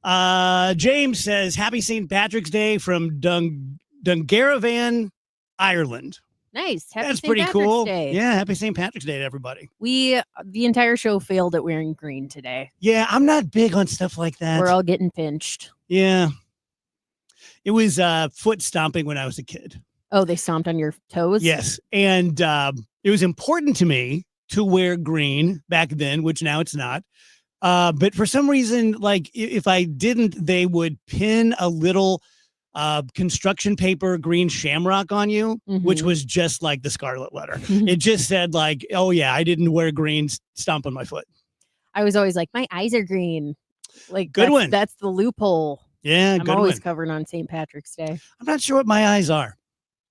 James says, Happy St. Patrick's Day from Dungarvan, Ireland. Nice. Happy That's St. pretty Patrick's cool. Day. Yeah, happy St. Patrick's Day to everybody. The entire show failed at wearing green today. Yeah, I'm not big on stuff like that. We're all getting pinched. Yeah. It was foot stomping when I was a kid. Oh, they stomped on your toes? Yes. And it was important to me to wear green back then, which now it's not, But for some reason, like if I didn't, they would pin a little construction paper green shamrock on you, which was just like the scarlet letter. It just said like, oh yeah, I didn't wear green, stomp on my foot. I was always like, my eyes are green. Like Good one. That's the loophole. Yeah, I'm good always one. covered on St. Patrick's Day. I'm not sure what my eyes are.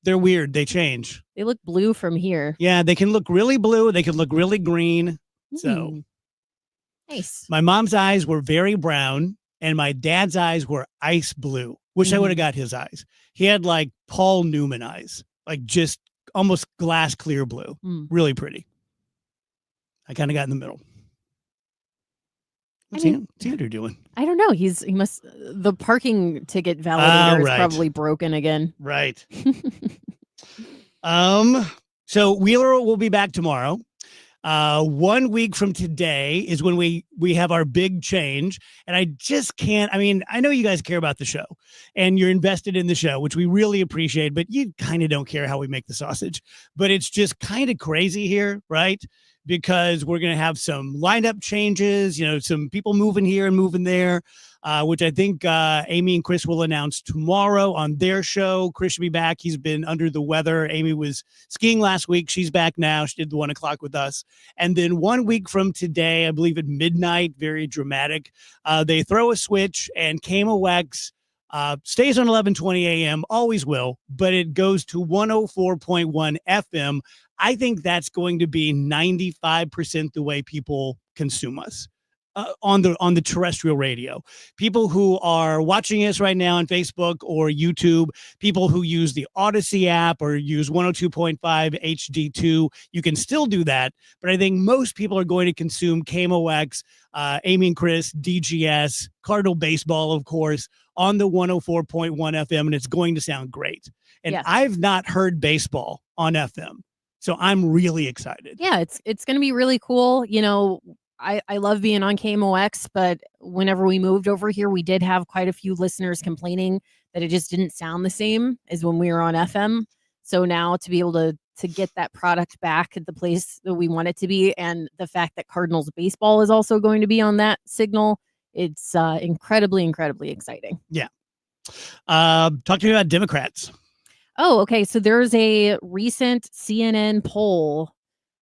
They're weird. They change. They look blue from here. Yeah, they can look really blue. They can look really green. So nice. My mom's eyes were very brown, and my dad's eyes were ice blue. Wish I would have got his eyes. He had like Paul Newman eyes, like just almost glass clear blue. Really pretty. I kind of got in the middle. What's Andrew doing? I don't know. He must. The parking ticket validator is probably broken again. Right. So Wheeler will be back tomorrow. 1 week from today is when we have our big change. And I just can't, I mean, I know you guys care about the show and you're invested in the show, which we really appreciate, but you kind of don't care how we make the sausage. But it's just kind of crazy here, right? Because we're going to have some lineup changes, some people moving here and moving there, which I think Amy and Chris will announce tomorrow on their show. Chris should be back. He's been under the weather. Amy was skiing last week. She's back now. She did the 1 o'clock with us. And then 1 week from today, I believe at midnight, very dramatic, they throw a switch and KMOX stays on 11:20 a.m., always will, but it goes to 104.1 FM. I think that's going to be 95% the way people consume us on the terrestrial radio. People who are watching us right now on Facebook or YouTube, people who use the Odyssey app or use 102.5 HD2, you can still do that. But I think most people are going to consume KMOX, Amy and Chris, DGS, Cardinal Baseball, of course, on the 104.1 FM, and it's going to sound great. And Yes. I've not heard baseball on FM. So I'm really excited. Yeah, it's going to be really cool. I love being on KMOX, but whenever we moved over here, we did have quite a few listeners complaining that it just didn't sound the same as when we were on FM. So now to be able to get that product back at the place that we want it to be, and the fact that Cardinals baseball is also going to be on that signal, it's incredibly, incredibly exciting. Yeah. Talk to me about Democrats. Oh, okay. So there's a recent CNN poll.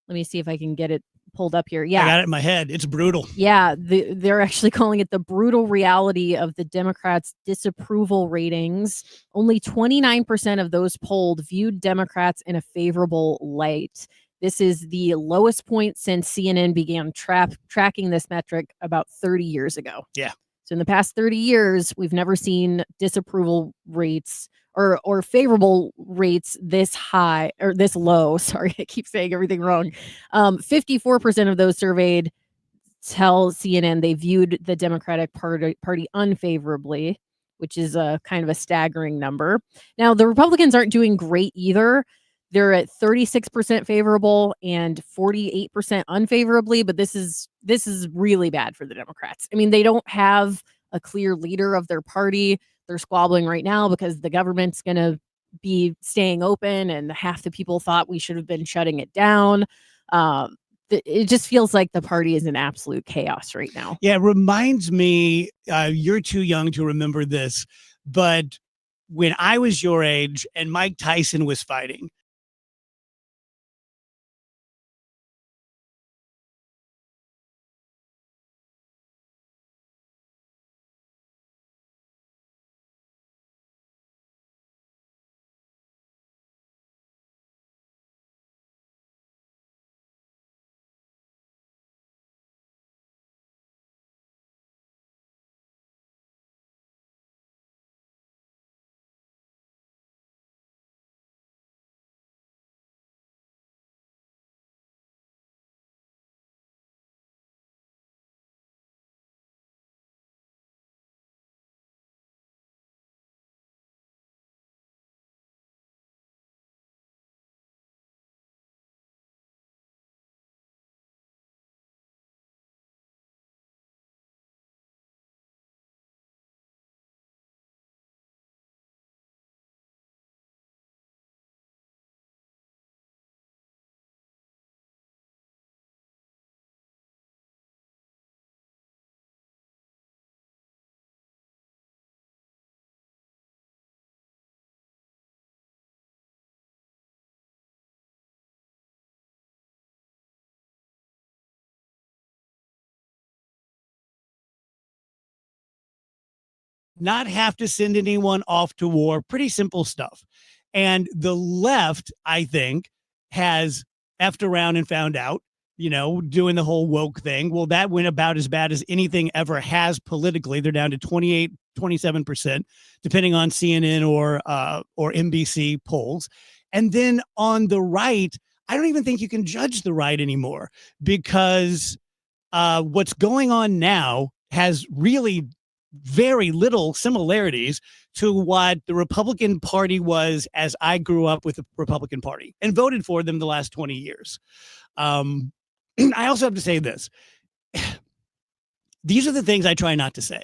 Let me see if I can get it pulled up here. Yeah. I got it in my head. It's brutal. Yeah. They're actually calling it the brutal reality of the Democrats' disapproval ratings. Only 29% of those polled viewed Democrats in a favorable light. This is the lowest point since CNN began tracking this metric about 30 years ago. Yeah. So in the past 30 years, we've never seen disapproval rates or favorable rates this high or this low. Sorry, I keep saying everything wrong. 54% of those surveyed tell CNN they viewed the Democratic Party unfavorably, which is a kind of a staggering number. Now, the Republicans aren't doing great either. They're at 36% favorable and 48% unfavorably, but this is really bad for the Democrats. I mean, they don't have a clear leader of their party. They're squabbling right now because the government's going to be staying open and half the people thought we should have been shutting it down. It just feels like the party is in absolute chaos right now. Yeah, it reminds me, you're too young to remember this, but when I was your age and Mike Tyson was fighting, not have to send anyone off to war. Pretty simple stuff. And the left, I think, has effed around and found out, doing the whole woke thing. Well, that went about as bad as anything ever has politically. They're down to 27%, depending on CNN or NBC polls. And then on the right, I don't even think you can judge the right anymore, because what's going on now has really very little similarities to what the Republican Party was as I grew up with the Republican Party and voted for them the last 20 years. I also have to say this. These are the things I try not to say,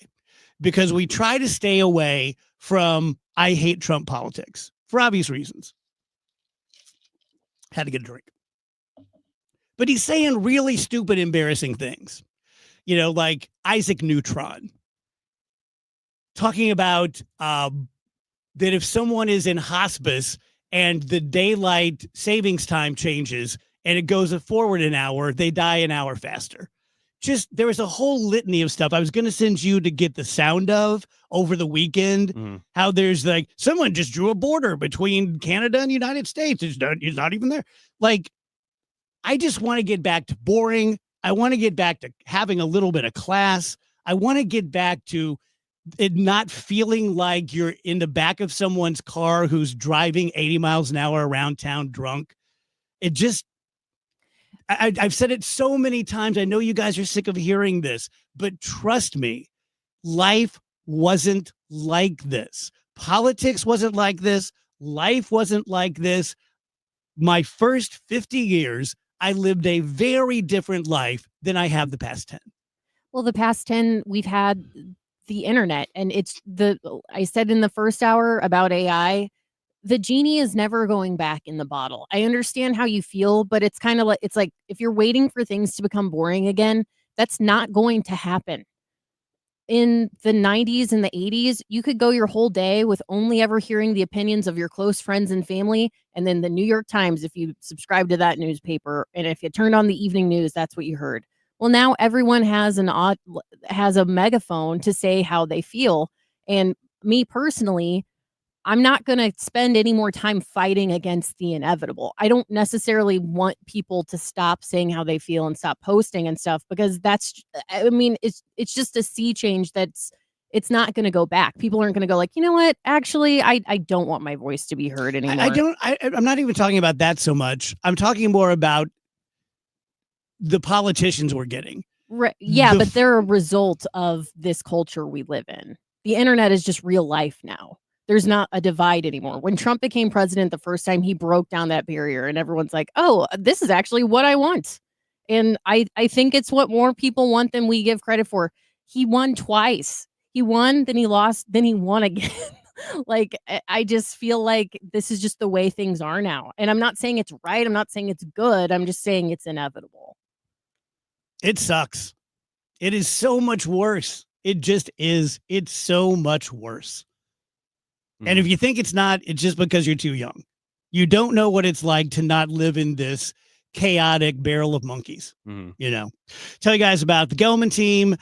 because we try to stay away from I hate Trump politics for obvious reasons. Had to get a drink. But he's saying really stupid, embarrassing things, like Isaac Neutron. Talking about that if someone is in hospice and the daylight savings time changes and it goes forward an hour, they die an hour faster. There was a whole litany of stuff I was going to send you to get the sound of over the weekend. How there's like someone just drew a border between Canada and the United States. It's not even there. Like, I just want to get back to boring. I want to get back to having a little bit of class. I want to get back to it not feeling like you're in the back of someone's car who's driving 80 miles an hour around town drunk. It just, I've said it so many times. I know you guys are sick of hearing this, but trust me, life wasn't like this. Politics wasn't like this. Life wasn't like this. My first 50 years, I lived a very different life than I have the past 10. Well, the past 10, we've had the internet, and I said in the first hour about AI, the genie is never going back in the bottle. I understand how you feel, but it's kind of like, if you're waiting for things to become boring again, that's not going to happen. In the 90s and the 80s, you could go your whole day with only ever hearing the opinions of your close friends and family. And then the New York Times, if you subscribe to that newspaper, and if you turned on the evening news, that's what you heard. Well, now everyone has a megaphone to say how they feel. And me personally, I'm not going to spend any more time fighting against the inevitable. I don't necessarily want people to stop saying how they feel and stop posting and stuff, because it's just a sea change it's not going to go back. People aren't going to go like, you know what? Actually, I don't want my voice to be heard anymore. I'm not even talking about that so much. I'm talking more about the politicians we're getting. Right. Yeah, but they're a result of this culture we live in. The internet is just real life now. There's not a divide anymore. When Trump became president the first time, he broke down that barrier, and everyone's like, oh, this is actually what I want. And I think it's what more people want than we give credit for. He won twice. He won, then he lost, then he won again. Like, I just feel like this is just the way things are now. And I'm not saying it's right. I'm not saying it's good. I'm just saying it's inevitable. It sucks. It is so much worse. It just is. It's so much worse. And if you think it's not, it's just because you're too young. You don't know what it's like to not live in this chaotic barrel of monkeys. Tell you guys about the Gelman team.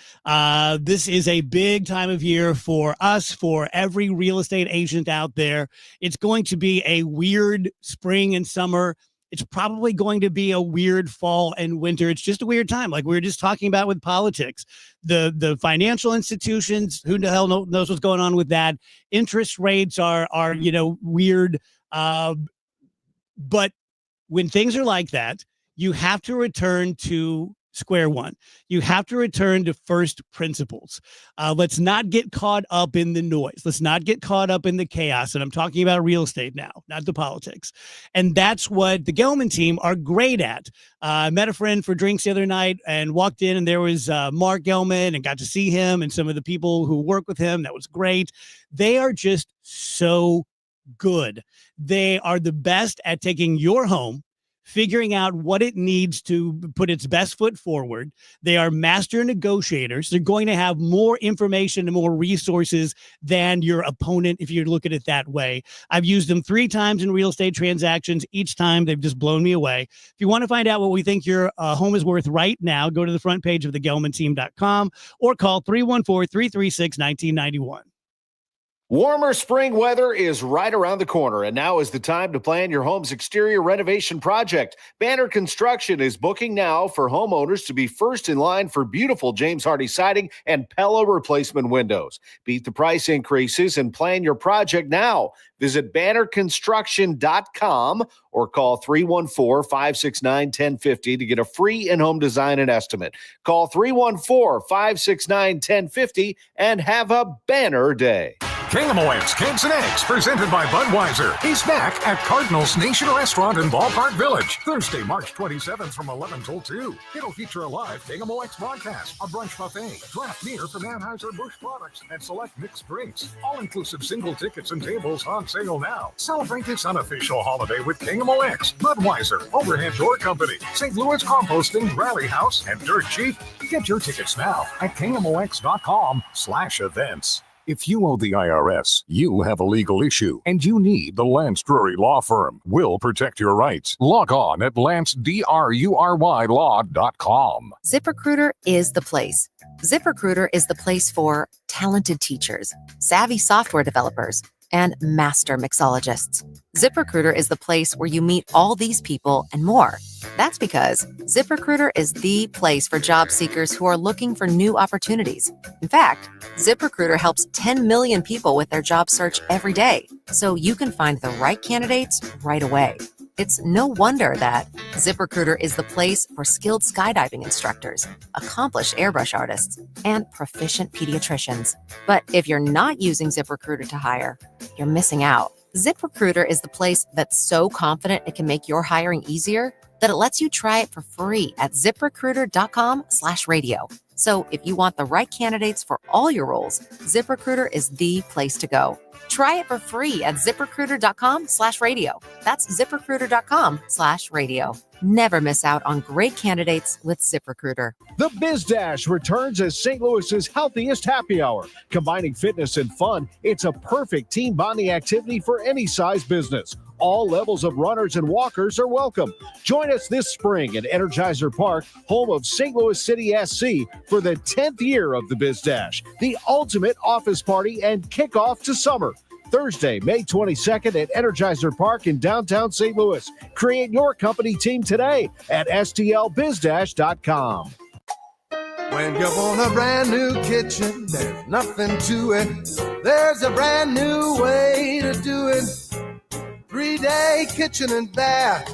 This is a big time of year for us, for every real estate agent out there. It's going to be a weird spring and summer. It's probably going to be a weird fall and winter. It's just a weird time, like we were just talking about with politics. The financial institutions, who the hell knows what's going on with that? Interest rates are weird. But when things are like that, you have to return to square one. You have to return to first principles. Let's not get caught up in the noise. Let's not get caught up in the chaos. And I'm talking about real estate now, not the politics. And that's what the Gelman team are great at. I met a friend for drinks the other night and walked in, and there was Mark Gelman, and got to see him and some of the people who work with him. That was great. They are just so good. They are the best at taking your home, figuring out what it needs to put its best foot forward. They are master negotiators. They're going to have more information and more resources than your opponent, if you look at it that way. I've used them 3 times in real estate transactions. Each time, they've just blown me away. If you want to find out what we think your home is worth right now, go to the front page of thegelmanteam.com or call 314-336-1991. Warmer spring weather is right around the corner, and now is the time to plan your home's exterior renovation project. Banner Construction is booking now for homeowners to be first in line for beautiful James Hardy siding and Pella replacement windows. Beat the price increases and plan your project now. Visit bannerconstruction.com or call 314-569-1050 to get a free in-home design and estimate. Call 314-569-1050 and have a banner day. KMOX Kids and Eggs, presented by Budweiser, is back at Cardinals Nation Restaurant in Ballpark Village, Thursday, March 27th from 11 till 2. It'll feature a live KMOX broadcast, a brunch buffet, draft beer from Anheuser-Busch products, and select mixed drinks. All-inclusive single tickets and tables on sale now. Celebrate this unofficial holiday with KMOX, Budweiser, Overhead Door Company, St. Louis Composting, Rally House, and Dirt Cheap. Get your tickets now at KMOX.com/events. If you owe the IRS, you have a legal issue, and you need the Lance Drury Law Firm. We'll protect your rights. Log on at lancedrurylaw.com. ZipRecruiter is the place. ZipRecruiter is the place for talented teachers, savvy software developers, and master mixologists. ZipRecruiter is the place where you meet all these people and more. That's because ZipRecruiter is the place for job seekers who are looking for new opportunities. In fact, ZipRecruiter helps 10 million people with their job search every day, so you can find the right candidates right away. It's no wonder that ZipRecruiter is the place for skilled skydiving instructors, accomplished airbrush artists, and proficient pediatricians. But if you're not using ZipRecruiter to hire, you're missing out. ZipRecruiter is the place that's so confident it can make your hiring easier that it lets you try it for free at ZipRecruiter.com/radio. So if you want the right candidates for all your roles, ZipRecruiter is the place to go. Try it for free at ZipRecruiter.com/radio. That's ZipRecruiter.com/radio. Never miss out on great candidates with ZipRecruiter. The Biz Dash returns as St. Louis's healthiest happy hour. Combining fitness and fun, it's a perfect team bonding activity for any size business. All levels of runners and walkers are welcome. Join us this spring at Energizer Park, home of St. Louis City SC, for the 10th year of the Biz Dash, the ultimate office party and kickoff to summer. Thursday, May 22nd at Energizer Park in downtown St. Louis. Create your company team today at STLBizDash.com. When you want a brand new kitchen, there's nothing to it. There's a brand new way to do it. 3-Day Kitchen and Bath.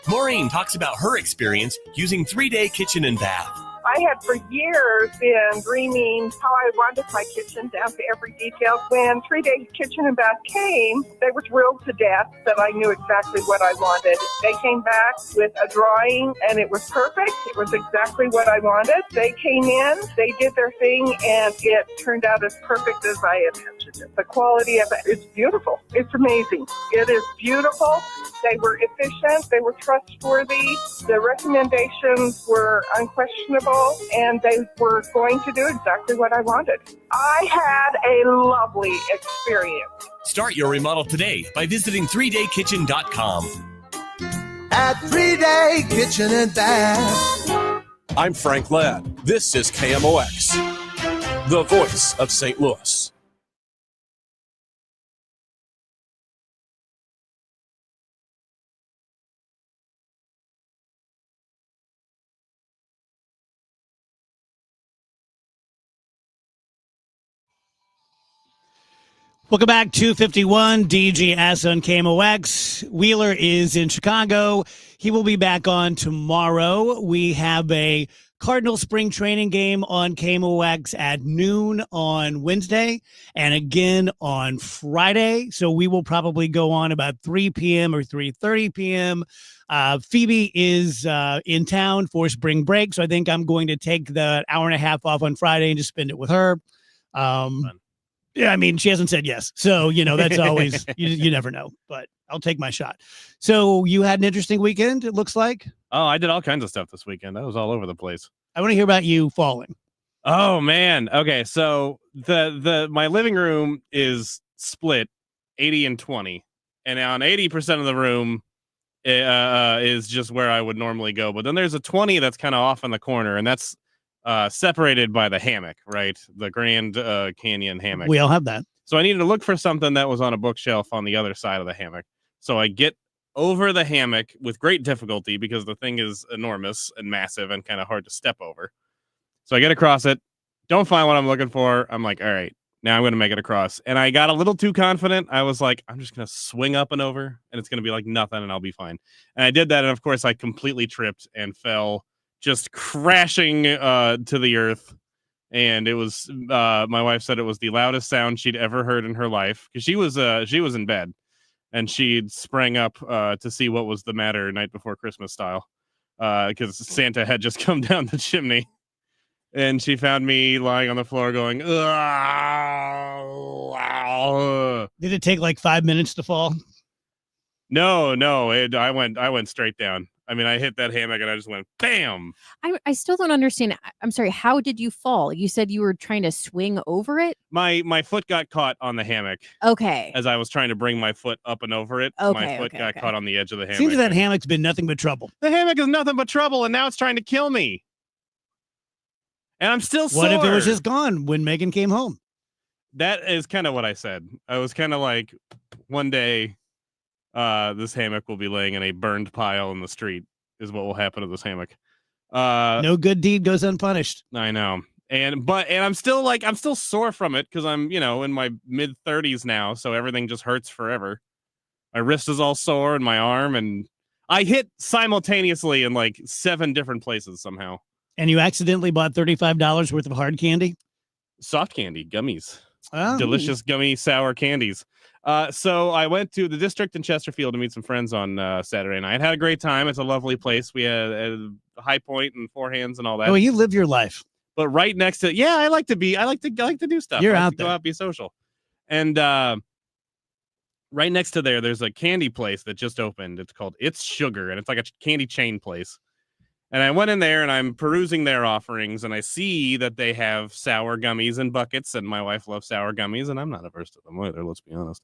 Maureen talks about her experience using 3-Day Kitchen and Bath. I had for years been dreaming how I wanted my kitchen down to every detail. When 3-Day Kitchen and Bath came, they were thrilled to death that I knew exactly what I wanted. They came back with a drawing and it was perfect. It was exactly what I wanted. They came in, they did their thing, and it turned out as perfect as I imagined it. The quality of it is beautiful. It's amazing. It is beautiful. They were efficient. They were trustworthy. The recommendations were unquestionable. And they were going to do exactly what I wanted. I had a lovely experience. Start your remodel today by visiting 3daykitchen.com. At 3-Day Kitchen and Bath. I'm Frank Ladd. This is KMOX, the voice of St. Louis. Welcome back to 51 DGS on KMOX. Wheeler is in Chicago. He will be back on tomorrow. We have a Cardinal spring training game on KMOX at noon on Wednesday and again on Friday. So we will probably go on about 3 p.m. or 3:30 p.m. Phoebe is in town for spring break, so I think I'm going to take the hour and a half off on Friday and just spend it with her. Yeah, I mean, she hasn't said yes. So, that's always, you never know, but I'll take my shot. So you had an interesting weekend, it looks like. Oh, I did all kinds of stuff this weekend. I was all over the place. I want to hear about you falling. Oh, man. Okay, so my living room is split 80 and 20. And on 80% of the room is just where I would normally go. But then there's a 20 that's kind of off in the corner, and that's separated by the hammock, right? The Grand Canyon hammock. We all have that. So I needed to look for something that was on a bookshelf on the other side of the hammock. So I get over the hammock with great difficulty because the thing is enormous and massive and kind of hard to step over. So I get across it, don't find what I'm looking for. I'm like, all right, now I'm going to make it across. And I got a little too confident. I was like, I'm just going to swing up and over and it's going to be like nothing and I'll be fine. And I did that. And of course, I completely tripped and fell just crashing to the earth. And it was, my wife said it was the loudest sound she'd ever heard in her life because she was in bed and she'd sprang up to see what was the matter night before Christmas style because Santa had just come down the chimney. And she found me lying on the floor going, wow. Did it take like 5 minutes to fall? No. I went straight down. I mean, I hit that hammock and I just went bam. I still don't understand. I'm sorry. How did you fall? You said you were trying to swing over it. My foot got caught on the hammock. Okay. As I was trying to bring my foot up and over it, my foot got caught on the edge of the hammock. Seems that hammock's been nothing but trouble. The hammock is nothing but trouble, and now it's trying to kill me. And I'm still sore. What if it was just gone when Megan came home? That is kind of what I said. I was kind of like, one day, this hammock will be laying in a burned pile in the street is what will happen to this hammock. No good deed goes unpunished. I know. And I'm still sore from it because I'm, in my mid 30s now. So everything just hurts forever. My wrist is all sore and my arm, and I hit simultaneously in like 7 different places somehow. And you accidentally bought $35 worth of hard candy? Soft candy, gummies. Oh. Delicious gummy sour candies. So I went to the district in Chesterfield to meet some friends on Saturday night. Had a great time. It's a lovely place. We had a High Point and Four Hands and all that. Oh, you live your life. But right next to, I like to do stuff. You're I like out to there. Go out, be social. And right next to there's a candy place that just opened. It's called It's Sugar, and it's like a candy chain place. And I went in there and I'm perusing their offerings and I see that they have sour gummies in buckets, and my wife loves sour gummies and I'm not averse to them either, let's be honest.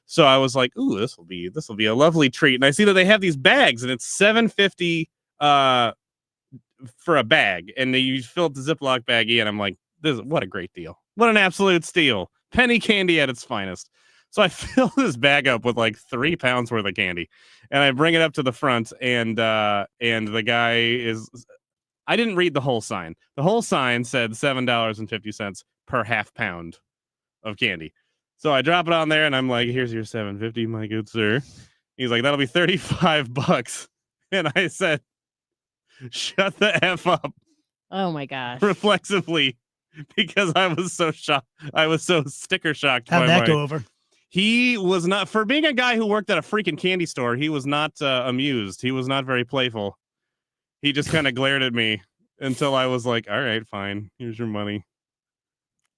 So I was like, ooh, this will be a lovely treat. And I see that they have these bags and it's $7.50 for a bag. And you fill up the Ziploc baggie and I'm like, what a great deal. What an absolute steal. Penny candy at its finest. So I fill this bag up with like 3 pounds worth of candy, and I bring it up to the front, and the guy is, I didn't read the whole sign. The whole sign said $7.50 per half pound of candy. So I drop it on there, and I'm like, here's your $7.50, my good sir. He's like, that'll be $35. And I said, shut the F up. Oh my gosh. Reflexively, because I was so shocked. I was so sticker shocked. How'd that go over? He was not, for being a guy who worked at a freaking candy store, he was not amused. He was not very playful. He just kind of glared at me until I was like, all right, fine. Here's your money.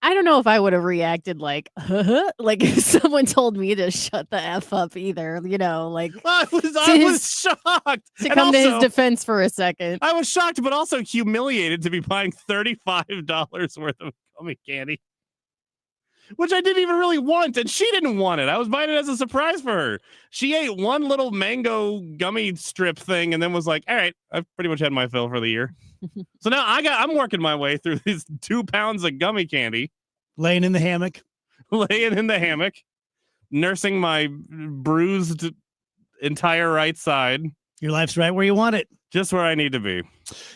I don't know if I would have reacted like if someone told me to shut the F up either, like I was shocked. To come to his defense for a second. I was shocked, but also humiliated to be buying $35 worth of gummy candy, which I didn't even really want, and she didn't want it. I was buying it as a surprise for her. She ate one little mango gummy strip thing and then was like, all right, I've pretty much had my fill for the year. So now I'm working my way through these 2 pounds of gummy candy. Laying in the hammock. Nursing my bruised entire right side. Your life's right where you want it. Just where I need to be.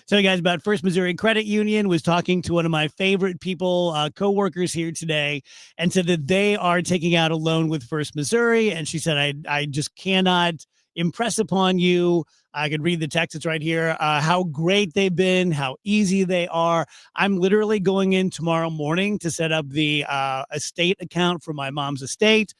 Tell you guys about First Missouri Credit Union. Was talking to one of my favorite people, co-workers here today, and said that they are taking out a loan with First Missouri. And she said, I just cannot impress upon you. I could read the text. It's right here. How great they've been, how easy they are. I'm literally going in tomorrow morning to set up the estate account for my mom's estate.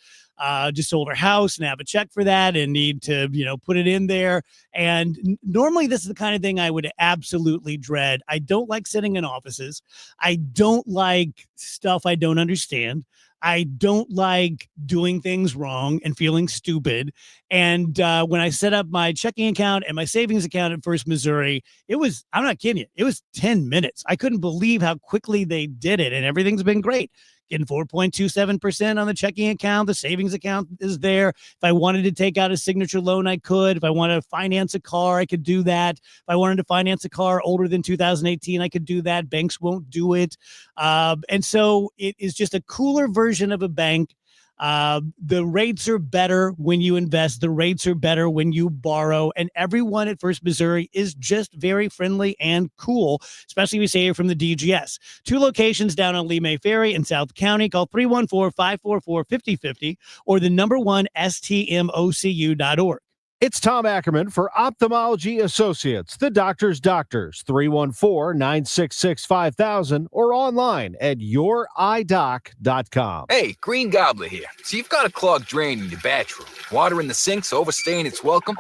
Just sold her house and have a check for that and need to, put it in there. And normally this is the kind of thing I would absolutely dread. I don't like sitting in offices. I don't like stuff I don't understand. I don't like doing things wrong and feeling stupid. And when I set up my checking account and my savings account at First Missouri, I'm not kidding you, it was 10 minutes. I couldn't believe how quickly they did it, and everything's been great. getting 4.27% on the checking account. The savings account is there. If I wanted to take out a signature loan, I could. If I wanted to finance a car, I could do that. If I wanted to finance a car older than 2018, I could do that. Banks won't do it. And so it is just a cooler version of a bank. The rates are better when you invest. The rates are better when you borrow. And everyone at First Missouri is just very friendly and cool, especially if you say you're from the DGS. 2 locations down on Lee May Ferry in South County. Call 314-544-5050 or the #1 stmocu.org. It's Tom Ackerman for Ophthalmology Associates, the doctor's doctors, 314-966-5000 or online at youridoc.com. Hey, Green Gobbler here. So you've got a clogged drain in your bathroom. Water in the sink's overstaying its welcome.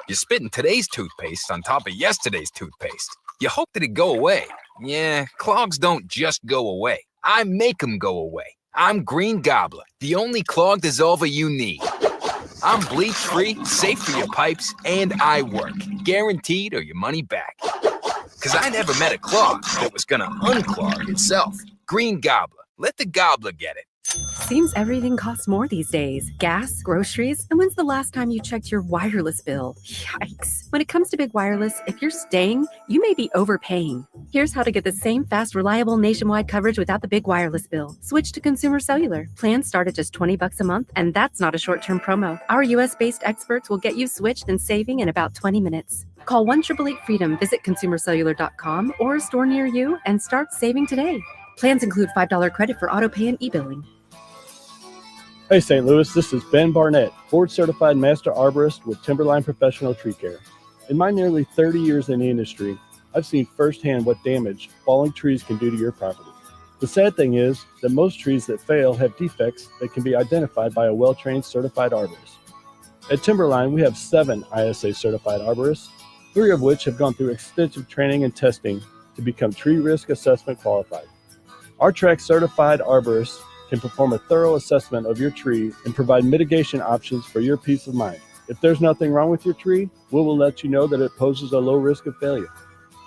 You're spitting today's toothpaste on top of yesterday's toothpaste. You hope that it go away. Yeah, clogs don't just go away. I make them go away. I'm Green Gobbler, the only clog dissolver you need. I'm bleach-free, safe for your pipes, and I work. Guaranteed or your money back. Because I never met a clog that was going to unclog itself. Green Gobbler. Let the gobbler get it. Seems everything costs more these days. Gas, groceries, and when's the last time you checked your wireless bill? Yikes. When it comes to big wireless, if you're staying, you may be overpaying. Here's how to get the same fast, reliable nationwide coverage without the big wireless bill. Switch to Consumer Cellular. Plans start at just $20 a month, and that's not a short-term promo. Our US-based experts will get you switched and saving in about 20 minutes. Call 1-888-FREEDOM, visit consumercellular.com or a store near you, and start saving today. Plans include $5 credit for auto pay and e-billing. Hey St. Louis, this is Ben Barnett, board certified master arborist with Timberline Professional Tree Care. In my nearly 30 years in the industry, I've seen firsthand what damage falling trees can do to your property. The sad thing is that most trees that fail have defects that can be identified by a well-trained certified arborist. At Timberline, we have 7 ISA certified arborists, 3 of which have gone through extensive training and testing to become tree risk assessment qualified. Our track certified arborists can perform a thorough assessment of your tree and provide mitigation options for your peace of mind. If there's nothing wrong with your tree, we will let you know that it poses a low risk of failure.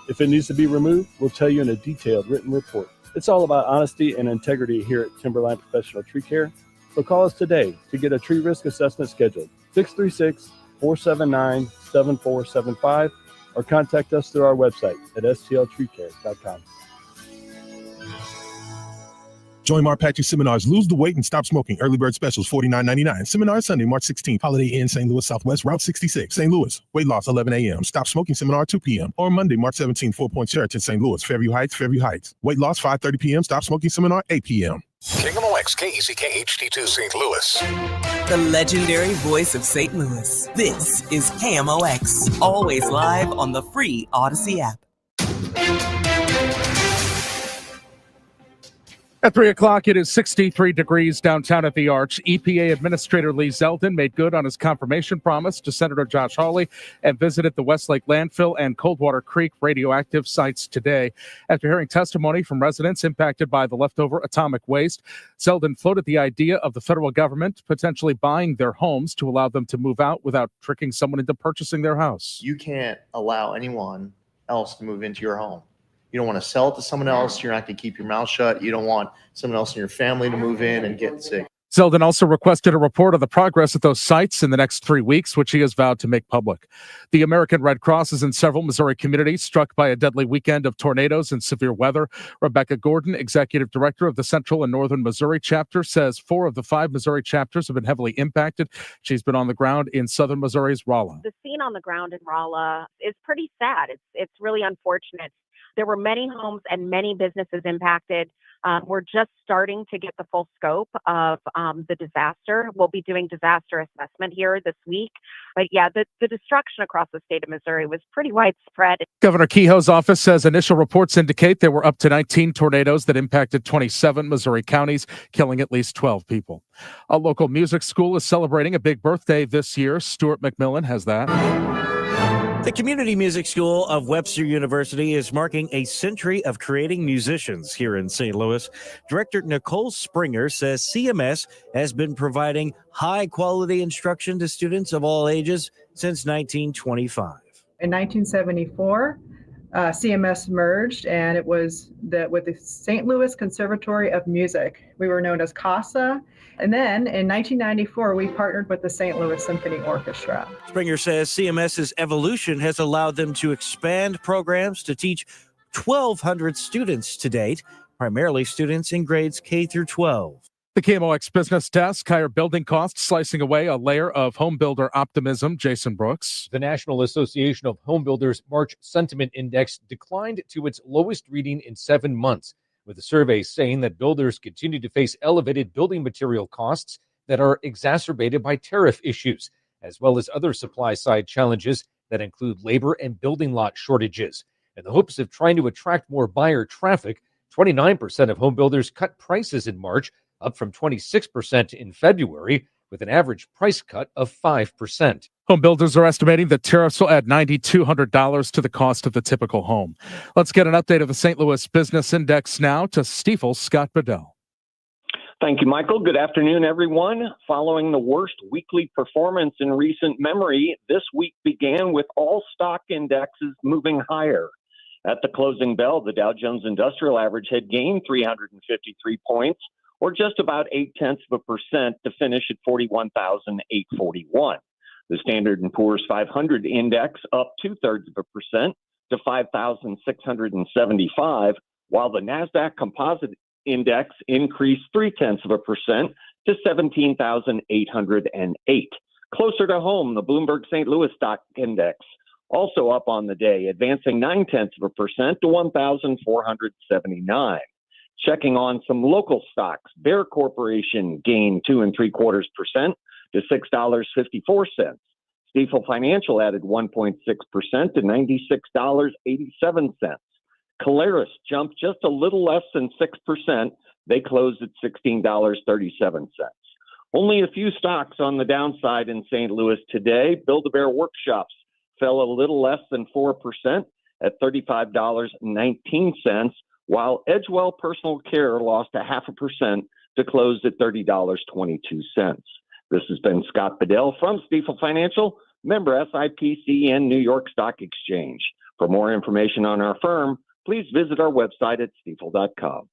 If it needs to be removed, we'll tell you in a detailed written report. It's all about honesty and integrity here at Timberline Professional Tree Care. So call us today to get a tree risk assessment scheduled, 636-479-7475, or contact us through our website at stltreecare.com. Join Mark Patrick Seminars. Lose the weight and stop smoking. Early bird specials, $49.99. Seminar Sunday, March 16th. Holiday Inn, St. Louis Southwest, Route 66. St. Louis. Weight loss, 11 a.m. Stop smoking seminar, 2 p.m. Or Monday, March 17th, 4 Point Church in St. Louis. Fairview Heights, Fairview Heights. Weight loss, 5:30 p.m. Stop smoking seminar, 8 p.m. KMOX, KECK HD2 St. Louis. The legendary voice of St. Louis. This is KMOX. Always live on the free Odyssey app. At 3 o'clock, it is 63 degrees downtown at the Arch. EPA Administrator Lee Zeldin made good on his confirmation promise to Senator Josh Hawley and visited the Westlake Landfill and Coldwater Creek radioactive sites today. After hearing testimony from residents impacted by the leftover atomic waste, Zeldin floated the idea of the federal government potentially buying their homes to allow them to move out without tricking someone into purchasing their house. You can't allow anyone else to move into your home. You don't want to sell it to someone else. You're not going to keep your mouth shut. You don't want someone else in your family to move in and get sick. Zeldin also requested a report of the progress at those sites in the next 3 weeks, which he has vowed to make public. The American Red Cross is in several Missouri communities struck by a deadly weekend of tornadoes and severe weather. Rebecca Gordon, executive director of the Central and Northern Missouri chapter, says 4 of the 5 Missouri chapters have been heavily impacted. She's been on the ground in southern Missouri's Rolla. The scene on the ground in Rolla is pretty sad. It's really unfortunate. There were many homes and many businesses impacted. We're just starting to get the full scope of the disaster. We'll be doing disaster assessment here this week. But yeah, the destruction across the state of Missouri was pretty widespread. Governor Kehoe's office says initial reports indicate there were up to 19 tornadoes that impacted 27 Missouri counties, killing at least 12 people. A local music school is celebrating a big birthday this year. Stuart McMillan has that. The Community Music School of Webster University is marking a century of creating musicians here in St. Louis. Director Nicole Springer says CMS has been providing high-quality instruction to students of all ages since 1925. In 1974, CMS merged, and it was with the St. Louis Conservatory of Music. We were known as CASA. And then in 1994, we partnered with the St. Louis Symphony Orchestra. Springer says CMS's evolution has allowed them to expand programs to teach 1,200 students to date, primarily students in grades K through 12. The KMOX Business Desk, higher building costs slicing away a layer of home builder optimism. Jason Brooks. The National Association of Home Builders March Sentiment Index declined to its lowest reading in 7 months, with the survey saying that builders continue to face elevated building material costs that are exacerbated by tariff issues, as well as other supply-side challenges that include labor and building lot shortages. In the hopes of trying to attract more buyer traffic, 29% of home builders cut prices in March, up from 26% in February, with an average price cut of 5%. Home builders are estimating that tariffs will add $9,200 to the cost of the typical home. Let's get an update of the St. Louis Business Index now to Stifel's Scott Bedell. Thank you, Michael. Good afternoon, everyone. Following the worst weekly performance in recent memory, this week began with all stock indexes moving higher. At the closing bell, the Dow Jones Industrial Average had gained 353 points, or just about 0.8% to finish at 41,841. The Standard & Poor's 500 index up 0.2% to 5,675, while the NASDAQ Composite Index increased 0.3% to 17,808. Closer to home, the Bloomberg St. Louis Stock Index also up on the day, advancing 0.9% to 1,479. Checking on some local stocks, Bear Corporation gained 2.75% to $6.54. Stifel Financial added 1.6% to $96.87. Caleres jumped just a little less than 6%. They closed at $16.37. Only a few stocks on the downside in St. Louis today. Build-A-Bear Workshops fell a little less than 4% at $35.19. While Edgewell Personal Care lost 0.5% to close at $30.22. This has been Scott Bedell from Stifel Financial, member SIPC and New York Stock Exchange. For more information on our firm, please visit our website at stifel.com.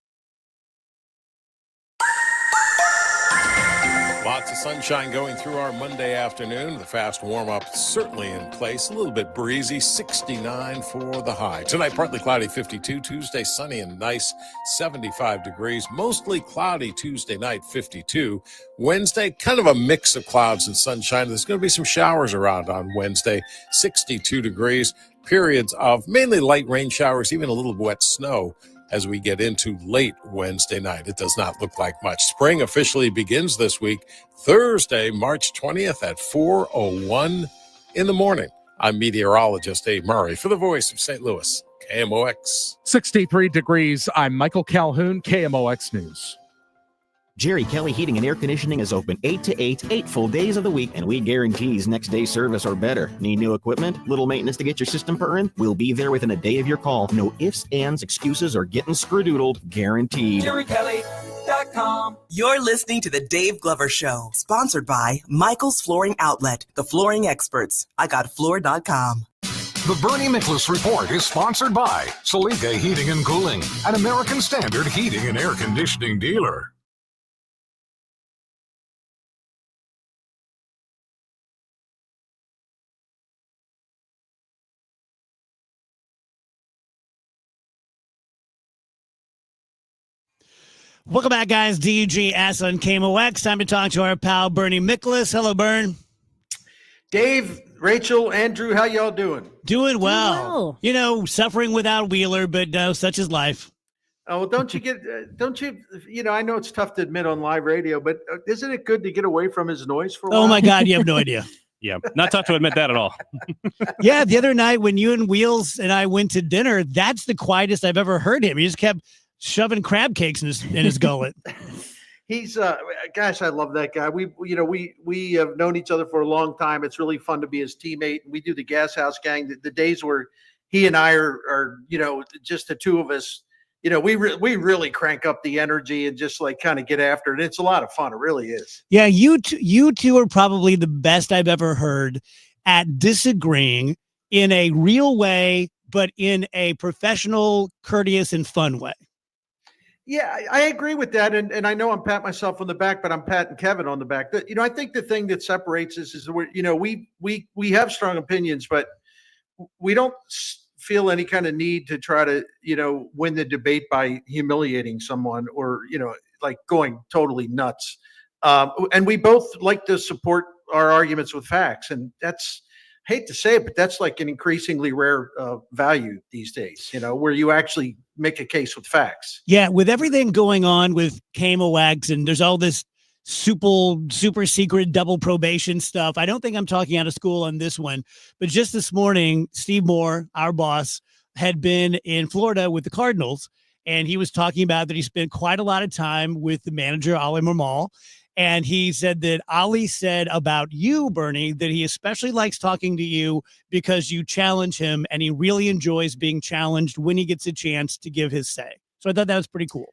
Lots of sunshine going through our Monday afternoon. The fast warm-up certainly in place. A little bit breezy, 69 for the high. Tonight, partly cloudy, 52. Tuesday, sunny and nice, 75 degrees. Mostly cloudy Tuesday night, 52. Wednesday, kind of a mix of clouds and sunshine. There's going to be some showers around on Wednesday, 62 degrees. Periods of mainly light rain showers, even a little wet snow as we get into late Wednesday night. It does not look like much. Spring officially begins this week, Thursday, March 20th at 4:01 in the morning. I'm meteorologist Dave Murray for the Voice of St. Louis, KMOX. 63 degrees. I'm Michael Calhoun, KMOX News. Jerry Kelly Heating and Air Conditioning is open 8 to 8, 8 full days of the week, and we guarantees next day service or better. Need new equipment? Little maintenance to get your system purring? We'll be there within a day of your call. No ifs, ands, excuses, or getting screw-doodled. Guaranteed. JerryKelly.com. You're listening to The Dave Glover Show, sponsored by Michael's Flooring Outlet, the flooring experts. IGotFloor.com. The Bernie Nicholas Report is sponsored by Saliga Heating and Cooling, an American Standard heating and air conditioning dealer. Welcome back, guys. DGS on KMOX. Time to talk to our pal, Bernie Nicholas. Hello, Bern. Dave, Rachel, Andrew, how y'all doing? Doing well. You know, suffering without Wheeler, but no, such is life. Oh, don't you I know it's tough to admit on live radio, but isn't it good to get away from his noise for a while? Oh, my God, you have no idea. Yeah, not tough to admit that at all. Yeah, the other night when you and Wheels and I went to dinner, that's the quietest I've ever heard him. He just kept shoving crab cakes in his gullet. He's gosh, I love that guy. We have known each other for a long time. It's really fun to be his teammate. We do the Gas House Gang. The days where he and I are just the two of us. We really crank up the energy and just like kind of get after it. It's a lot of fun. It really is. Yeah, you two are probably the best I've ever heard at disagreeing in a real way, but in a professional, courteous, and fun way. Yeah, I agree with that. And I know I'm patting myself on the back, but I'm patting Kevin on the back. I think the thing that separates us is we have strong opinions, but we don't feel any kind of need to try to, win the debate by humiliating someone or, like going totally nuts. And we both like to support our arguments with facts. And that's, I hate to say it, but that's like an increasingly rare value these days, where you actually make a case with facts. Yeah, with everything going on with KMOX and there's all this super secret double probation stuff. I don't think I'm talking out of school on this one, but just this morning, Steve Moore, our boss, had been in Florida with the Cardinals, and he was talking about that he spent quite a lot of time with the manager, Oli Marmol. And he said that Oli said about you, Bernie, that he especially likes talking to you because you challenge him, and he really enjoys being challenged when he gets a chance to give his say. So I thought that was pretty cool.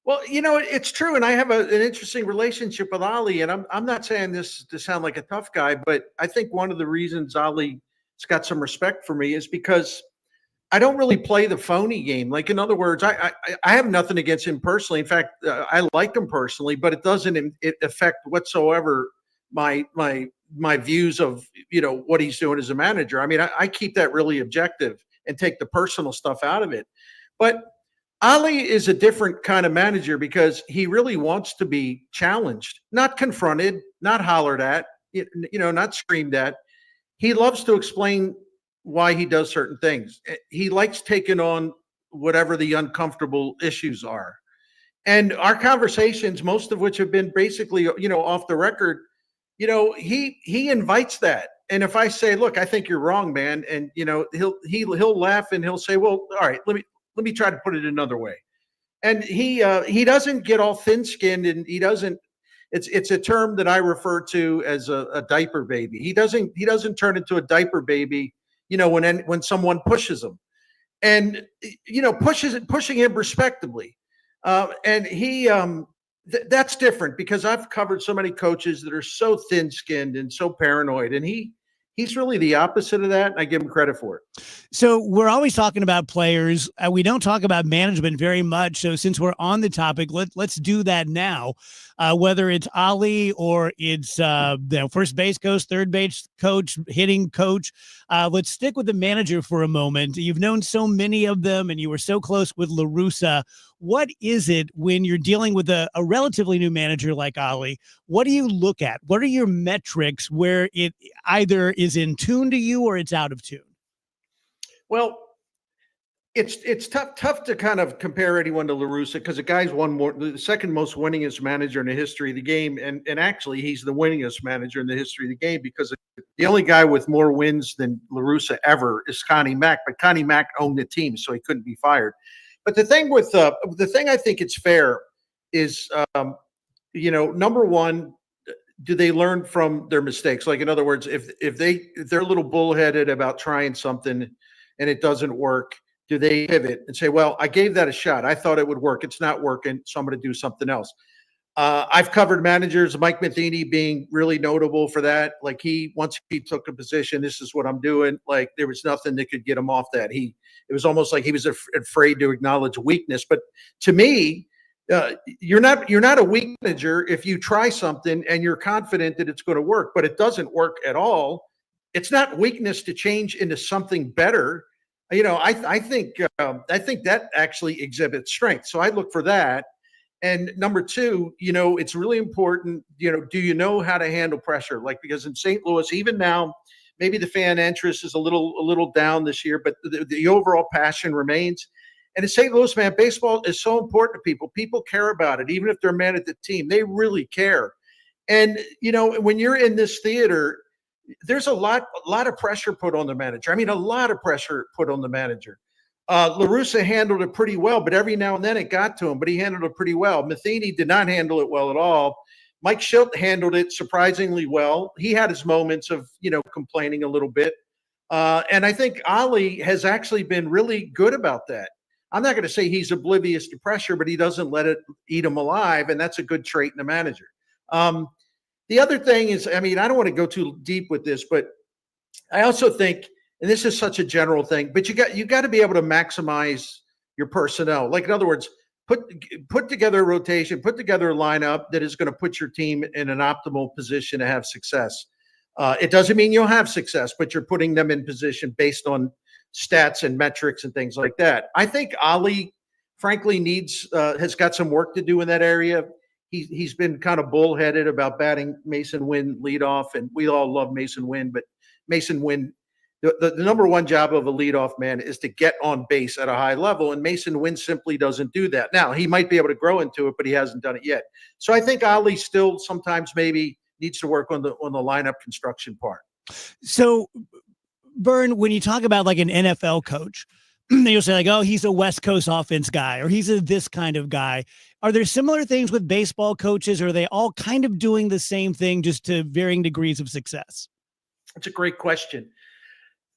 Well, it's true. And I have an interesting relationship with Oli, and I'm not saying this to sound like a tough guy, but I think one of the reasons Oli's got some respect for me is because I don't really play the phony game. Like, in other words, I have nothing against him personally. In fact, I like him personally, but it doesn't affect whatsoever my views of, what he's doing as a manager. I mean, I keep that really objective and take the personal stuff out of it. But Oli is a different kind of manager because he really wants to be challenged, not confronted, not hollered at, not screamed at. He loves to explain why he does certain things. He likes taking on whatever the uncomfortable issues are. And our conversations, most of which have been basically, off the record, he invites that. And if I say, look, I think you're wrong, man. And, he'll laugh and he'll say, well, all right, let me try to put it another way. And he doesn't get all thin skinned, and he doesn't, it's a term that I refer to as a diaper baby. He doesn't turn into a diaper baby, when someone pushes him, and pushing him respectably, and he that's different because I've covered so many coaches that are so thin-skinned and so paranoid, and he's really the opposite of that, and I give him credit for it. So we're always talking about players. We don't talk about management very much. So since we're on the topic, let's do that now. Whether it's Oli or it's first base coach, third base coach, hitting coach, let's stick with the manager for a moment. You've known so many of them, and you were so close with La Russa. What is it when you're dealing with a relatively new manager like Oli? What do you look at? What are your metrics where it either is in tune to you or it's out of tune? Well, it's tough to kind of compare anyone to La Russa because the guy's the second most winningest manager in the history of the game, and actually he's the winningest manager in the history of the game because the only guy with more wins than La Russa ever is Connie Mack, but Connie Mack owned the team, so he couldn't be fired. But the thing I think it's fair is, number one, do they learn from their mistakes? Like, in other words, if they're a little bullheaded about trying something and it doesn't work, do they pivot and say, well, I gave that a shot. I thought it would work. It's not working. So I'm going to do something else. I've covered managers, Mike Matheny being really notable for that. Like, once he took a position, this is what I'm doing. Like, there was nothing that could get him off that. It was almost like he was afraid to acknowledge weakness. But to me, you're not a weak manager if you try something and you're confident that it's going to work, but it doesn't work at all. It's not weakness to change into something better. I think that actually exhibits strength. So I look for that. And number two, it's really important, do you know how to handle pressure? Like, because in St. Louis, even now, maybe the fan interest is a little down this year, but the overall passion remains. And in St. Louis, man, baseball is so important to people. People care about it, even if they're mad at the team. They really care. And, when you're in this theater, there's a lot of pressure put on the manager. I mean, a lot of pressure put on the manager. La Russa handled it pretty well, but every now and then it got to him, but he handled it pretty well. Matheny did not handle it well at all. Mike Shildt handled it surprisingly well. He had his moments of, complaining a little bit. And I think Oli has actually been really good about that. I'm not going to say he's oblivious to pressure, but he doesn't let it eat him alive. And that's a good trait in a manager. The other thing is, I don't want to go too deep with this, but I also think and this is such a general thing, but you got to be able to maximize your personnel. Like, in other words, put together a rotation, put together a lineup that is going to put your team in an optimal position to have success. It doesn't mean you'll have success, but you're putting them in position based on stats and metrics and things like that. I think Ali, frankly, has got some work to do in that area. He's been kind of bullheaded about batting Mason Wynn leadoff, and we all love Mason Wynn, but Mason Wynn, the number one job of a leadoff man is to get on base at a high level, and Mason Wynn simply doesn't do that. Now, he might be able to grow into it, but he hasn't done it yet. So I think Ali still sometimes maybe needs to work on the lineup construction part. So, Vern, when you talk about like an NFL coach, you'll say like, oh, he's a West Coast offense guy, or he's this kind of guy. Are there similar things with baseball coaches, or are they all kind of doing the same thing just to varying degrees of success? That's a great question.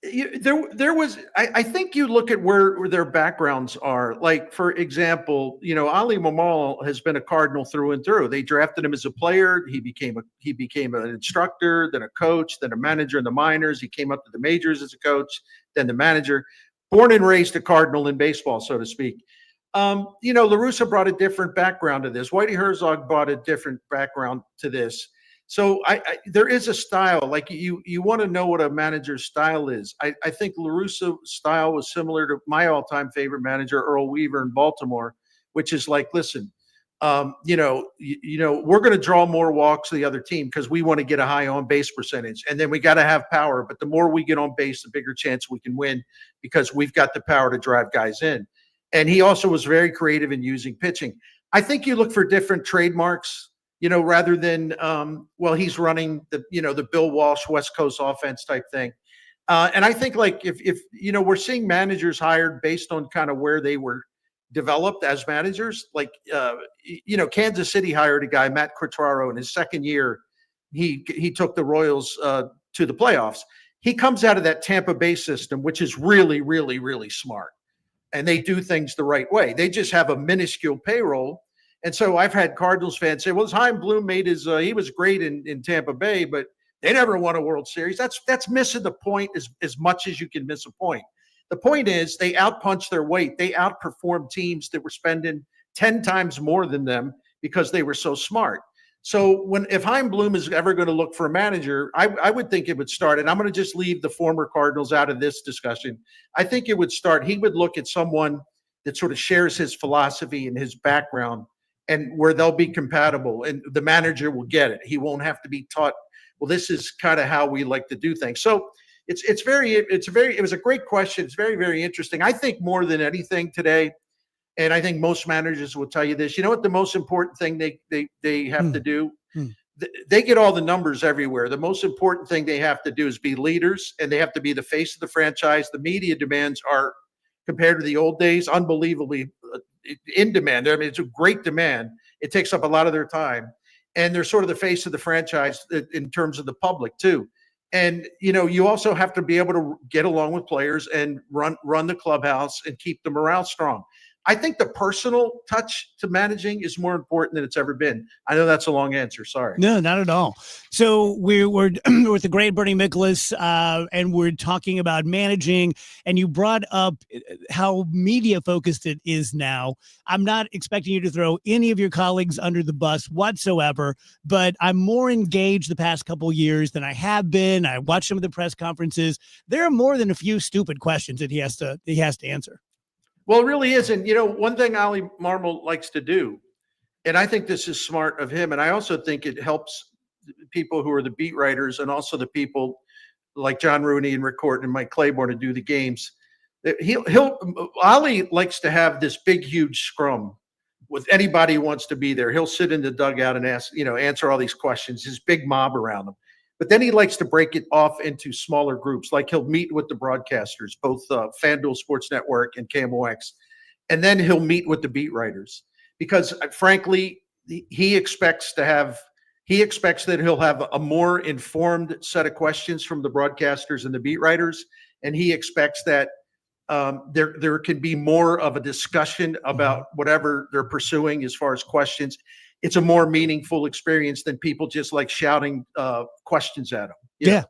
I think you look at where their backgrounds are. Like, for example, Ali Marmol has been a Cardinal through and through. They drafted him as a player. He became an instructor, then a coach, then a manager in the minors. He came up to the majors as a coach, then the manager. Born and raised a Cardinal in baseball, so to speak. La Russa brought a different background to this. Whitey Herzog brought a different background to this. So there is a style. Like, you want to know what a manager's style is. I think La Russa's style was similar to my all-time favorite manager, Earl Weaver in Baltimore, which is like, listen, we're going to draw more walks to the other team because we want to get a high on-base percentage, and then we got to have power. But the more we get on base, the bigger chance we can win because we've got the power to drive guys in. And he also was very creative in using pitching. I think you look for different trademarks, rather than, he's running the Bill Walsh West Coast offense type thing. And I think, like, if we're seeing managers hired based on kind of where they were developed as managers, like, Kansas City hired a guy, Matt Quatraro, in his second year, he took the Royals to the playoffs. He comes out of that Tampa Bay system, which is really, really, really smart. And they do things the right way. They just have a minuscule payroll. And so I've had Cardinals fans say, well, Chaim Bloom made he was great in Tampa Bay, but they never won a World Series. That's missing the point as much as you can miss a point. The point is they outpunched their weight. They outperformed teams that were spending 10 times more than them because they were so smart. So if Chaim Bloom is ever going to look for a manager, I would think it would start, and I'm going to just leave the former Cardinals out of this discussion. I think it would start, he would look at someone that sort of shares his philosophy and his background, and where they'll be compatible, and the manager will get it. He won't have to be taught, well, this is kind of how we like to do things. So it was a great question. It's very, very interesting. I think more than anything today, and I think most managers will tell you this, you know what the most important thing they have to do? They get all the numbers everywhere. The most important thing they have to do is be leaders, and they have to be the face of the franchise. The media demands are, compared to the old days, unbelievably in demand. I mean, it's a great demand. It takes up a lot of their time, and they're sort of the face of the franchise in terms of the public too. And you also have to be able to get along with players and run the clubhouse and keep the morale strong. I think the personal touch to managing is more important than it's ever been. I know that's a long answer. Sorry. No, not at all. So we're with the great Bernie Miklasz, and we're talking about managing, and you brought up how media focused it is now. I'm not expecting you to throw any of your colleagues under the bus whatsoever, but I'm more engaged the past couple of years than I have been. I watched some of the press conferences. There are more than a few stupid questions that he has to answer. Well, it really isn't. One thing Ali Marmol likes to do, and I think this is smart of him, and I also think it helps people who are the beat writers and also the people like John Rooney and Rick Horton and Mike Claiborne to do the games. Ali likes to have this big, huge scrum with anybody who wants to be there. He'll sit in the dugout and answer all these questions, his big mob around him. But then he likes to break it off into smaller groups. Like, he'll meet with the broadcasters, both FanDuel Sports Network and KMOX, and then he'll meet with the beat writers because, frankly, he expects that he'll have a more informed set of questions from the broadcasters and the beat writers, and he expects that there can be more of a discussion about whatever they're pursuing as far as questions. It's a more meaningful experience than people just like shouting questions at them. Yeah.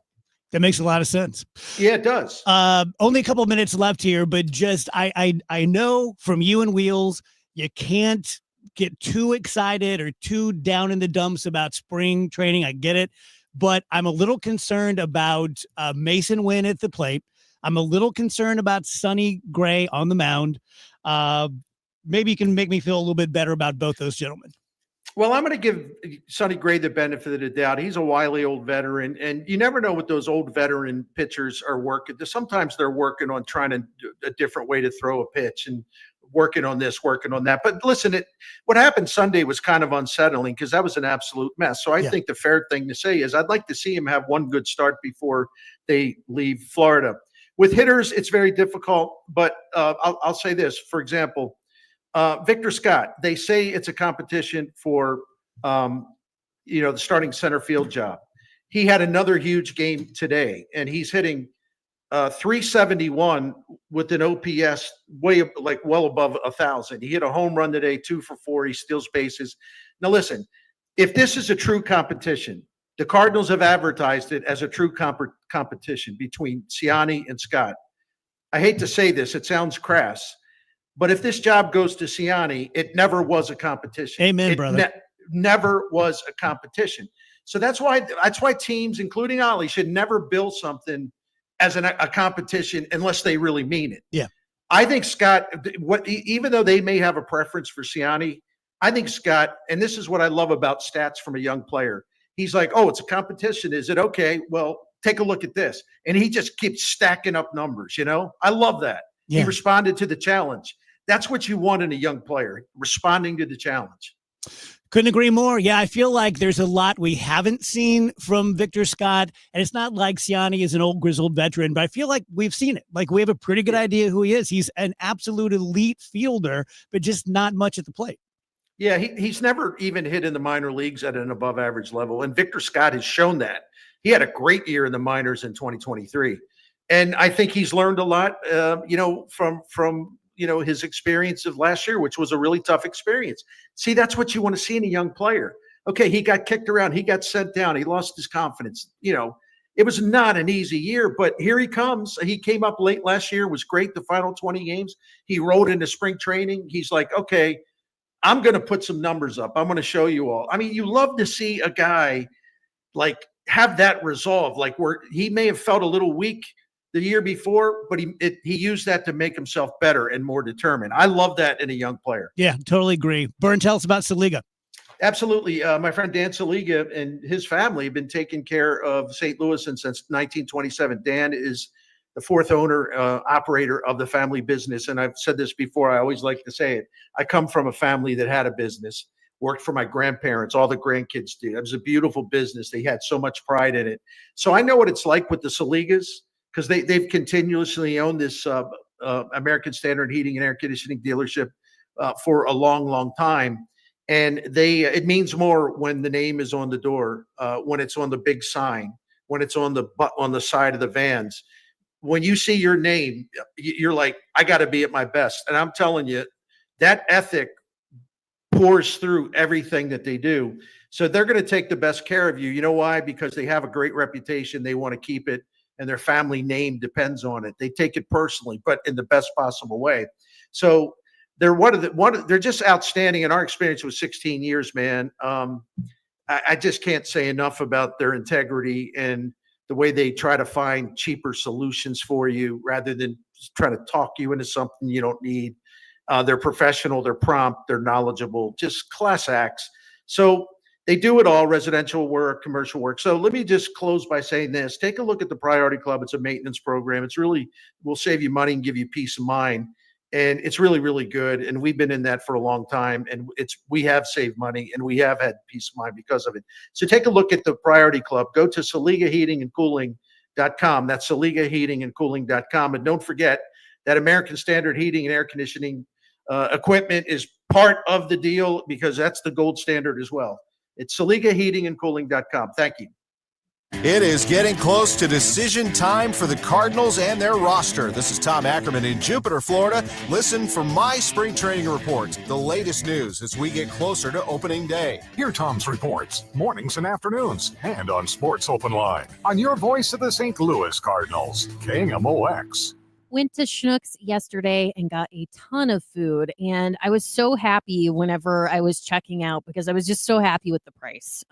That makes a lot of sense. Yeah, it does. Only a couple of minutes left here, but just I know from you and Wheels, you can't get too excited or too down in the dumps about spring training. I get it, but I'm a little concerned about Mason Wynn at the plate. I'm a little concerned about Sonny Gray on the mound. Maybe you can make me feel a little bit better about both those gentlemen. Well, I'm going to give Sonny Gray the benefit of the doubt. He's a wily old veteran, and you never know what those old veteran pitchers are working. Sometimes they're working on trying to do a different way to throw a pitch and working on this, working on that. But listen, what happened Sunday was kind of unsettling because that was an absolute mess. So I think the fair thing to say is I'd like to see him have one good start before they leave Florida. With hitters, it's very difficult, but I'll say this. For example, Victor Scott, they say it's a competition for, the starting center field job. He had another huge game today, and he's hitting 371 with an OPS well above 1,000. He hit a home run today, 2 for 4. He steals bases. Now, listen, if this is a true competition, the Cardinals have advertised it as a true competition between Ciani and Scott. I hate to say this, it sounds crass. But if this job goes to Ciani, it never was a competition. Amen, brother. Never was a competition. So that's why teams, including Ollie, should never build something as a competition unless they really mean it. Yeah. I think Scott, even though they may have a preference for Ciani, I think Scott, and this is what I love about stats from a young player. He's like, oh, it's a competition. Is it okay? Well, take a look at this. And he just keeps stacking up numbers, I love that. Yeah. He responded to the challenge. That's what you want in a young player, responding to the challenge. Couldn't agree more. Yeah, I feel like there's a lot we haven't seen from Victor Scott, and it's not like Ciani is an old grizzled veteran, but I feel like we've seen it. Like we have a pretty good idea who he is. He's an absolute elite fielder, but just not much at the plate. Yeah, he's never even hit in the minor leagues at an above average level, and Victor Scott has shown that. He had a great year in the minors in 2023, and I think he's learned a lot, from his experience of last year, which was a really tough experience. See, that's what you want to see in a young player. Okay, he got kicked around. He got sent down. He lost his confidence. It was not an easy year, but here he comes. He came up late last year, was great the final 20 games. He rolled into spring training. He's like, okay, I'm going to put some numbers up. I'm going to show you all. I mean, you love to see a guy like have that resolve, like where he may have felt a little weak the year before, but he used that to make himself better and more determined. I love that in a young player. Yeah, totally agree. Byrne, tell us about Saliga. Absolutely. My friend Dan Saliga and his family have been taking care of St. Louis since 1927. Dan is the fourth owner, operator of the family business. And I've said this before, I always like to say it. I come from a family that had a business, worked for my grandparents, all the grandkids did. It was a beautiful business. They had so much pride in it. So I know what it's like with the Saligas, because they've continuously owned this American Standard Heating and Air Conditioning dealership for a long, long time. And it means more when the name is on the door, when it's on the big sign, when it's on the side of the vans. When you see your name, you're like, I got to be at my best. And I'm telling you, that ethic pours through everything that they do. So they're going to take the best care of you. You know why? Because they have a great reputation. They want to keep it, and their family name depends on it. They take it personally, but in the best possible way. So they're just outstanding. In our experience with 16 years, man, I just can't say enough about their integrity and the way they try to find cheaper solutions for you rather than try to talk you into something you don't need. They're professional, they're prompt, they're knowledgeable, just class acts. So they do it all, residential work, commercial work. So let me just close by saying this. Take a look at the Priority Club. It's a maintenance program. It's really will save you money and give you peace of mind. And it's really, really good. And we've been in that for a long time. And we have saved money and we have had peace of mind because of it. So take a look at the Priority Club. Go to SaligaHeatingandCooling.com. That's SaligaHeatingandCooling.com. And don't forget that American Standard Heating and Air Conditioning equipment is part of the deal because that's the gold standard as well. It's SaligaHeatingandCooling.com. Thank you. It is getting close to decision time for the Cardinals and their roster. This is Tom Ackerman in Jupiter, Florida. Listen for my spring training report, the latest news as we get closer to opening day. Hear Tom's reports, mornings and afternoons, and on Sports Open Line. On your voice of the St. Louis Cardinals, KMOX. Went to Schnucks yesterday and got a ton of food. And I was so happy whenever I was checking out because I was just so happy with the price.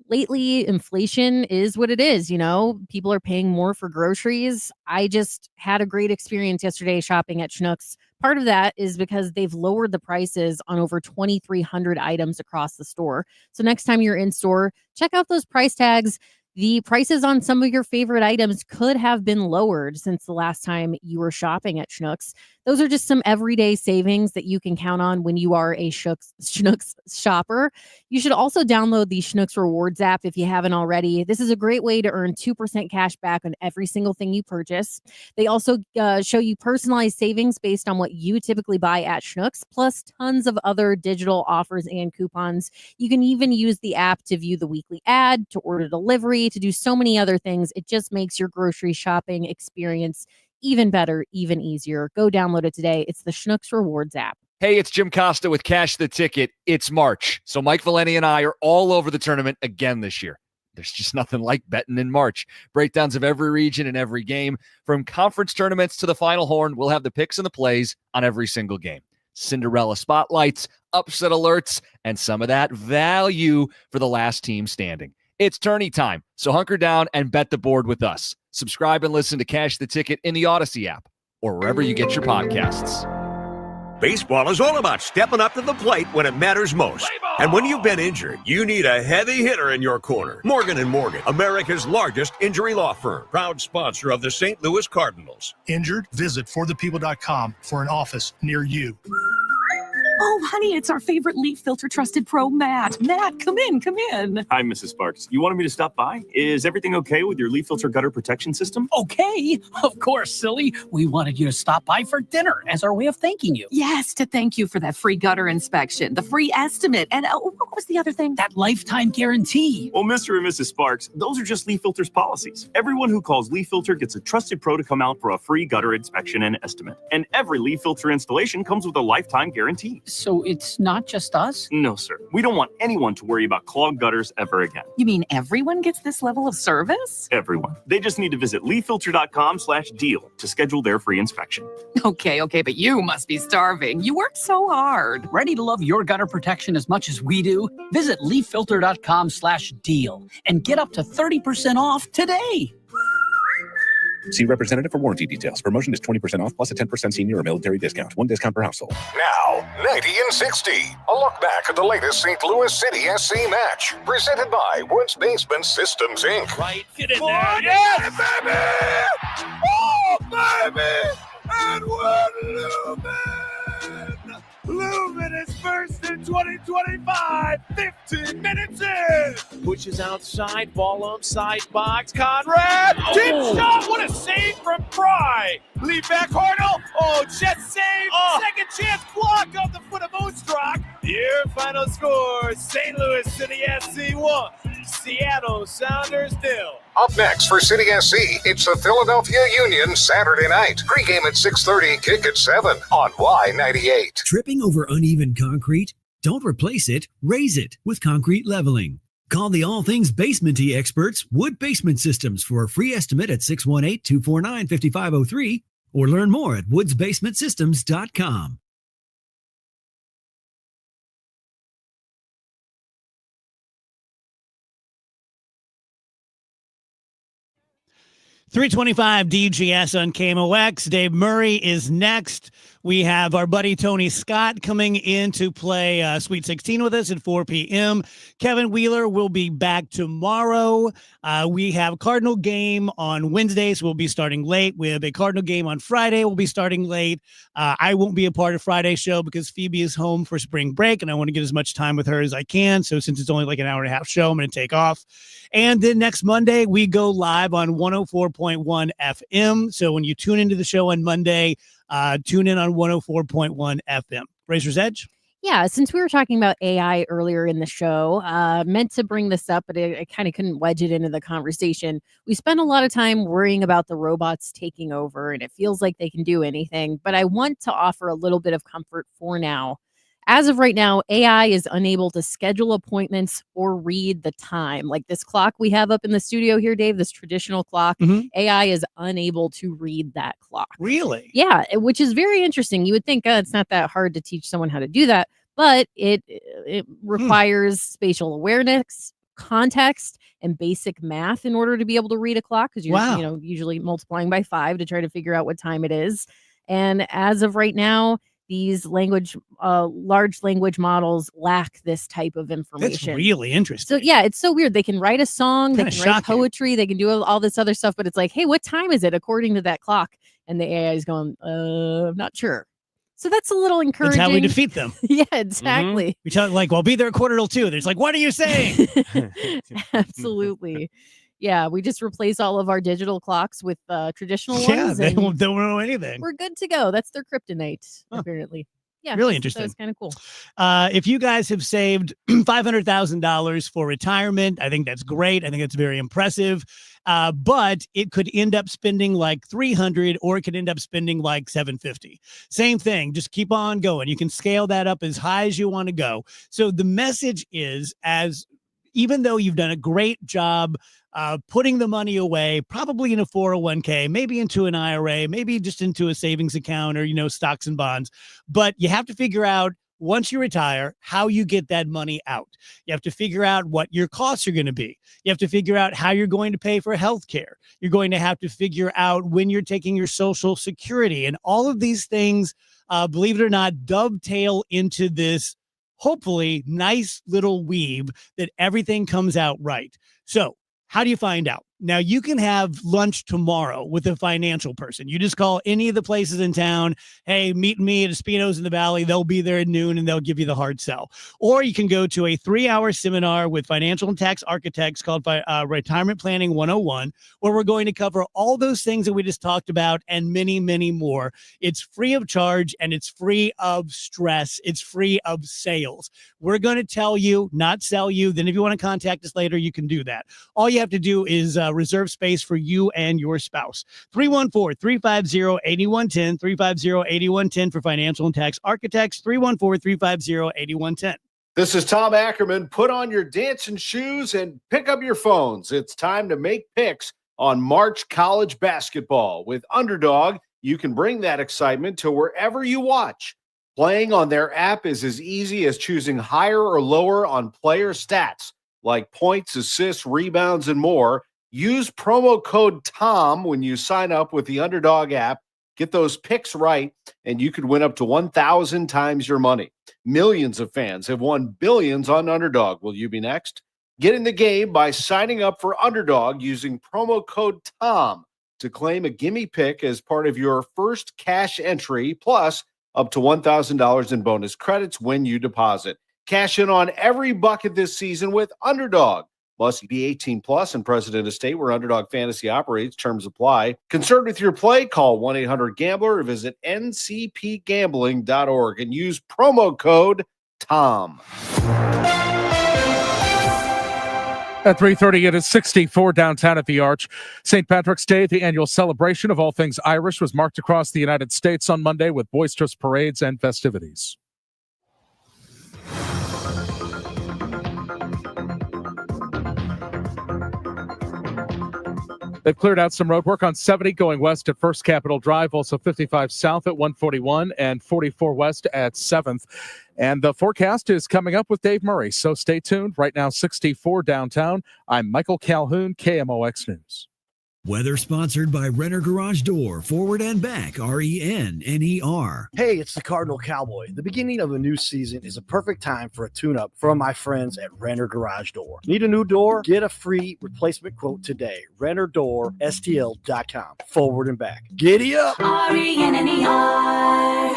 Lately, inflation is what it is. You know, people are paying more for groceries. I just had a great experience yesterday shopping at Schnucks. Part of that is because they've lowered the prices on over 2,300 items across the store. So next time you're in store, check out those price tags. The prices on some of your favorite items could have been lowered since the last time you were shopping at Schnucks. Those are just some everyday savings that you can count on when you are a Schnucks shopper. You should also download the Schnucks Rewards app if you haven't already. This is a great way to earn 2% cash back on every single thing you purchase. They also show you personalized savings based on what you typically buy at Schnucks, plus tons of other digital offers and coupons. You can even use the app to view the weekly ad, to order delivery, to do so many other things. It just makes your grocery shopping experience even better, even easier. Go download it today. It's the Schnucks Rewards app. Hey, it's Jim Costa with Cash the Ticket. It's March, so Mike Valeni and I are all over the tournament again this year. There's just nothing like betting in March. Breakdowns of every region and every game. From conference tournaments to the Final Horn, we'll have the picks and the plays on every single game. Cinderella spotlights, upset alerts, and some of that value for the last team standing. It's tourney time, so hunker down and bet the board with us. Subscribe and listen to Cash the Ticket in the Odyssey app or wherever you get your podcasts. Baseball is all about stepping up to the plate when it matters most. And when you've been injured, you need a heavy hitter in your corner. Morgan & Morgan, America's largest injury law firm, proud sponsor of the St. Louis Cardinals. Injured? Visit forthepeople.com for an office near you. Oh, honey, it's our favorite leaf filter trusted pro, Matt. Matt, come in. Hi, Mrs. Sparks. You wanted me to stop by? Is everything okay with your leaf filter gutter protection system? Okay, of course, silly. We wanted you to stop by for dinner as our way of thanking you. Yes, to thank you for that free gutter inspection, the free estimate, and what was the other thing? That lifetime guarantee. Well, Mr. and Mrs. Sparks, those are just Leaf Filter's policies. Everyone who calls Leaf Filter gets a trusted pro to come out for a free gutter inspection and estimate. And every Leaf Filter installation comes with a lifetime guarantee. So it's not just us? No, sir. We don't want anyone to worry about clogged gutters ever again. You mean everyone gets this level of service? Everyone. They just need to visit leaffilter.com/deal to schedule their free inspection. Okay, but you must be starving. You worked so hard. Ready to love your gutter protection as much as we do? Visit leaffilter.com/deal and get up to 30% off today. See representative for warranty details. Promotion is 20% off plus a 10% senior or military discount. One discount per household. Now, 90 and 60. A look back at the latest St. Louis City SC match. Presented by Woods Basement Systems, Inc. Right, get in there. Yes, baby! Oh, baby! And we're Lumen! Lumen is first in 2025. 15 minutes in. Pushes outside, ball on side box. Conrad, Deep shot. What a save from Fry. Lead back Hartle. Oh, jet save. Second chance block off the foot of Oostrock. Your final score, St. Louis City SC 1, Seattle Sounders 0. Up next for City SC, it's the Philadelphia Union Saturday night. Pre-game at 6:30, kick at 7 on Y98. Tripping over uneven concrete? Don't replace it, raise it with concrete leveling. Call the All Things Basement-y experts, Wood Basement Systems, for a free estimate at 618-249-5503 or learn more at woodsbasementsystems.com. .325 DGS on KMOX. Dave Murray is next. We have our buddy Tony Scott coming in to play Sweet 16 with us at 4 p.m. Kevin Wheeler will be back tomorrow. We have Cardinal game on Wednesdays. We'll be starting late. We have a Cardinal game on Friday. We'll be starting late. I won't be a part of Friday's show because Phoebe is home for spring break, and I want to get as much time with her as I can. So since it's only like an hour and a half show, I'm going to take off. And then next Monday, we go live on 104.1 FM. So when you tune into the show on Monday, tune in on 104.1 FM. Razor's Edge? Yeah, since we were talking about AI earlier in the show, meant to bring this up, but I kind of couldn't wedge it into the conversation. We spend a lot of time worrying about the robots taking over, and it feels like they can do anything. But I want to offer a little bit of comfort for now. As of right now, AI is unable to schedule appointments or read the time. Like this clock we have up in the studio here, Dave, this traditional clock, AI is unable to read that clock. Really? Yeah, which is very interesting. You would think it's not that hard to teach someone how to do that, but it requires spatial awareness, context, and basic math in order to be able to read a clock, because you're usually multiplying by 5 to try to figure out what time it is. And as of right now, these large language models lack this type of information. That's really interesting. So yeah, it's so weird. They can write a song, they Kinda can write shocking. poetry, they can do all this other stuff, but it's like, hey, what time is it according to that clock? And the AI is going, I'm not sure. So that's a little encouraging. That's how we defeat them. Yeah, exactly. We tell like, well, be there 1:45. There's like, what are you saying? Absolutely. Yeah, we just replace all of our digital clocks with traditional Yeah, ones. they and don't know anything. We're good to go. That's their kryptonite, apparently. Yeah, Really so interesting. it's kind of cool. If you guys have saved $500,000 for retirement, I think that's great. I think that's very impressive. But it could end up spending like $300, or it could end up spending like $750. Same thing. Just keep on going. You can scale that up as high as you want to go. So the message is, even though you've done a great job putting the money away, probably in a 401k, maybe into an IRA, maybe just into a savings account or, stocks and bonds. But you have to figure out, once you retire, how you get that money out. You have to figure out what your costs are going to be. You have to figure out how you're going to pay for health care. You're going to have to figure out when you're taking your Social Security. And all of these things, believe it or not, dovetail into this hopefully nice little weave that everything comes out right. So how do you find out? Now, you can have lunch tomorrow with a financial person. You just call any of the places in town. Hey, meet me at Espino's in the Valley. They'll be there at noon and they'll give you the hard sell. Or you can go to a 3-hour seminar with financial and tax architects called Retirement Planning 101, where we're going to cover all those things that we just talked about and many, many more. It's free of charge and it's free of stress. It's free of sales. We're going to tell you, not sell you. Then if you want to contact us later, you can do that. All you have to do is reserve space for you and your spouse. 314-350-8110, 350-8110 for financial and tax architects, 314-350-8110. This is Tom Ackerman. Put on your dancing shoes and pick up your phones. It's time to make picks on March college basketball. With Underdog, you can bring that excitement to wherever you watch. Playing on their app is as easy as choosing higher or lower on player stats, like points, assists, rebounds, and more. Use promo code TOM when you sign up with the Underdog app. Get those picks right, and you could win up to 1,000 times your money. Millions of fans have won billions on Underdog. Will you be next? Get in the game by signing up for Underdog using promo code TOM to claim a gimme pick as part of your first cash entry, plus up to $1,000 in bonus credits when you deposit. Cash in on every bucket this season with Underdog. Must be 18 plus and present in a state where Underdog Fantasy operates. Terms apply. Concerned with your play? Call 1-800-GAMBLER or visit ncpgambling.org and use promo code TOM. At 3:30, it is 64 downtown at the Arch. St. Patrick's Day, the annual celebration of all things Irish, was marked across the United States on Monday with boisterous parades and festivities. They've cleared out some road work on 70 going west at First Capitol Drive, also 55 south at 141 and 44 west at 7th. And the forecast is coming up with Dave Murray, so stay tuned. Right now, 64 downtown. I'm Michael Calhoun, KMOX News. Weather sponsored by Renner Garage Door, forward and back, RENNER. Hey, it's the Cardinal Cowboy. The beginning of a new season is a perfect time for a tune-up from my friends at Renner Garage Door. Need a new door? Get a free replacement quote today. RennerDoorSTL.com, forward and back. Giddy up! RENNER.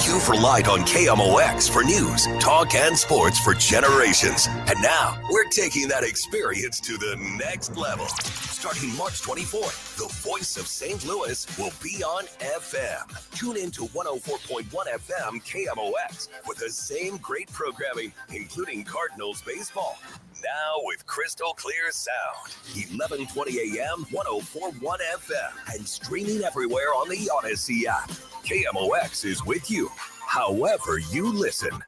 You've relied on KMOX for news, talk, and sports for generations. And now we're taking that experience to the next level. Starting March 24th, the voice of St. Louis will be on FM. Tune in to 104.1 FM KMOX with the same great programming, including Cardinals baseball. Now with crystal clear sound, 1120 AM, 104.1 FM, and streaming everywhere on the Odyssey app. KMOX is with you, however you listen.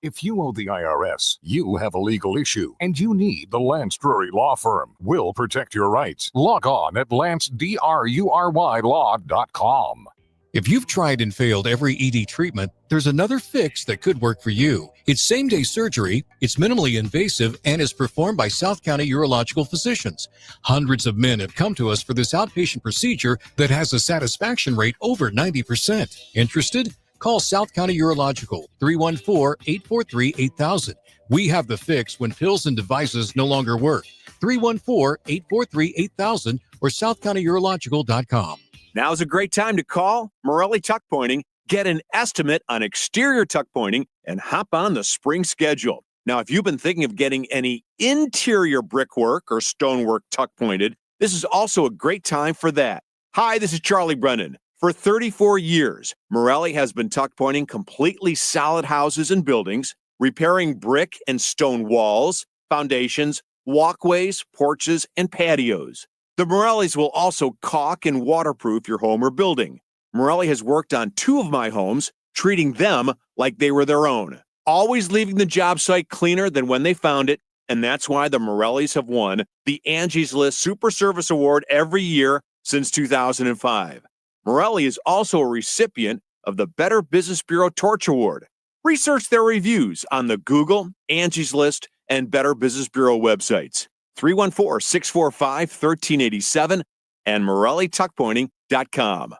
If you owe the IRS, you have a legal issue, and you need the Lance Drury Law Firm. We'll protect your rights. Log on at lancedrurylaw.com. If you've tried and failed every ED treatment, there's another fix that could work for you. It's same-day surgery, it's minimally invasive, and is performed by South County urological physicians. Hundreds of men have come to us for this outpatient procedure that has a satisfaction rate over 90%. Interested? Call South County Urological, 314-843-8000. We have the fix when pills and devices no longer work. 314-843-8000 or southcountyurological.com. Now's a great time to call Morelli Tuck Pointing, get an estimate on exterior tuck pointing, and hop on the spring schedule. Now, if you've been thinking of getting any interior brickwork or stonework tuck pointed, this is also a great time for that. Hi, this is Charlie Brennan. For 34 years, Morelli has been tuck pointing completely solid houses and buildings, repairing brick and stone walls, foundations, walkways, porches, and patios. The Morellis will also caulk and waterproof your home or building. Morelli has worked on 2 of my homes, treating them like they were their own, always leaving the job site cleaner than when they found it, and that's why the Morellis have won the Angie's List Super Service Award every year since 2005. Morelli is also a recipient of the Better Business Bureau Torch Award. Research their reviews on the Google, Angie's List, and Better Business Bureau websites. 314-645-1387 and MorelliTuckPointing.com.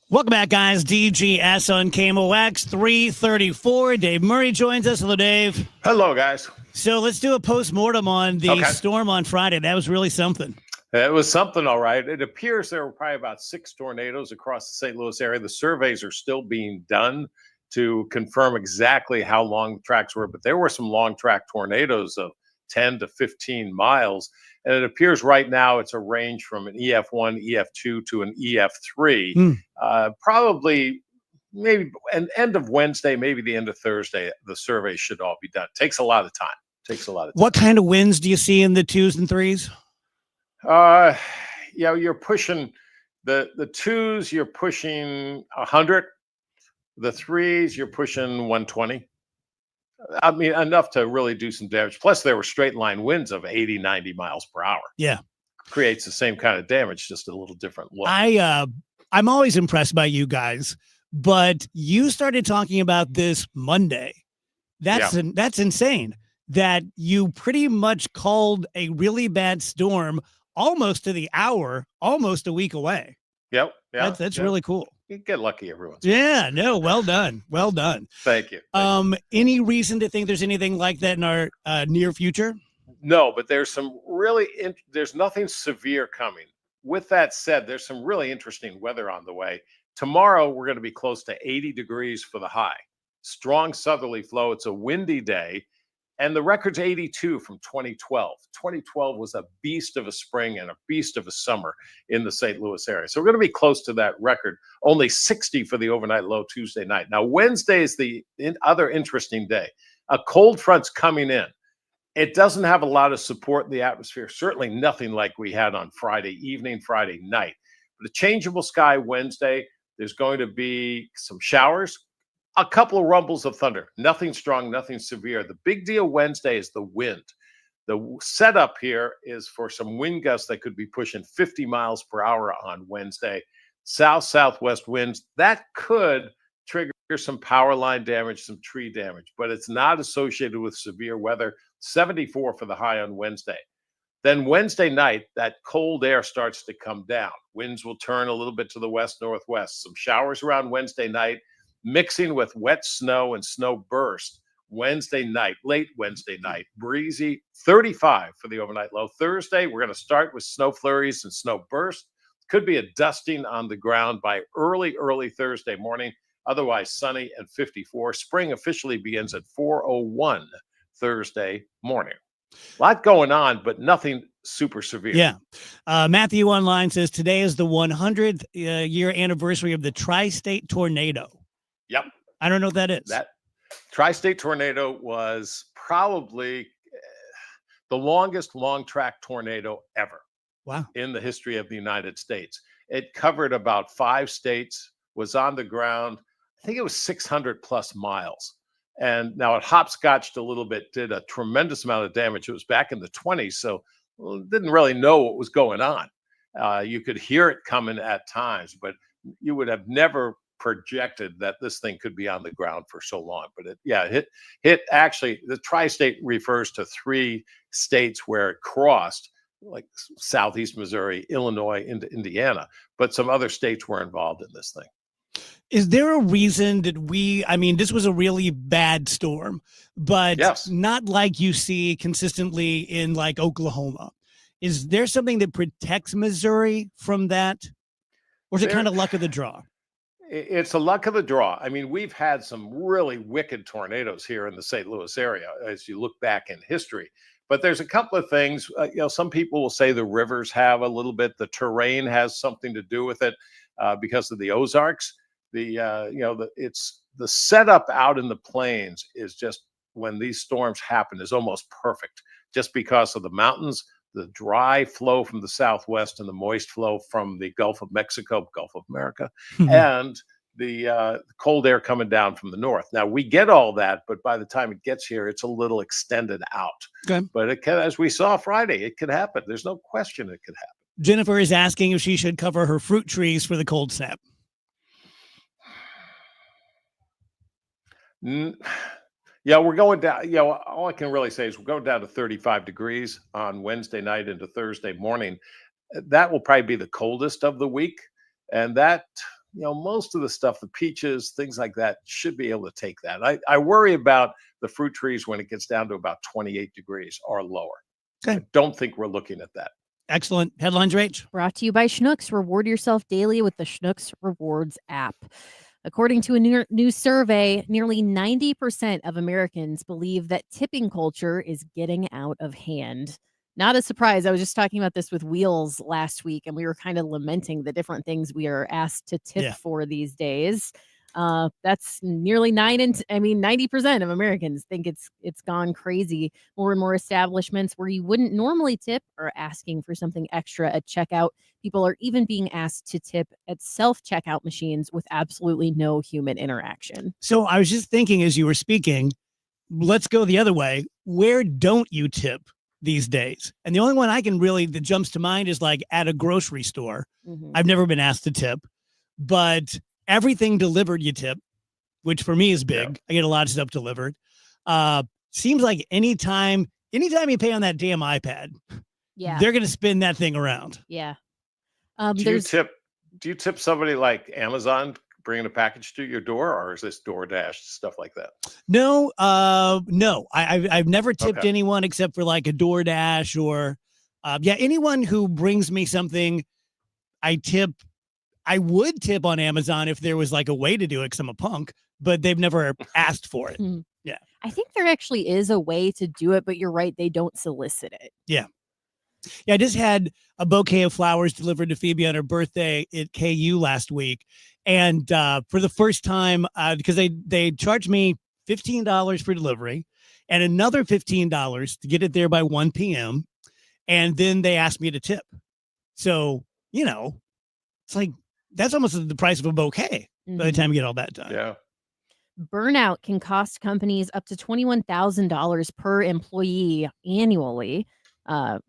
Welcome back, guys. DGS on KMOX 334. Dave Murray joins us. Hello, Dave. Hello, guys. So let's do a post-mortem on the storm on Friday. That was really something. It was something, all right. It appears there were probably about 6 tornadoes across the St. Louis area. The surveys are still being done to confirm exactly how long the tracks were, but there were some long track tornadoes of 10 to 15 miles. And it appears right now it's a range from an EF1, EF2 to an EF3. Probably maybe an end of Wednesday, maybe the end of Thursday, the survey should all be done. Takes a lot of time. What kind of winds do you see in the 2s and 3s? You're pushing the 2s, you're pushing 100. The 3s, you're pushing 120. I mean, enough to really do some damage. Plus, there were straight line winds of 80, 90 miles per hour. Yeah. Creates the same kind of damage, just a little different look. I'm always impressed by you guys, but you started talking about this Monday. That's insane that you pretty much called a really bad storm almost to the hour, almost a week away. Yep. That's really cool. You get lucky every once. Well done. Well done. Thank you. Any reason to think there's anything like that in our near future? No, but there's some really, there's nothing severe coming. With that said, there's some really interesting weather on the way. Tomorrow, we're going to be close to 80 degrees for the high. Strong southerly flow. It's a windy day. And the record's 82 from 2012. 2012 was a beast of a spring and a beast of a summer in the St. Louis area. So we're going to be close to that record. Only 60 for the overnight low Tuesday night. Now, Wednesday is the other interesting day. A cold front's coming in. It doesn't have a lot of support in the atmosphere. Certainly nothing like we had on Friday evening, Friday night. But a changeable sky Wednesday. There's going to be some showers. A couple of rumbles of thunder, nothing strong, nothing severe. The big deal Wednesday is the wind. The setup here is for some wind gusts that could be pushing 50 miles per hour on Wednesday. South-southwest winds, that could trigger Here's some power line damage, some tree damage, but it's not associated with severe weather. 74 for the high on Wednesday. Then Wednesday night, that cold air starts to come down. Winds will turn a little bit to the west-northwest. Some showers around Wednesday night, mixing with wet snow and snow burst. Wednesday night, late Wednesday night, breezy, 35 for the overnight low. Thursday, we're going to start with snow flurries and snow burst. Could be a dusting on the ground by early Thursday morning. Otherwise, sunny and 54. Spring officially begins at 4:01 Thursday morning. A lot going on, but nothing super severe. Yeah. Matthew online says today is the 100th year anniversary of the tri-state tornado. Yep. I don't know what that is. That tri-state tornado was probably the longest long-track tornado ever. Wow. In the history of the United States. It covered about 5 states, was on the ground. I think it was 600 plus miles. And now it hopscotched a little bit, did a tremendous amount of damage. It was back in the 20s, so didn't really know what was going on. You could hear it coming at times, but you would have never projected that this thing could be on the ground for so long. But it hit actually, the tri-state refers to 3 states where it crossed, like Southeast Missouri, Illinois, into Indiana, but some other states were involved in this thing. Is there a reason that this was a really bad storm, but yes, not like you see consistently in like Oklahoma? Is there something that protects Missouri from that? Or is it kind of luck of the draw? It's a luck of the draw. I mean, we've had some really wicked tornadoes here in the St. Louis area as you look back in history. But there's a couple of things, some people will say the rivers have a little bit, the terrain has something to do with it because of the Ozarks. It's the setup out in the plains is just, when these storms happen, is almost perfect just because of the mountains, the dry flow from the southwest and the moist flow from the Gulf of Mexico, Gulf of America, and the cold air coming down from the north. Now we get all that, but by the time it gets here, it's a little extended out. Okay. But it can, as we saw Friday, it could happen. There's no question it could happen. Jennifer is asking if she should cover her fruit trees for the cold snap. Yeah, we're going down. All I can really say is we're going down to 35 degrees on Wednesday night into Thursday morning. That will probably be the coldest of the week. And that, most of the stuff, the peaches, things like that, should be able to take that. I worry about the fruit trees when it gets down to about 28 degrees or lower. Okay. I don't think we're looking at that. Excellent. Headlines, Rach. Brought to you by Schnucks. Reward yourself daily with the Schnucks Rewards app. According to a new survey, nearly 90% of Americans believe that tipping culture is getting out of hand. Not a surprise. I was just talking about this with Wheels last week, and we were kind of lamenting the different things we are asked to tip for these days. That's nearly 90% of Americans think it's gone crazy. More and more establishments where you wouldn't normally tip are asking for something extra at checkout. People are even being asked to tip at self-checkout machines with absolutely no human interaction. So I was just thinking as you were speaking, let's go the other way. Where don't you tip these days? And the only one that jumps to mind is like at a grocery store. Mm-hmm. I've never been asked to tip, but everything delivered you tip, which for me is big. Yeah. I get a lot of stuff delivered. Seems like anytime you pay on that damn iPad, they're going to spin that thing around. Yeah. Do you tip somebody like Amazon bringing a package to your door, or is this DoorDash, stuff like that? No. I've never tipped anyone except for like a DoorDash or anyone who brings me something. I would tip on Amazon if there was like a way to do it because I'm a punk, but they've never asked for it. Yeah. I think there actually is a way to do it, but you're right. They don't solicit it. Yeah. Yeah. I just had a bouquet of flowers delivered to Phoebe on her birthday at KU last week. And for the first time, because they charged me $15 for delivery and another $15 to get it there by 1 p.m. And then they asked me to tip. So, it's like, that's almost the price of a bouquet by the time you get all that done. Yeah. Burnout can cost companies up to $21,000 per employee annually.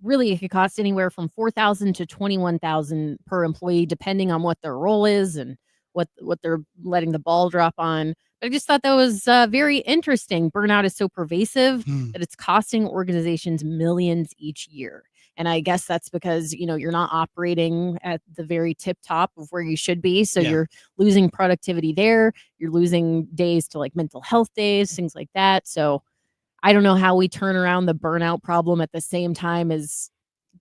Really, it could cost anywhere from $4,000 to $21,000 per employee, depending on what their role is and what they're letting the ball drop on. But I just thought that was very interesting. Burnout is so pervasive that it's costing organizations millions each year. And I guess that's because, you're not operating at the very tip top of where you should be. So you're losing productivity there. You're losing days to like mental health days, things like that. So I don't know how we turn around the burnout problem at the same time as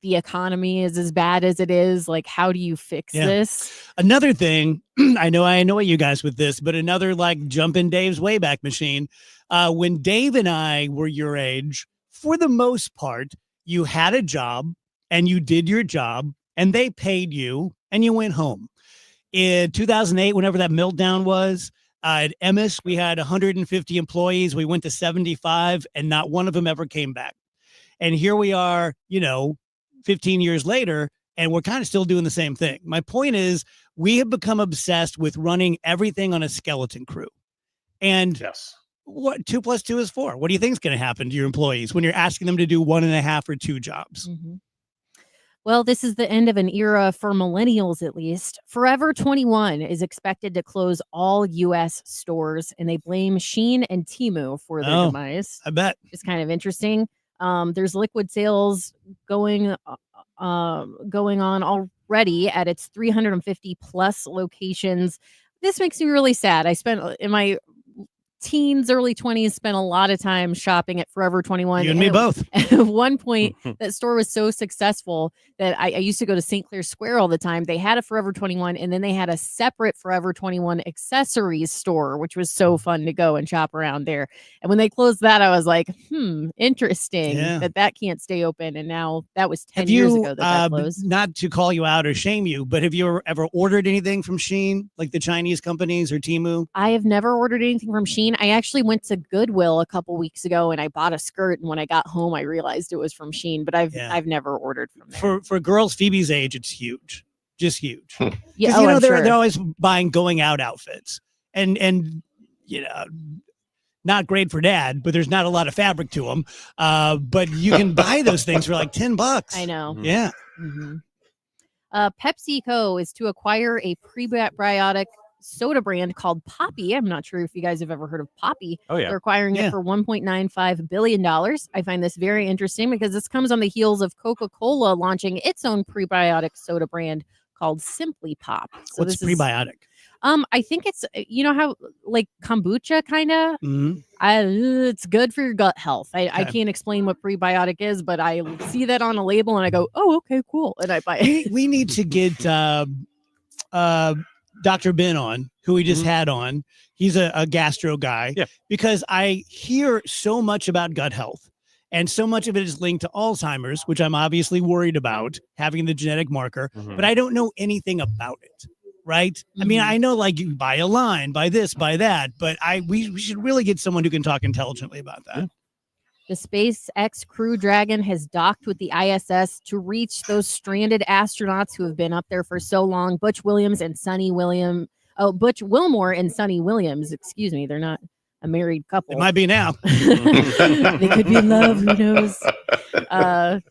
the economy is as bad as it is. Like, how do you fix this? Another thing, I know you guys with this, but another like jump in Dave's Wayback Machine. When Dave and I were your age, for the most part, you had a job and you did your job and they paid you and you went home. In 2008, whenever that meltdown was, at Emmis, we had 150 employees. We went to 75 and not one of them ever came back. And here we are, 15 years later, and we're kind of still doing the same thing. My point is, we have become obsessed with running everything on a skeleton crew. And what 2 + 2 is 4. What do you think is going to happen to your employees when you're asking them to do 1.5 or 2 jobs? Well, this is the end of an era for millennials, at least. Forever 21 is expected to close all U.S. stores, and they blame Shein and Temu for their demise. I bet. It's kind of interesting. There's liquid sales going on already at its 350 plus locations. This makes me really sad. I spent in my teens, early 20s, spent a lot of time shopping at Forever 21. You and me both. At one point, that store was so successful that I used to go to St. Clair Square all the time. They had a Forever 21, and then they had a separate Forever 21 accessories store, which was so fun to go and shop around there. And when they closed that, I was like, interesting that can't stay open. And now that was 10 years ago that closed. Not to call you out or shame you, but have you ever ordered anything from Shein, like the Chinese companies or Temu? I have never ordered anything from Shein. I actually went to Goodwill a couple weeks ago and I bought a skirt, and when I got home I realized it was from Shein, but I've never ordered from there. For girls Phoebe's age, it's huge. Just huge. Yeah, they're always buying going out outfits. And not great for dad, but there's not a lot of fabric to them. But you can buy those things for like $10. I know. Yeah. PepsiCo is to acquire a prebiotic soda brand called Poppy. I'm not sure if you guys have ever heard of Poppy. Oh, yeah. They're acquiring it for $1.95 billion. I find this very interesting because this comes on the heels of Coca-Cola launching its own prebiotic soda brand called Simply Pop. So What's prebiotic? I think it's, how like kombucha kind of. It's good for your gut health. I can't explain what prebiotic is, but I see that on a label and I go, oh, okay, cool. And I buy it. We need to get Dr. Ben on, who we just had on. He's a gastro guy because I hear so much about gut health, and so much of it is linked to Alzheimer's, which I'm obviously worried about having the genetic marker, but I don't know anything about it. Right. I mean, I know like you buy a line, buy this, buy that, but we should really get someone who can talk intelligently about that. The SpaceX Crew Dragon has docked with the ISS to reach those stranded astronauts who have been up there for so long. Butch Wilmore and Sonny Williams. Excuse me. They're not a married couple. It might be now. They could be in love. Who knows?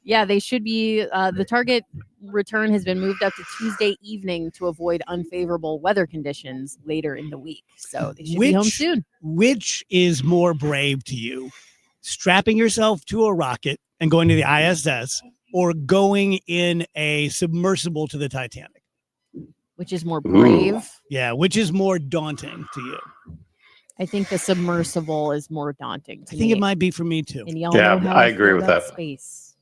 They should be. The target return has been moved up to Tuesday evening to avoid unfavorable weather conditions later in the week. So they should be home soon. Which is more brave to you? Strapping yourself to a rocket and going to the ISS, or going in a submersible to the Titanic? Which is more brave? Yeah, which is more daunting to you? I think the submersible is more daunting to me. I think it might be for me too. And y'all know how I agree with that. Space.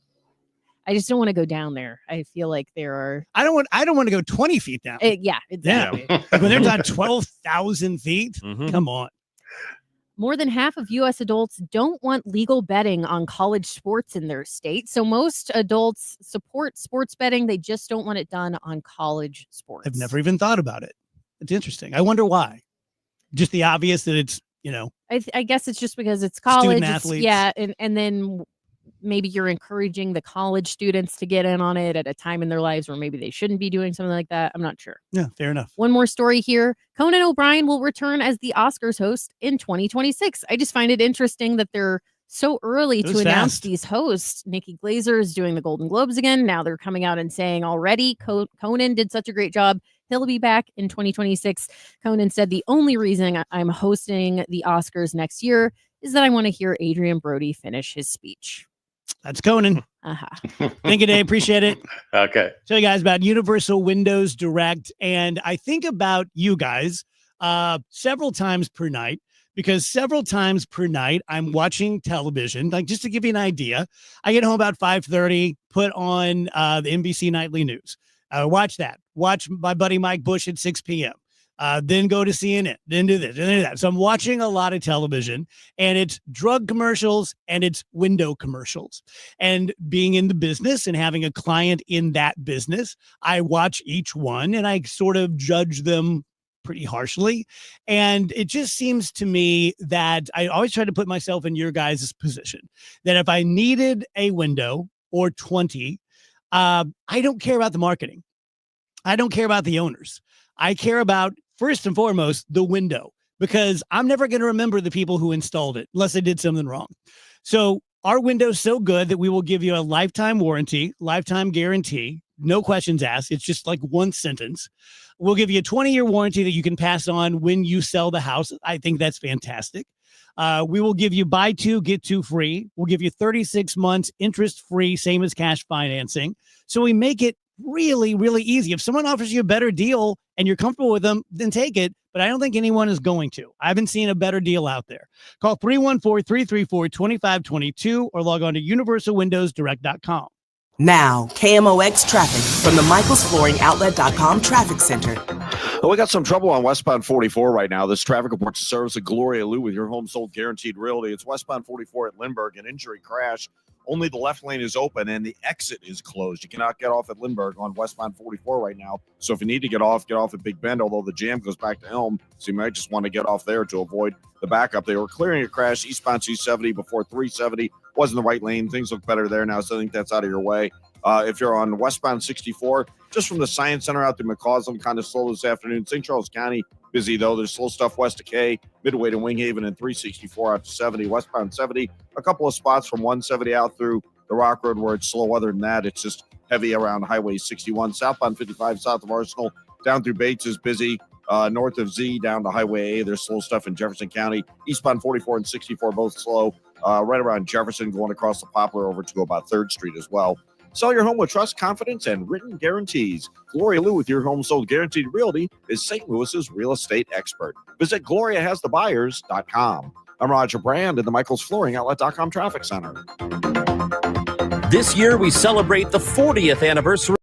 I just don't want to go down there. I feel like there are. I don't want to go 20 feet down. Exactly. Like when they're on 12,000 feet, come on. More than half of U.S. adults don't want legal betting on college sports in their state. So most adults support sports betting. They just don't want it done on college sports. I've never even thought about it. It's interesting. I wonder why. Just the obvious that it's, I guess it's just because it's college. Student athletes. And then maybe you're encouraging the college students to get in on it at a time in their lives where maybe they shouldn't be doing something like that. I'm not sure. Yeah, fair enough. One more story here. Conan O'Brien will return as the Oscars host in 2026. I just find it interesting that they're so early to announce these hosts. Nikki Glaser is doing the Golden Globes again. Now they're coming out and saying already Conan did such a great job. He'll be back in 2026. Conan said, the only reason I'm hosting the Oscars next year is that I want to hear Adrian Brody finish his speech. That's Conan. Thank you, Dave. Appreciate it. Okay. Tell you guys about Universal Windows Direct. And I think about you guys several times per night, because several times per night I'm watching television. Like, just to give you an idea, I get home about 5:30, put on the NBC Nightly News. Watch that. Watch my buddy Mike Bush at 6 p.m. Then go to CNN, then do this, then do that. So I'm watching a lot of television, and it's drug commercials and it's window commercials. And being in the business and having a client in that business, I watch each one and I sort of judge them pretty harshly. And it just seems to me that I always try to put myself in your guys' position, that if I needed a window or 20, I don't care about the marketing. I don't care about the owners. I care about, first and foremost, the window, because I'm never going to remember the people who installed it unless they did something wrong. So our window's so good that we will give you a lifetime warranty, lifetime guarantee, no questions asked. It's just like one sentence. We'll give you a 20-year warranty that you can pass on when you sell the house. I think that's fantastic. We will give you buy two, get two free. We'll give you 36 months interest-free, same as cash financing. So we make it really, really easy. If someone offers you a better deal and you're comfortable with them, then take it. But I don't think anyone is going to. I haven't seen a better deal out there. Call 314-334-2522 or log on to universalwindowsdirect.com. Now, KMOX traffic from the MichaelsFlooringOutlet.com traffic center. Well, we got some trouble on westbound 44 right now. This traffic report to service of Gloria Lou with your home sold guaranteed realty. It's westbound 44 at Lindbergh, an injury crash. Only the left lane is open and the exit is closed. You cannot get off at Lindbergh on westbound 44 right now. So if you need to get off at Big Bend, although the jam goes back to Elm. So you might just want to get off there to avoid the backup. They were clearing a crash eastbound 270 before 370. Was in the right lane. Things look better there now, so I think that's out of your way. If you're on westbound 64, just from the Science Center out to McCausland, kind of slow this afternoon. St. Charles County, busy though. There's slow stuff west of K, Midway to Winghaven, and 364 out to 70. Westbound 70, a couple of spots from 170 out through the Rock Road where it's slow. Other than that, it's just heavy around Highway 61. Southbound 55 south of Arsenal down through Bates is busy. North of Z down to Highway A, there's slow stuff in Jefferson County. Eastbound 44 and 64 both slow. Right around Jefferson, going across the Poplar over to about 3rd Street as well. Sell your home with trust, confidence, and written guarantees. Gloria Lou with your home sold guaranteed realty is St. Louis's real estate expert. Visit GloriaHasTheBuyers.com. I'm Roger Brand in the MichaelsFlooringOutlet.com traffic center. This year, we celebrate the 40th anniversary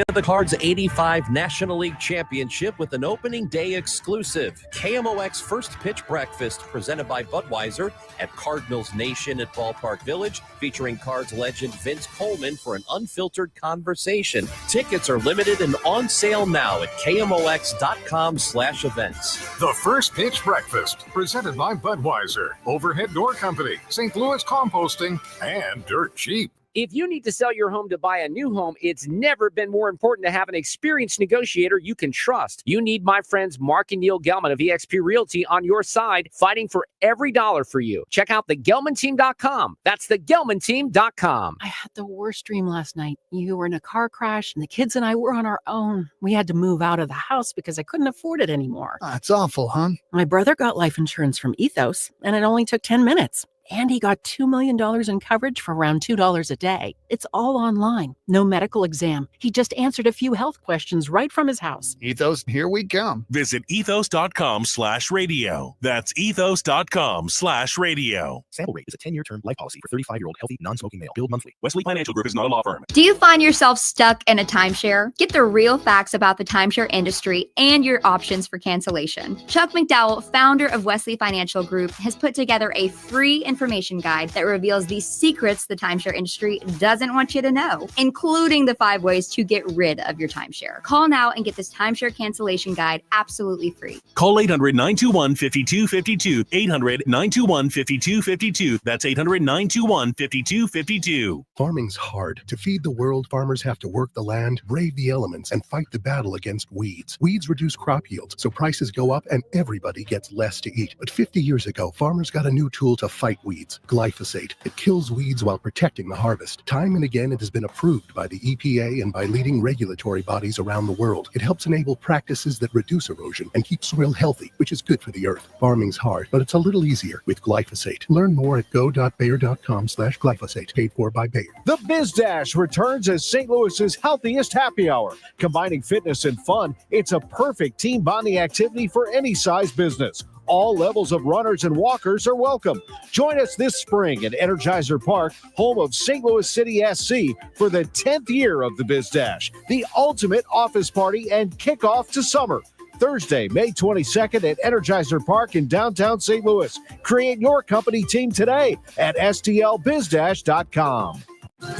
of the Cards 85 National League Championship with an opening day exclusive. KMOX First Pitch Breakfast presented by Budweiser at Cardinals Nation at Ballpark Village, featuring Cards legend Vince Coleman for an unfiltered conversation. Tickets are limited and on sale now at KMOX.com/events. The First Pitch Breakfast, presented by Budweiser, Overhead Door Company, St. Louis Composting, and Dirt Cheap. If you need to sell your home to buy a new home, it's never been more important to have an experienced negotiator you can trust. You need my friends Mark and Neil Gelman of eXp Realty on your side, fighting for every dollar for you. Check out thegelmanteam.com. That's thegelmanteam.com. I had the worst dream last night. You were in a car crash, and the kids and I were on our own. We had to move out of the house because I couldn't afford it anymore. It's awful, hon. My brother got life insurance from Ethos, and it only took 10 minutes. And he got $2 million in coverage for around $2 a day. It's all online. No medical exam. He just answered a few health questions right from his house. Ethos, here we come. Visit ethos.com/radio. That's ethos.com/radio. Sample rate is a 10-year term life policy for 35-year-old healthy, non-smoking male. Billed monthly. Wesley Financial Group is not a law firm. Do you find yourself stuck in a timeshare? Get the real facts about the timeshare industry and your options for cancellation. Chuck McDowell, founder of Wesley Financial Group, has put together a free information guide that reveals the secrets the timeshare industry doesn't want you to know, including the 5 ways to get rid of your timeshare. Call now and get this timeshare cancellation guide absolutely free. Call 800-921-5252. 800-921-5252. That's 800-921-5252. Farming's hard. To feed the world, farmers have to work the land, brave the elements, and fight the battle against weeds. Weeds reduce crop yields, so prices go up and everybody gets less to eat. But 50 years ago, farmers got a new tool to fight weeds. Glyphosate. It kills weeds while protecting the harvest. Time and again, it has been approved by the EPA and by leading regulatory bodies around the world. It helps enable practices that reduce erosion and keep soil healthy, which is good for the earth. Farming's hard, but it's a little easier with glyphosate. Learn more at go.bayer.com/glyphosate. Paid for by Bayer. The Biz Dash returns as St. Louis's healthiest happy hour. Combining fitness and fun, it's a perfect team bonding activity for any size business. All levels of runners and walkers are welcome. Join us this spring at Energizer Park, home of St. Louis City SC, for the 10th year of the Biz Dash, the ultimate office party and kickoff to summer. Thursday, May 22nd at Energizer Park in downtown St. Louis. Create your company team today at stlbizdash.com.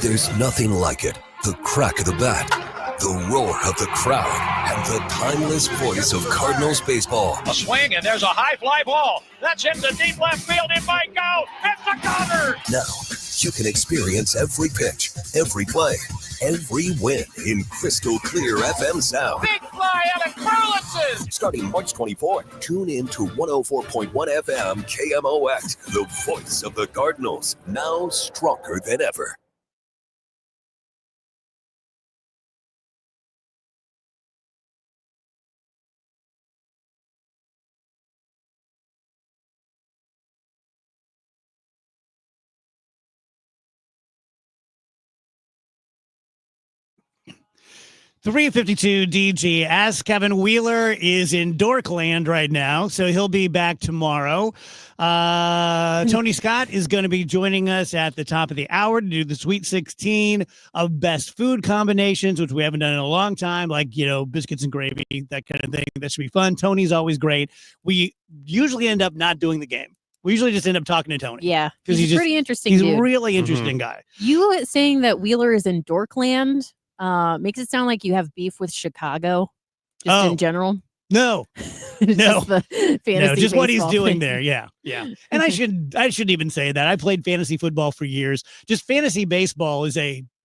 There's nothing like it. The crack of the bat, the roar of the crowd, and the timeless voice of Cardinals baseball. A swing, and there's a high fly ball. That's in the deep left field. It might go. It's a goner. Now, you can experience every pitch, every play, every win in crystal clear FM sound. Big fly, Alec Burleson. Starting March 24th, tune in to 104.1 FM KMOX, the voice of the Cardinals, now stronger than ever. .352 DG. Ask Kevin Wheeler is in Dorkland right now, so he'll be back tomorrow. Tony Scott is going to be joining us at the top of the hour to do the Sweet 16 of best food combinations, which we haven't done in a long time, like, biscuits and gravy, that kind of thing. That should be fun. Tony's always great. We usually end up not doing the game. We usually just end up talking to Tony. Yeah, he's pretty interesting. He's dude. a really interesting guy. You saying that Wheeler is in Dorkland makes it sound like you have beef with Chicago, just in general. No, just the fantasy just what he's baseball doing thing. there. Yeah. And I shouldn't even say that. I played fantasy football for years. Just fantasy baseball is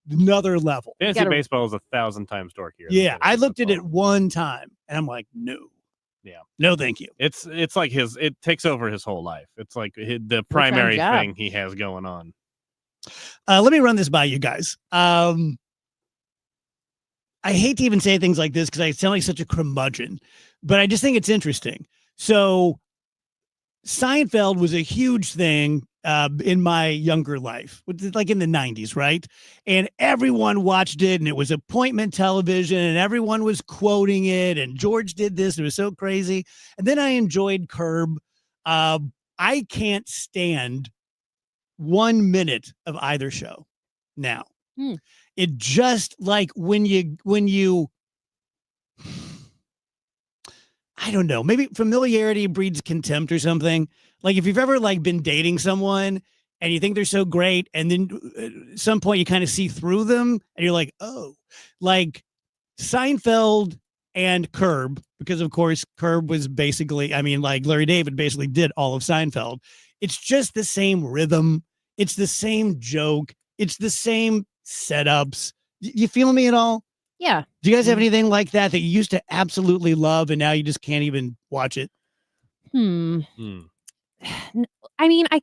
another level. Fantasy baseball is 1,000 times dorkier. Yeah, I looked at it one time and I'm like, no. Yeah. No, thank you. It's like it takes over his whole life. It's like the primary thing he has going on. Let me run this by you guys. I hate to even say things like this because I sound like such a curmudgeon, but I just think it's interesting. So Seinfeld was a huge thing in my younger life, like in the 90s, right? And everyone watched it, and it was appointment television, and everyone was quoting it, and George did this. It was so crazy. And then I enjoyed Curb. I can't stand 1 minute of either show now. It just like when you I don't know, maybe familiarity breeds contempt or something. Like if you've ever been dating someone and you think they're so great, and then at some point you kind of see through them and you're like, oh, like Seinfeld and Curb, because of course Curb was basically, Larry David basically did all of Seinfeld. It's just the same rhythm. It's the same joke. It's the same setups. You feel me at all? Yeah. Do you guys have anything like that you used to absolutely love and now you just can't even watch it? I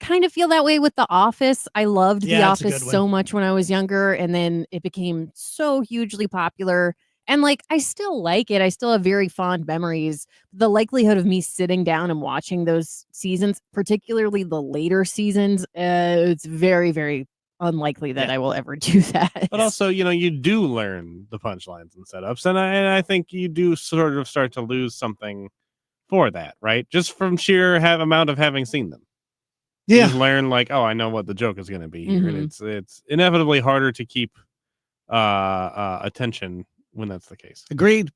kind of feel that way with The Office. I loved The that's a Office good one. so much when I was younger, and then it became so hugely popular. And I still like it. I still have very fond memories. The likelihood of me sitting down and watching those seasons, particularly the later seasons, it's very, very unlikely that I will ever do that. But also, you do learn the punchlines and setups, and I think you do sort of start to lose something for that, right? Just from sheer amount of having seen them. Yeah. You learn I know what the joke is going to be here, and it's inevitably harder to keep attention when that's the case. Agreed.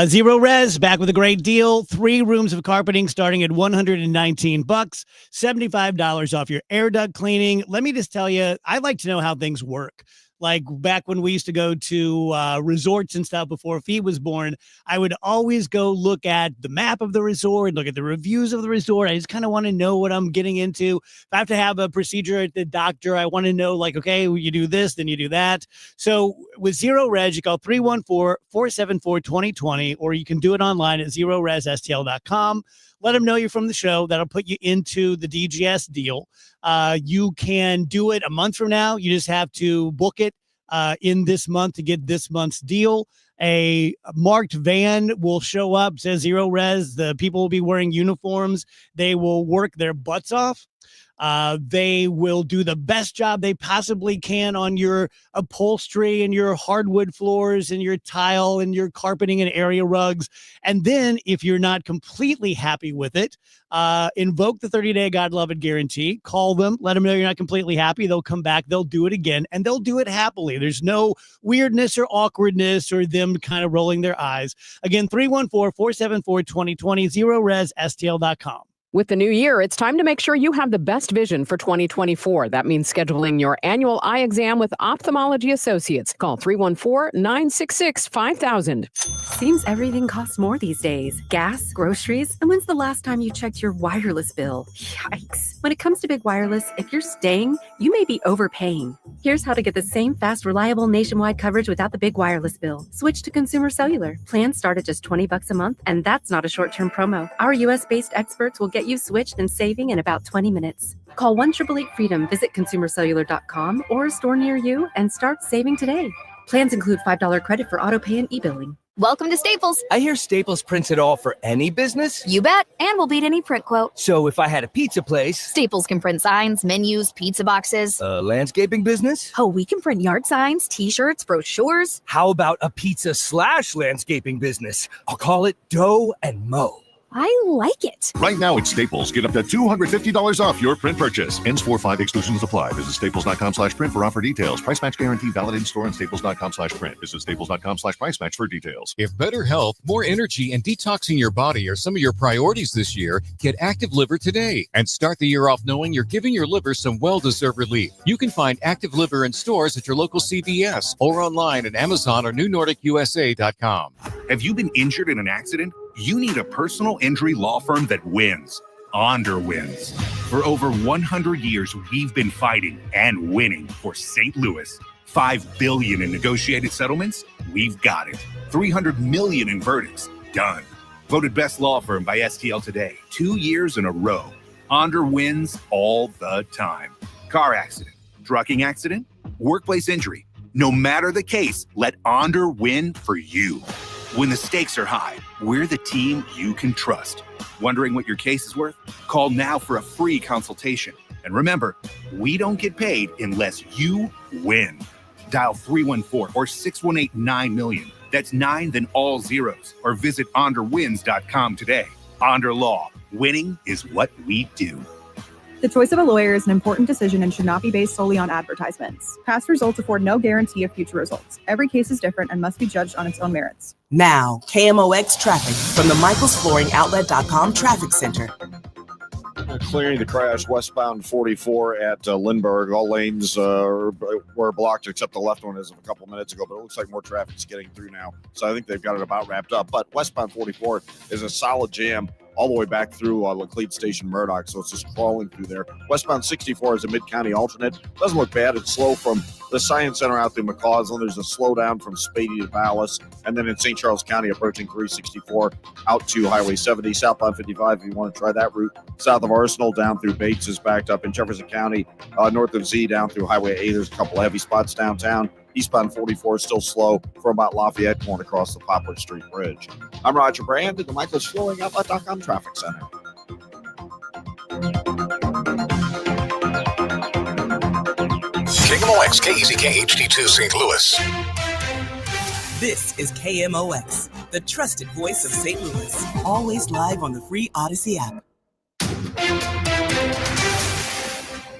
Zero Res back with a great deal. 3 rooms of carpeting starting at $119, $75 off your air duct cleaning. Let me just tell you, I like to know how things work. Like back when we used to go to resorts and stuff before Fee was born, I would always go look at the map of the resort, look at the reviews of the resort. I just kind of want to know what I'm getting into. If I have to have a procedure at the doctor, I want to know okay, you do this, then you do that. So with Zero Res, you call 314-474-2020, or you can do it online at ZeroResSTL.com. let them know you're from the show. That'll put you into the DGS deal. You can do it a month from now. You just have to book it in this month to get this month's deal. A marked van will show up, says zero res. The people will be wearing uniforms. They will work their butts off. They will do the best job they possibly can on your upholstery and your hardwood floors and your tile and your carpeting and area rugs. And then if you're not completely happy with it, invoke the 30-day God Love It guarantee. Call them, let them know you're not completely happy. They'll come back, they'll do it again, and they'll do it happily. There's no weirdness or awkwardness or them kind of rolling their eyes. Again, 314-474-2020, ZeroResSTL.com. With the new year, it's time to make sure you have the best vision for 2024. That means scheduling your annual eye exam with Ophthalmology Associates. Call 314-966-5000. Seems everything costs more these days. Gas, groceries, and when's the last time you checked your wireless bill? Yikes. When it comes to big wireless, if you're staying, you may be overpaying. Here's how to get the same fast, reliable nationwide coverage without the big wireless bill. Switch to Consumer Cellular. Plans start at just $20 a month, and that's not a short-term promo. Our U.S.-based experts will get you switched and saving in about 20 minutes. Call 1-888-FREEDOM, visit consumercellular.com or a store near you and start saving today. Plans include $5 credit for auto pay and e-billing. Welcome to Staples. I hear Staples prints it all for any business. You bet, and we'll beat any print quote. So if I had a pizza place... Staples can print signs, menus, pizza boxes. A landscaping business? Oh, we can print yard signs, t-shirts, brochures. How about a pizza/landscaping business? I'll call it Dough and Mo. I like it. Right now at Staples, get up to $250 off your print purchase. Ends 4/5 exclusions apply. Visit staples.com/print for offer details. Price match guarantee valid in store and staples.com/print. Visit staples.com/price match for details. If better health, more energy, and detoxing your body are some of your priorities this year, get Active Liver today and start the year off knowing you're giving your liver some well-deserved relief. You can find Active Liver in stores at your local CVS or online at Amazon or NewNordicUSA.com. Have you been injured in an accident? You need a personal injury law firm that wins. Onder wins. For over 100 years, we've been fighting and winning for St. Louis. $5 billion in negotiated settlements? We've got it. $300 million in verdicts? Done. Voted best law firm by STL Today 2 years in a row. Onder wins all the time. Car accident, trucking accident, workplace injury. No matter the case, let Onder win for you. When the stakes are high, we're the team you can trust. Wondering what your case is worth? Call now for a free consultation. And remember, we don't get paid unless you win. Dial 314 or 618-9-million. That's 9 then all zeros. Or visit onderwins.com today. Onder Law. Winning is what we do. The choice of a lawyer is an important decision and should not be based solely on advertisements. Past results afford no guarantee of future results. Every case is different and must be judged on its own merits. Now, KMOX traffic from the MichaelsFlooringOutlet.com Traffic Center. Clearing the crash westbound 44 at Lindbergh. All lanes were blocked except the left one as of a couple minutes ago, but it looks like more traffic's getting through now. So I think they've got it about wrapped up. But westbound 44 is a solid jam all the way back through Laclede Station, Murdoch. So it's just crawling through there. Westbound 64 is a mid-county alternate. Doesn't look bad. It's slow from the Science Center out through McCausland. There's a slowdown from Spady to Palace. And then in St. Charles County, approaching 364 out to Highway 70. Southbound 55, if you want to try that route. South of Arsenal down through Bates is backed up. In Jefferson County, north of Z down through Highway 8. There's a couple of heavy spots downtown. Eastbound 44 is still slow from about Lafayette going across the Poplar Street Bridge. I'm Roger Brand at the MichaelsFlooringOutlet.com Traffic Center. KMOX KEZK HD2 St. Louis. This is KMOX, the trusted voice of St. Louis. Always live on the free Odyssey app.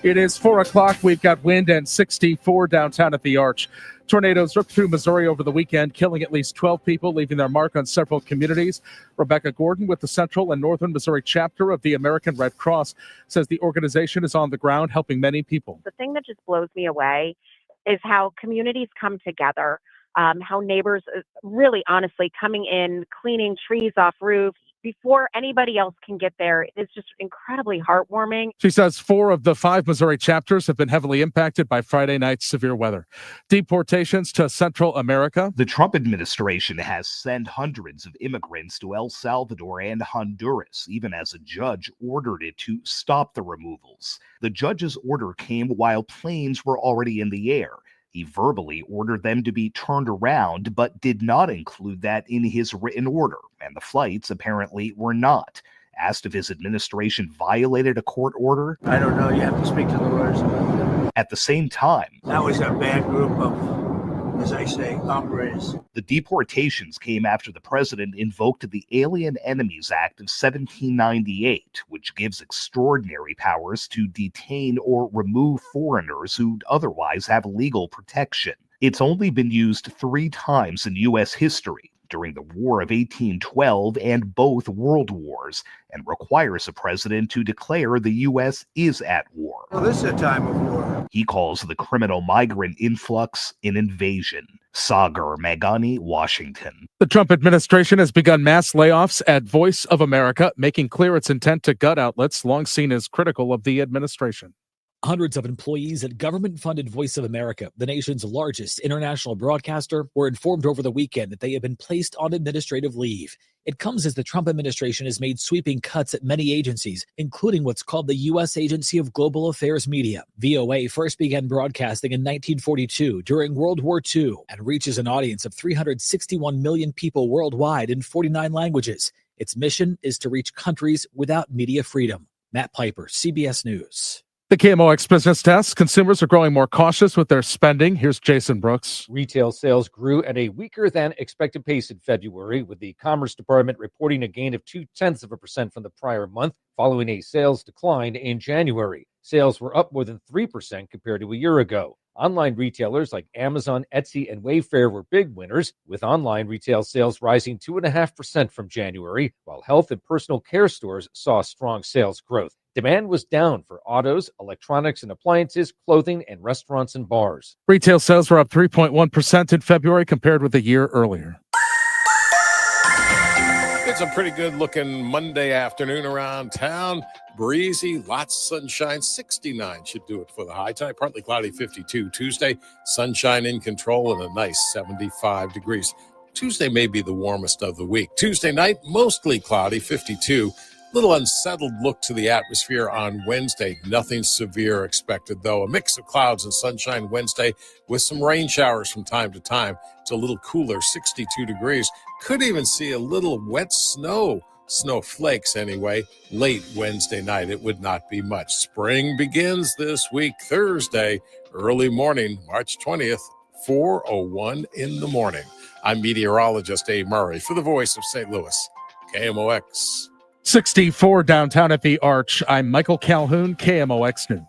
It is 4 o'clock. We've got wind and 64 downtown at the Arch. Tornadoes ripped through Missouri over the weekend, killing at least 12 people, leaving their mark on several communities. Rebecca Gordon with the Central and Northern Missouri chapter of the American Red Cross says the organization is on the ground helping many people. The thing that just blows me away is how communities come together, how neighbors really honestly coming in, cleaning trees off roofs, before anybody else can get there. It's just incredibly heartwarming. She says 4 of the 5 Missouri chapters have been heavily impacted by Friday night's severe weather. Deportations to Central America. The Trump administration has sent hundreds of immigrants to El Salvador and Honduras, even as a judge ordered it to stop the removals. The judge's order came while planes were already in the air. He verbally ordered them to be turned around, but did not include that in his written order, and the flights apparently were not. Asked if his administration violated a court order, I don't know. You have to speak to the lawyers about that. At the same time, That was a bad group of, as I say, hombres. the deportations came after the president invoked the Alien Enemies Act of 1798, which gives extraordinary powers to detain or remove foreigners who'd otherwise have legal protection. It's only been used 3 times in U.S. history, during the War of 1812 and both World Wars, and requires a president to declare the U.S. is at war. Well, this is a time of war. He calls the criminal migrant influx an invasion. Sagar Magani, Washington. The Trump administration has begun mass layoffs at Voice of America, making clear its intent to gut outlets long seen as critical of the administration. Hundreds of employees at government-funded Voice of America, the nation's largest international broadcaster, were informed over the weekend that they have been placed on administrative leave. It comes as the Trump administration has made sweeping cuts at many agencies, including what's called the U.S. Agency of Global Affairs Media. VOA first began broadcasting in 1942 during World War II and reaches an audience of 361 million people worldwide in 49 languages. Its mission is to reach countries without media freedom. Matt Piper, CBS News. The KMOX business desk, consumers are growing more cautious with their spending. Here's Jason Brooks. Retail sales grew at a weaker than expected pace in February, with the Commerce Department reporting a gain of 0.2% from the prior month, following a sales decline in January. Sales were up more than 3% compared to a year ago. Online retailers like Amazon, Etsy, and Wayfair were big winners, with online retail sales rising 2.5% from January, while health and personal care stores saw strong sales growth. Demand was down for autos, electronics and appliances, clothing, and restaurants and bars. Retail sales were up 3.1% in February compared with a year earlier. It's a pretty good looking Monday afternoon around town. Breezy, lots of sunshine. 69 should do it for the high. Tonight, partly cloudy, 52. Tuesday, sunshine in control and a nice 75 degrees. Tuesday may be the warmest of the week. Tuesday night, mostly cloudy, 52. Little unsettled look to the atmosphere on Wednesday. Nothing severe expected, though. A mix of clouds and sunshine Wednesday with some rain showers from time to time. It's a little cooler, 62 degrees. Could even see a little wet snowflakes anyway, late Wednesday night. It would not be much. Spring begins this week, Thursday, early morning, March 20th, 4:01 in the morning. I'm meteorologist A. Murray for the Voice of St. Louis, KMOX. 64 downtown at the Arch. I'm Michael Calhoun, KMOX News.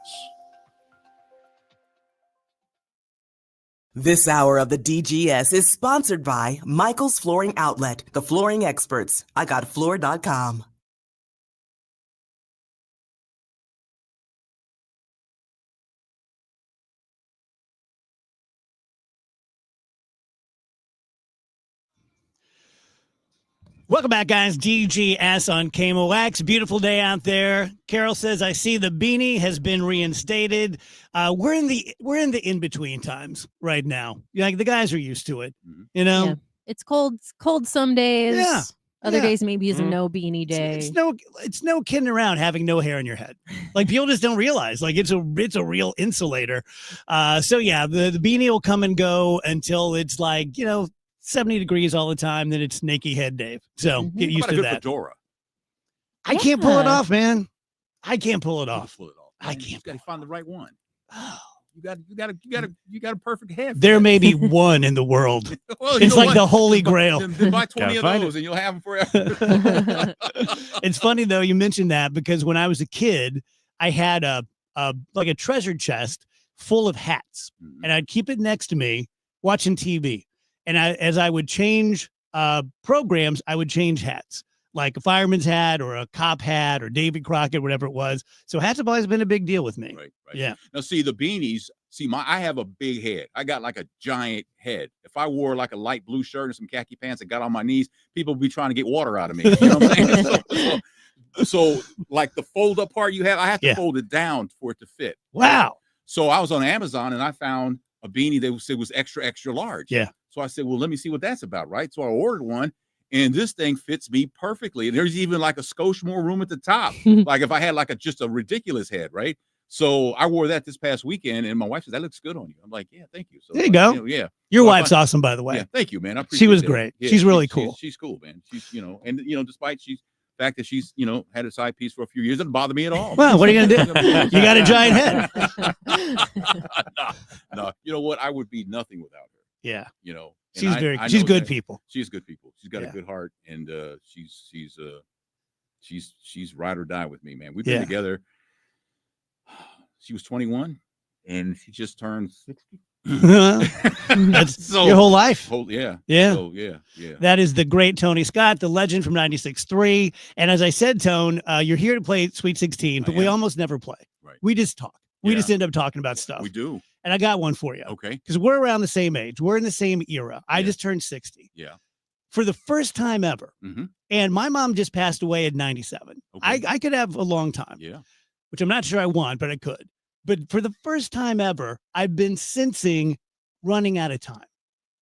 This hour of the DGS is sponsored by Michael's Flooring Outlet, the flooring experts. IGotFloor.com. Welcome back, guys. DGS on KMOX. Beautiful day out there. Carol says, "I see the beanie has been reinstated." We're in the in-between times right now. Like the guys are used to it, you know. Yeah. It's cold some days. Yeah. Other Yeah. days maybe is a no beanie day. It's no kidding around having no hair on your head. Like people just don't realize. Like it's a real insulator. So yeah, the beanie will come and go until it's like 70 degrees all the time. Then it's Naked Head Dave. So get used to that. Fedora. I can't pull it off, man. I can't pull it off. I can't. You got to find the right one. You got a perfect head. There may be one in the world. Well, you It's know like what? the Holy Grail. Then buy 20 of Gotta find those, and you'll have them forever. It's funny though you mentioned that because when I was a kid, I had a treasure chest full of hats, and I'd keep it next to me watching TV. And as I would change programs, I would change hats, like a fireman's hat or a cop hat or David Crockett, whatever it was. So hats have always been a big deal with me. Right. Yeah. Now, see, the beanies, See, I have a big head. I got like a giant head. If I wore like a light blue shirt and some khaki pants and got on my knees, people would be trying to get water out of me. You know what I'm saying? So like the fold up part you have, I have to fold it down for it to fit. Wow. So I was on Amazon and I found a beanie that said was extra, extra large. Yeah. So I said, well, let me see what that's about. Right. So I ordered one. And this thing fits me perfectly. And there's even like a skosh more room at the top. Like if I had like just a ridiculous head, right? So I wore that this past weekend, and my wife says, that looks good on you. I'm like, yeah, thank you. So there you go. Yeah. Your so wife's awesome, by the way. Yeah, thank you, man. I appreciate she was that. great. Yeah, she's really cool. She's cool, man. She's, and despite the fact that she's, had a side piece for a few years, doesn't bother me at all. Well, what are you going to do? You got a giant head. No, you know what? I would be nothing without her. Yeah. She's she's good people. She's good people. She's got a good heart, and she's ride or die with me, man. We've been together. She was 21, and she just turned 60. That's your whole life. Yeah. Yeah. So, yeah. That is the great Tony Scott, the legend from 96.3. And as I said, Tone, you're here to play Sweet 16, but we almost never play. Right. We just talk. We just end up talking about stuff. We do. And I got one for you. Okay. Because we're around the same age. We're in the same era. I just turned 60. Yeah. For the first time ever. Mm-hmm. And my mom just passed away at 97. Okay. I could have a long time. Yeah. Which I'm not sure I want, but I could. But for the first time ever, I've been sensing running out of time.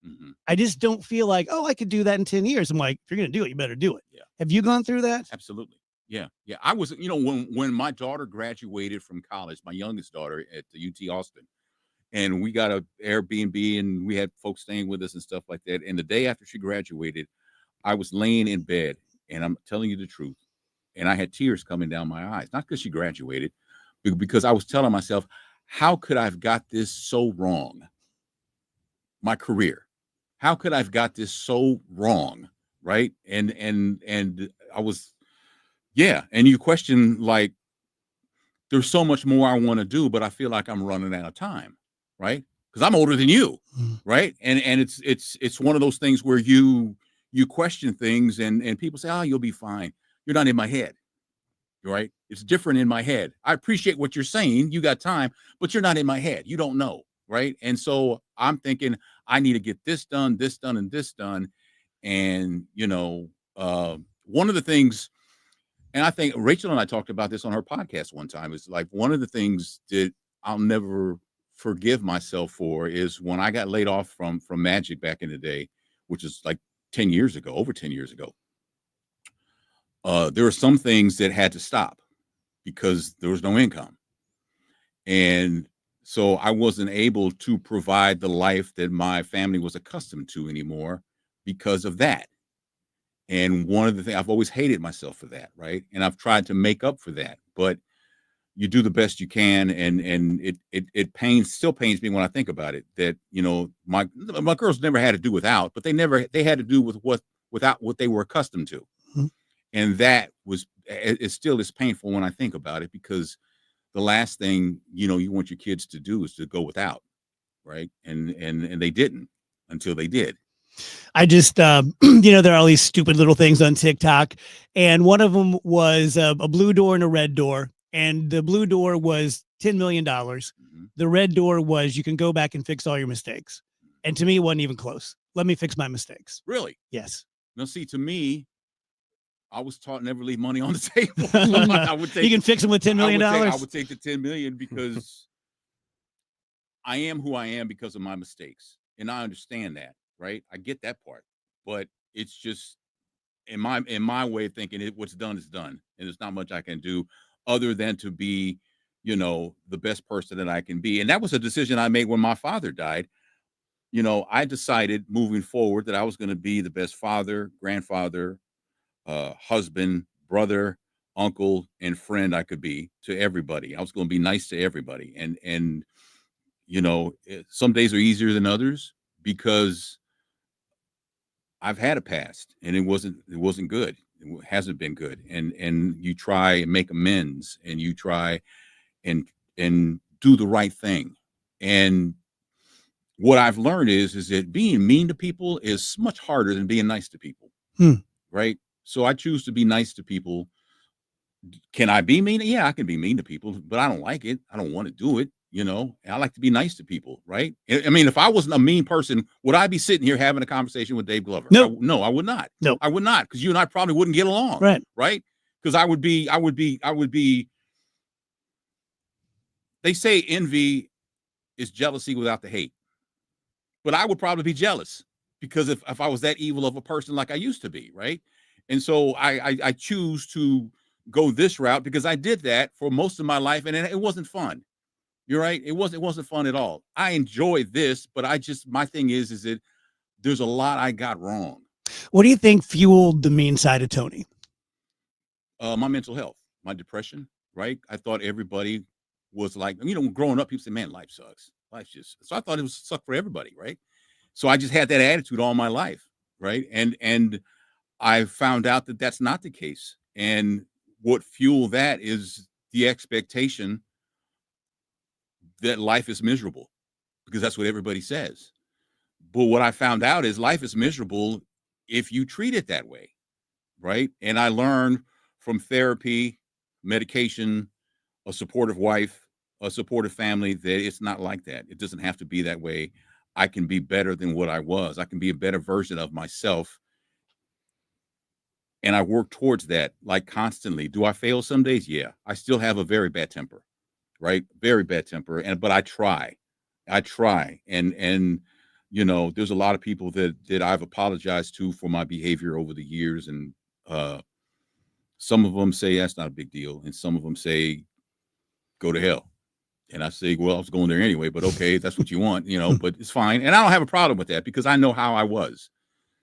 Mm-hmm. I just don't feel like, I could do that in 10 years. I'm like, if you're going to do it, you better do it. Yeah. Have you gone through that? Absolutely. Yeah. Yeah. I was, when my daughter graduated from college, my youngest daughter at the UT Austin, and we got a Airbnb and we had folks staying with us and stuff like that. And the day after she graduated, I was laying in bed, and I'm telling you the truth. And I had tears coming down my eyes, not because she graduated, because I was telling myself, how could I have got this so wrong? My career. How could I have got this so wrong? Right. And I was, and you question, like, there's so much more I want to do, but I feel like I'm running out of time. Right. Because I'm older than you. Right. And it's one of those things where you question things and people say, oh, you'll be fine. You're not in my head. Right. It's different in my head. I appreciate what you're saying. You got time, but you're not in my head. You don't know. Right. And so I'm thinking I need to get this done, and this done. And, one of the things, and I think Rachel and I talked about this on her podcast one time, is like one of the things that I'll never forgive myself for is when I got laid off from Magic back in the day, which is like 10 years ago, over 10 years ago. There were some things that had to stop because there was no income. And so I wasn't able to provide the life that my family was accustomed to anymore because of that. And one of the things, I've always hated myself for that, right? And I've tried to make up for that, but you do the best you can. And it still pains me when I think about it, that, my girls never had to do without, but they had to do without what they were accustomed to. Mm-hmm. And that it still is painful when I think about it, because the last thing, you want your kids to do is to go without. Right. And they didn't until they did. I just, there are all these stupid little things on TikTok. And one of them was a blue door and a red door. And the blue door was $10 million. Mm-hmm. The red door was, you can go back and fix all your mistakes. And to me, it wasn't even close. Let me fix my mistakes. Really? Yes. Now, see, to me, I was taught never leave money on the table. I would take, you can fix them with $10 million. I would take the 10 million because I am who I am because of my mistakes. And I understand that, right? I get that part, but it's just in my way of thinking, what's done is done. And there's not much I can do other than to be, the best person that I can be. And that was a decision I made when my father died. I decided moving forward that I was going to be the best father, grandfather, husband, brother, uncle, and friend I could be to everybody. I was going to be nice to everybody. And some days are easier than others because I've had a past and it wasn't good. It hasn't been good. And you try and make amends, and you try and do the right thing. And what I've learned is that being mean to people is much harder than being nice to people. Right. So I choose to be nice to people. Can I be mean? Yeah, I can be mean to people, but I don't like it. I don't want to do it. you know, and I like to be nice to people, right? I mean, if I wasn't a mean person, would I be sitting here having a conversation with Dave Glover? No. No, I would not. No. I would not, because you and I probably wouldn't get along. Right. Right? Because I would be, they say envy is jealousy without the hate. But I would probably be jealous because if I was that evil of a person like I used to be, right? And so I choose to go this route because I did that for most of my life, and it wasn't fun. You're right. It wasn't fun at all. I enjoy this, but my thing is that there's a lot I got wrong. What do you think fueled the mean side of Tony? My mental health, my depression, right? I thought everybody was like, you know, growing up, people say, man, life sucks. So I thought it was suck for everybody, right? So I just had that attitude all my life, right? And I found out that that's not the case. And what fueled that is the expectation that life is miserable, because that's what everybody says. But what I found out is life is miserable if you treat it that way, right? And I learned from therapy, medication, a supportive wife, a supportive family, that it's not like that. It doesn't have to be that way. I can be better than what I was. I can be a better version of myself. And I work towards that, like, constantly. Do I fail some days? Yeah. I still have a very bad temper, right? Very bad temper. But I try. And, you know, there's a lot of people that I've apologized to for my behavior over the years. And some of them say that's not a big deal. And some of them say, go to hell. And I say, well, I was going there anyway, but okay, that's what you want, you know, but it's fine. And I don't have a problem with that because I know how I was.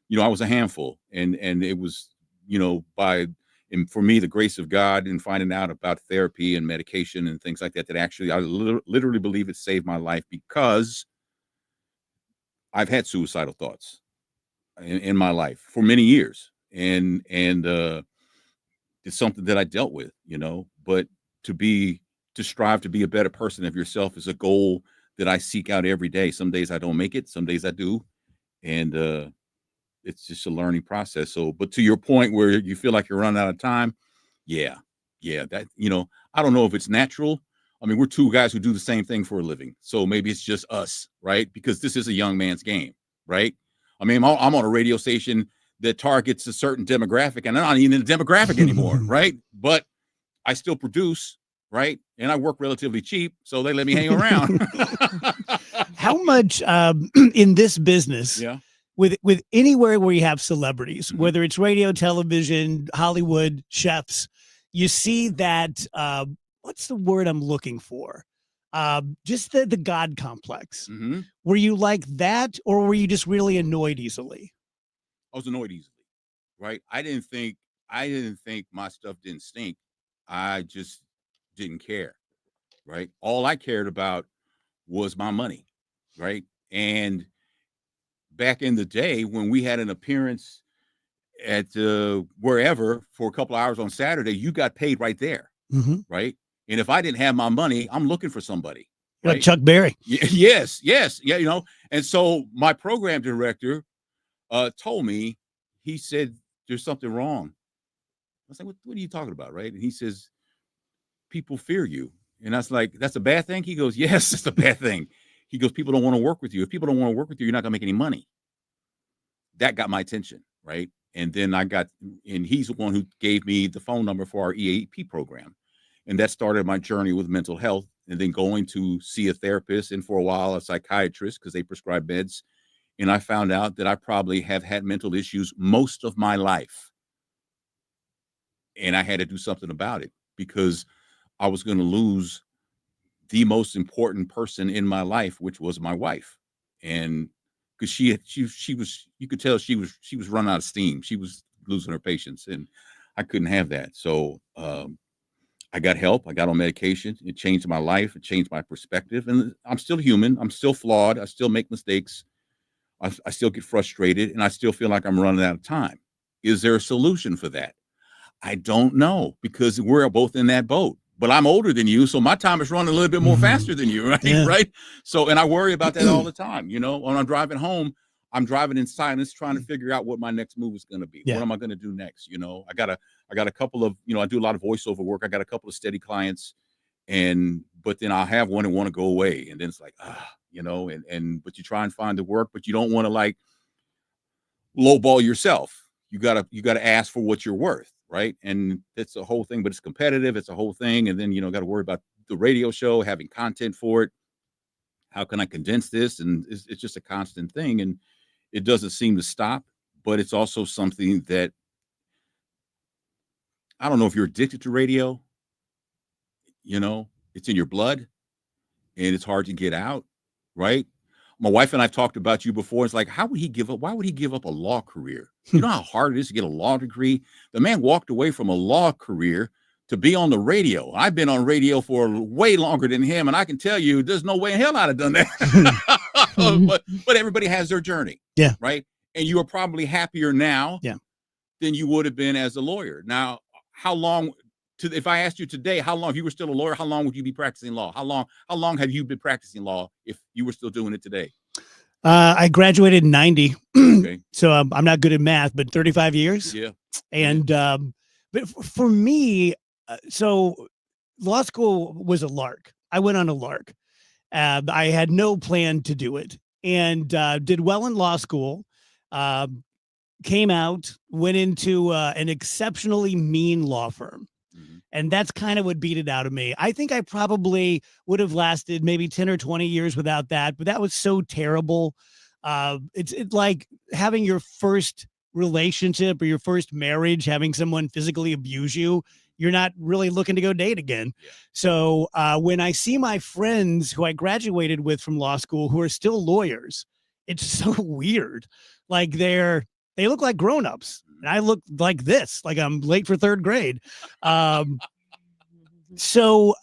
You know, I was a handful, and it was, you know, and for me, the grace of God and finding out about therapy and medication and things like that, that actually, I literally believe it saved my life, because I've had suicidal thoughts in my life for many years. And it's something that I dealt with, you know, but to strive to be a better person of yourself is a goal that I seek out every day. Some days I don't make it, some days I do. And it's just a learning process. So, but to your point where you feel like you're running out of time. Yeah. That, you know, I don't know if it's natural. I mean, we're two guys who do the same thing for a living. So maybe it's just us, right? Because this is a young man's game, right? I mean, I'm on a radio station that targets a certain demographic, and I'm not even in the demographic anymore, right? But I still produce, right? And I work relatively cheap, so they let me hang around. How much in this business, with anywhere where you have celebrities, whether it's radio, television, Hollywood, chefs, you see that, what's the word I'm looking for? Just the God complex. Were you like that, or were you just really annoyed easily? I was annoyed easily, right? I didn't think my stuff didn't stink. I just didn't care, right? All I cared about was my money, right? And back in the day when we had an appearance at wherever for a couple of hours on Saturday, you got paid right there, right? And if I didn't have my money, I'm looking for somebody. Right? Like Chuck Berry. Yes. Yeah, you know. And so my program director told me, he said, there's something wrong. I was like, what are you talking about, right? And he says, people fear you. And I was like, that's a bad thing? He goes, yes, it's a bad thing. He goes, people don't want to work with you. If people don't want to work with you, you're not going to make any money. That got my attention, right? And then and he's the one who gave me the phone number for our EAP program. And that started my journey with mental health, and then going to see a therapist, and for a while a psychiatrist, because they prescribe meds. And I found out that I probably have had mental issues most of my life. And I had to do something about it, because I was going to lose the most important person in my life, which was my wife. And because she was, you could tell she was running out of steam. She was losing her patience, and I couldn't have that. So I got help. I got on medication. It changed my life. It changed my perspective. And I'm still human. I'm still flawed. I still make mistakes. I still get frustrated, and I still feel like I'm running out of time. Is there a solution for that? I don't know, because we're both in that boat. But I'm older than you, so my time is running a little bit more faster than you, right? Yeah. Right. So, and I worry about that all the time. You know, when I'm driving home, I'm driving in silence, trying to figure out what my next move is going to be. Yeah. What am I going to do next? You know, I got a couple of, you know, I do a lot of voiceover work. I got a couple of steady clients, but then I'll have one and want to go away. And then it's like, but you try and find the work, but you don't want to like lowball yourself. You gotta ask for what you're worth, right? And it's a whole thing, but it's competitive. It's a whole thing. And then, got to worry about the radio show, having content for it. How can I condense this? And it's just a constant thing. And it doesn't seem to stop, but it's also something that, I don't know if you're addicted to radio, it's in your blood and it's hard to get out, right? My wife and I've talked about you before. It's like, how would he give up? Why would he give up a law career? You know how hard it is to get a law degree? The man walked away from a law career to be on the radio. I've been on radio for way longer than him. And I can tell you, there's no way in hell I'd have done that. but everybody has their journey. Yeah. Right. And you are probably happier now than you would have been as a lawyer. Now, how long if I asked you today, how long, if you were still a lawyer, how long would you be practicing law? How long have you been practicing law if you were still doing it today? I graduated in 90. Okay. So I'm not good at math, but 35 years. Yeah. And, but for me, so law school was a lark. I went on a lark. I had no plan to do it and did well in law school. Came out, went into an exceptionally mean law firm. And that's kind of what beat it out of me. I think I probably would have lasted maybe 10 or 20 years without that, but that was so terrible. It's like having your first relationship or your first marriage, having someone physically abuse you. You're not really looking to go date again. Yeah. So when I see my friends who I graduated with from law school who are still lawyers, it's so weird. Like they look like grown-ups. And I look like this, like I'm late for third grade. So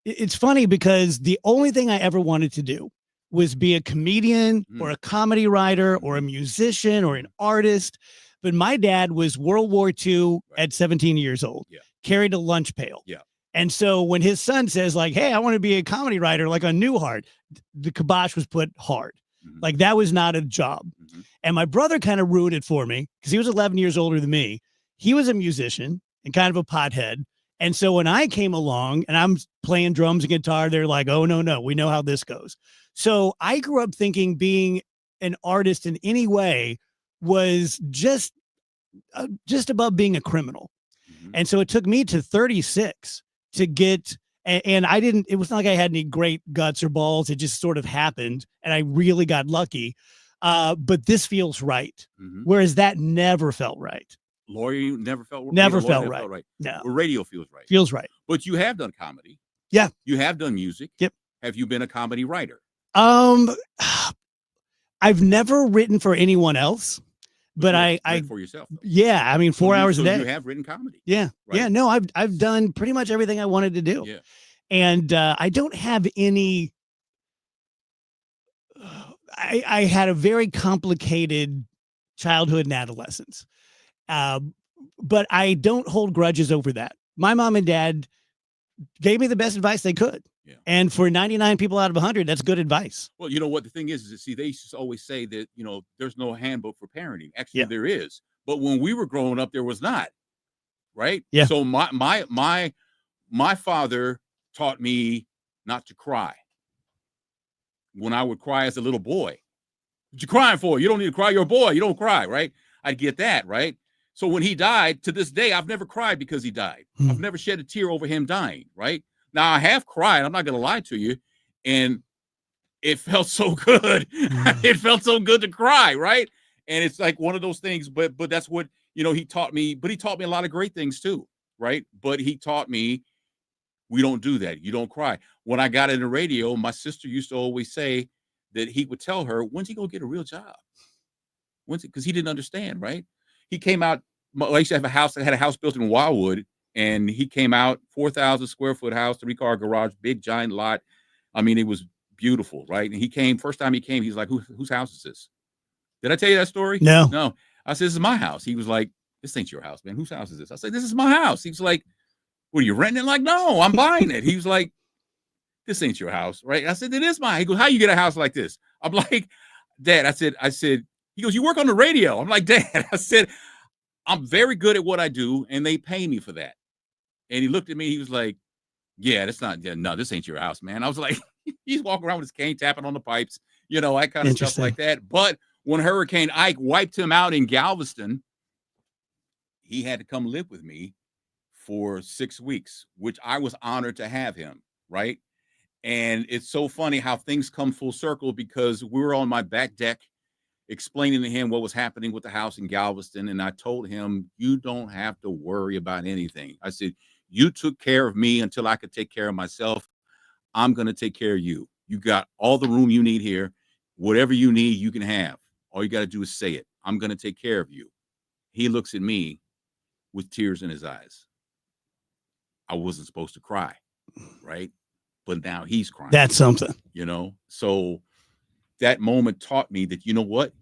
it's funny because the only thing I ever wanted to do was be a comedian or a comedy writer or a musician or an artist. But my dad was World War II at 17 years old, carried a lunch pail. Yeah. And so when his son says like, hey, I want to be a comedy writer, like on Newhart, the kibosh was put hard. Like that was not a job. And my brother kind of ruined it for me because he was 11 years older than me. He was a musician and kind of a pothead. And so when I came along and I'm playing drums and guitar, they're like, oh, no, we know how this goes. So I grew up thinking being an artist in any way was just above being a criminal. And so it took me to 36 to get, and I didn't, it was not like I had any great guts or balls. It just sort of happened. And I really got lucky. But this feels right. Whereas that never felt right. Lawyer never felt right. No. Well, radio feels right. Feels right. But you have done comedy. Yeah. You have done music. Yep. Have you been a comedy writer? I've never written for anyone else, but I for yourself. Yeah. I mean, 4 hours a day. You have written comedy. Yeah. Right? Yeah. No, I've done pretty much everything I wanted to do. Yeah. And I don't have any. I had a very complicated childhood and adolescence, but I don't hold grudges over that. My mom and dad gave me the best advice they could. Yeah. And for 99 people out of 100, that's good advice. Well, you know what the thing is that, see, they used to always say that, there's no handbook for parenting. Actually, there is. But when we were growing up, there was not. Right. Yeah. So my father taught me not to cry. When I would cry as a little boy, what you crying for? You don't need to cry. You're a boy. You don't cry. Right. I'd get that. Right. So when he died, to this day, I've never cried because he died. I've never shed a tear over him dying. Right. Now I have cried. I'm not going to lie to you. And it felt so good. It felt so good to cry. Right. And it's like one of those things, but that's what, he taught me, but he taught me a lot of great things too. Right. But he taught me, we don't do that. You don't cry. When I got into radio, my sister used to always say that he would tell her, when's he going to get a real job? Because he didn't understand, right? He came out, I used to have I had a house built in Wildwood, and he came out, 4,000 square foot house, 3-car garage, big giant lot. I mean, it was beautiful, right? And he came, first time he came, he's like, whose house is this? Did I tell you that story? No. I said, this is my house. He was like, this ain't your house, man. Whose house is this? I said, this is my house. He was like, what, are you renting it? Like, no, I'm buying it. He was like, this ain't your house, right? I said, it is mine. He goes, how you get a house like this? I'm like, Dad, I said, he goes, you work on the radio. I'm like, Dad, I said, I'm very good at what I do, and they pay me for that. And he looked at me, he was like, Yeah, that's not. Yeah, no, this ain't your house, man. I was like, he's walking around with his cane, tapping on the pipes, that kind of stuff like that. But when Hurricane Ike wiped him out in Galveston, he had to come live with me for 6 weeks, which I was honored to have him, right? And it's so funny how things come full circle, because we were on my back deck explaining to him what was happening with the house in Galveston. And I told him, you don't have to worry about anything. I said, you took care of me until I could take care of myself. I'm going to take care of you. You got all the room you need here. Whatever you need, you can have. All you got to do is say it. I'm going to take care of you. He looks at me with tears in his eyes. I wasn't supposed to cry, right? But now he's crying. That's something. So that moment taught me that, you know what?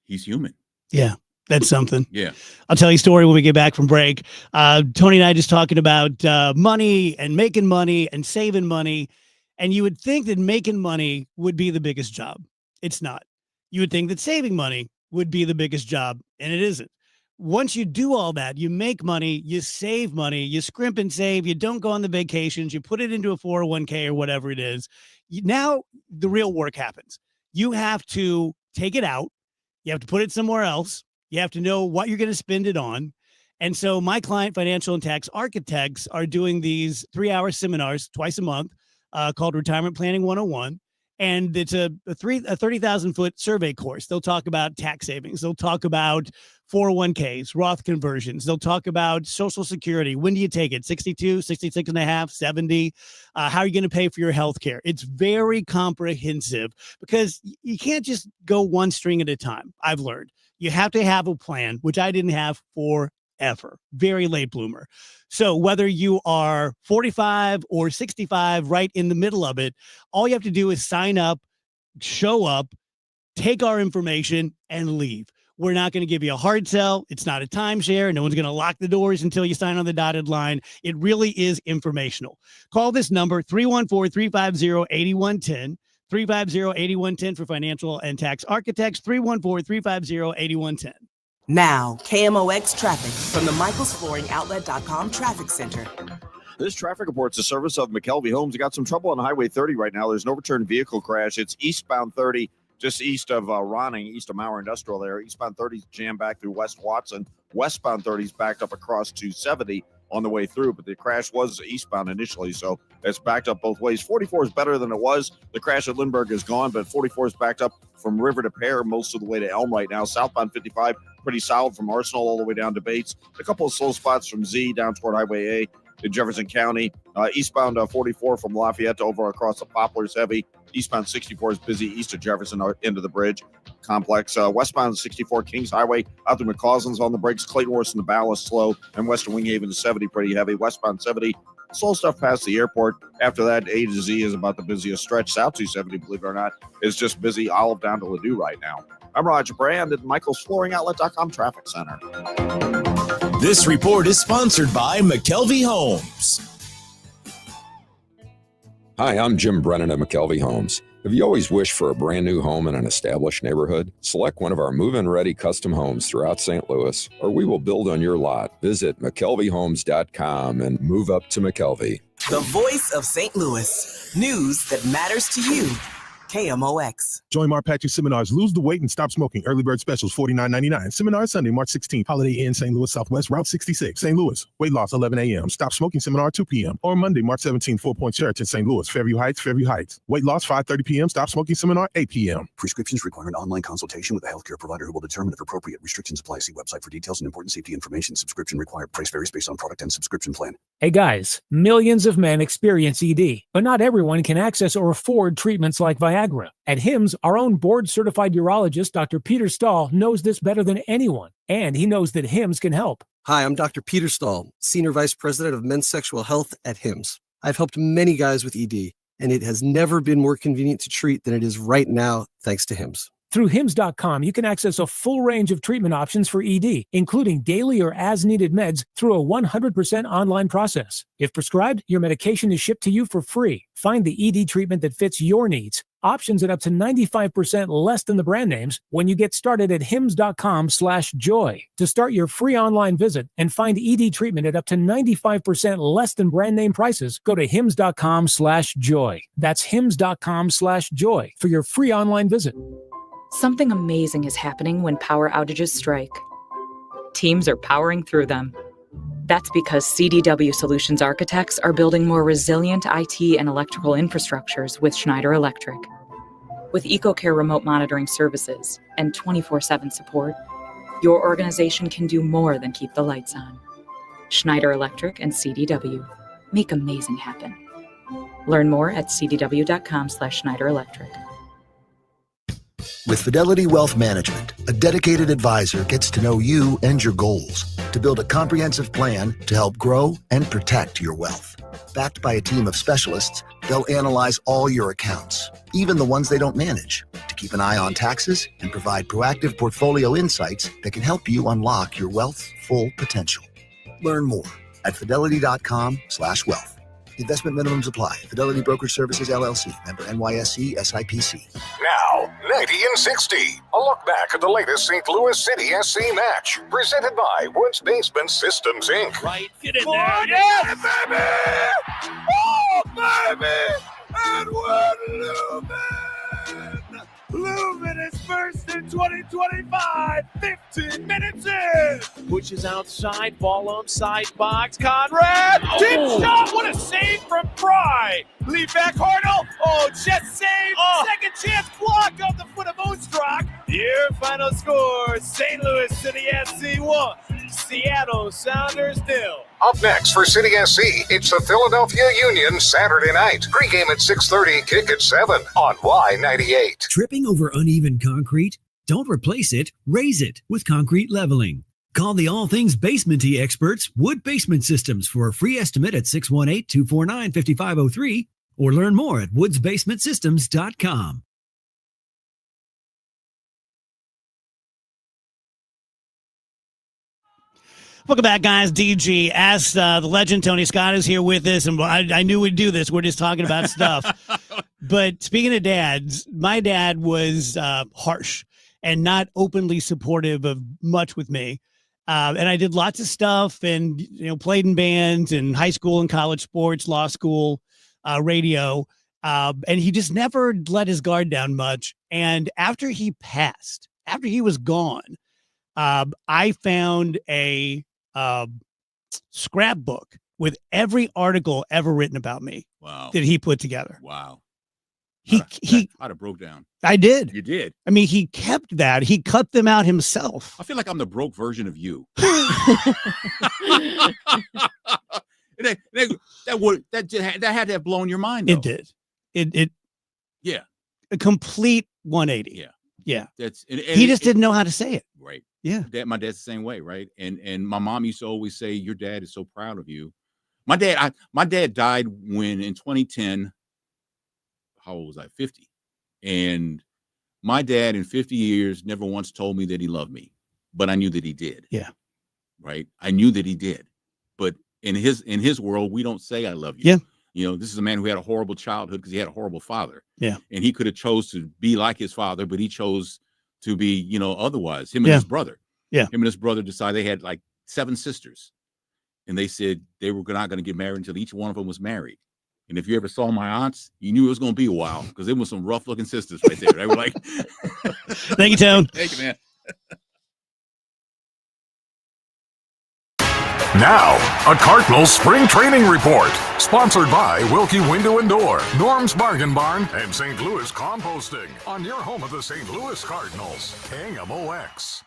He's human. Yeah, that's something. Yeah. I'll tell you a story when we get back from break. Tony and I just talking about money and making money and saving money. And you would think that making money would be the biggest job. It's not. You would think that saving money would be the biggest job, and it isn't. Once you do all that, you make money, you save money, you scrimp and save, you don't go on the vacations, you put it into a 401k or whatever it is. Now the real work happens. You have to take it out. You have to put it somewhere else. You have to know what you're going to spend it on. And so my client, Financial and Tax Architects, are doing these 3-hour seminars twice a month called Retirement Planning 101. And it's a 30,000-foot survey course. They'll talk about tax savings. They'll talk about 401ks, Roth conversions. They'll talk about Social Security. When do you take it? 62, 66 and a half, 70? How are you going to pay for your health care? It's very comprehensive, because you can't just go one string at a time. I've learned you have to have a plan, which I didn't have forever. Very late bloomer. So whether you are 45 or 65, right in the middle of it, all you have to do is sign up, show up, take our information, and leave. We're not going to give you a hard sell. It's not a timeshare. No one's going to lock the doors until you sign on the dotted line. It really is informational. Call this number, 314-350-8110. 350-8110 for Financial and Tax Architects, 314-350-8110. Now, KMOX traffic from the MichaelsFlooringOutlet.com traffic center. This traffic report's a service of McKelvey Homes. You got some trouble on Highway 30 right now. There's an overturned vehicle crash. It's eastbound 30, just east of Ronning, east of Mauer Industrial there. Eastbound 30 jammed back through West Watson. Westbound 30 is backed up across to 70 on the way through, but the crash was eastbound initially, so it's backed up both ways. 44 is better than it was. The crash at Lindbergh is gone, but 44 is backed up from River to Pear most of the way to Elm right now. Southbound 55, pretty solid from Arsenal all the way down to Bates. A couple of slow spots from Z down toward Highway A in Jefferson County. Eastbound 44 from Lafayette to over across the Poplars heavy. Eastbound 64 is busy east of Jefferson into the bridge complex. Westbound 64 Kings Highway out through McCausland's on the brakes. Clayton Worth and the Ballast slow, and Western Winghaven 70 pretty heavy. Westbound 70 slow stuff past the airport. After that, A to Z is about the busiest stretch. South 270, believe it or not, is just busy. Olive down to Ladue right now. I'm Roger Brand at MichaelsFlooringOutlet.com Traffic Center. This report is sponsored by McKelvey Homes. Hi, I'm Jim Brennan of McKelvey Homes. Have you always wished for a brand new home in an established neighborhood? Select one of our move-in ready custom homes throughout St. Louis, or we will build on your lot. Visit McKelveyHomes.com and move up to McKelvey. The voice of St. Louis. News that matters to you. KMOX. Join Mark Patrick Seminars. Lose the weight and stop smoking. Early bird specials $49.99. Seminar Sunday, March 16th. Holiday Inn, St. Louis Southwest, Route 66. St. Louis. Weight loss 11 a.m. Stop smoking seminar 2 p.m. Or Monday, March 17th, 4 Point Church in St. Louis. Fairview Heights, Fairview Heights. Weight loss 5:30 p.m. Stop smoking seminar 8 p.m. Prescriptions require an online consultation with a healthcare provider who will determine if appropriate. Restrictions apply. See website for details and important safety information. Subscription required. Price varies based on product and subscription plan. Hey guys, millions of men experience ED, but not everyone can access or afford treatments like Viagra. At HIMSS, our own board-certified urologist, Dr. Peter Stahl, knows this better than anyone, and he knows that HIMSS can help. Hi, I'm Dr. Peter Stahl, Senior Vice President of Men's Sexual Health at HIMSS. I've helped many guys with ED, and it has never been more convenient to treat than it is right now, thanks to HIMSS. Through HIMSS.com, you can access a full range of treatment options for ED, including daily or as-needed meds through a 100% online process. If prescribed, your medication is shipped to you for free. Find the ED treatment that fits your needs. Options at up to 95% less than the brand names when you get started at hims.com/joy. To start your free online visit and find ED treatment at up to 95% less than brand name prices, go to hims.com/joy. That's hims.com/joy for your free online visit. Something amazing is happening when power outages strike. Teams are powering through them. That's because CDW Solutions architects are building more resilient IT and electrical infrastructures with Schneider Electric. With EcoCare remote monitoring services and 24/7 support, your organization can do more than keep the lights on. Schneider Electric and CDW make amazing happen. Learn more at cdw.com/Schneider Electric. With Fidelity Wealth Management, a dedicated advisor gets to know you and your goals to build a comprehensive plan to help grow and protect your wealth. Backed by a team of specialists, they'll analyze all your accounts, even the ones they don't manage, to keep an eye on taxes and provide proactive portfolio insights that can help you unlock your wealth's full potential. Learn more at fidelity.com/wealth. Investment minimums apply. Fidelity Brokerage Services, LLC. Member NYSE SIPC. Now, 90 and 60. A look back at the latest St. Louis City SC match. Presented by Woods Basement Systems, Inc. Right, get in there. Yeah, baby! Oh, baby! And we're Lumen! Lumen is first in 2025. 15 minutes in. Pushes outside, ball on side box. Conrad, deep shot. What a save from Fry. Lead back Harnell. Oh, chest save. Second chance block off the foot of Oostrock. Your final score, St. Louis City SC 1, Seattle Sounders 0. Up next for City SC, it's the Philadelphia Union Saturday night. Pre-game at 6:30, kick at 7 on Y98. Tripping over uneven concrete? Don't replace it, raise it with concrete leveling. Call the all things basement-y experts, Wood Basement Systems, for a free estimate at 618-249-5503 or learn more at woodsbasementsystems.com. Welcome back, guys. DG asked the legend Tony Scott is here with us, and I knew we'd do this. We're just talking about stuff. But speaking of dads, my dad was harsh and not openly supportive of much with me. And I did lots of stuff and, played in bands in high school and college sports, law school, radio. And he just never let his guard down much. And after he passed, after he was gone, I found a scrapbook with every article ever written about me. Wow. That he put together. Wow. I'd have broke down. I did. You did. I mean, he kept that. He cut them out himself. I feel like I'm the broke version of you. that had to have blown your mind, though. It did. It Yeah. A complete 180. Yeah. Yeah. And he just didn't know how to say it. Right. Yeah. My dad's the same way, right? And my mom used to always say, your dad is so proud of you. My dad died when in 2010, how old was I? 50. And my dad in 50 years never once told me that he loved me, but I knew that he did. Yeah. Right. I knew that he did. But in his world, we don't say I love you. Yeah. This is a man who had a horrible childhood because he had a horrible father. Yeah. And he could have chose to be like his father, but he chose to be, otherwise. Him and his brother. Yeah. Him and his brother decided they had like 7 sisters. And they said they were not going to get married until each one of them was married. And if you ever saw my aunts, you knew it was going to be a while because there were some rough looking sisters right there. They were like, thank you, Tone. Thank you, man. Now, a Cardinals spring training report. Sponsored by Wilkie Window and Door, Norm's Bargain Barn, and St. Louis Composting. On your home of the St. Louis Cardinals, KMOX.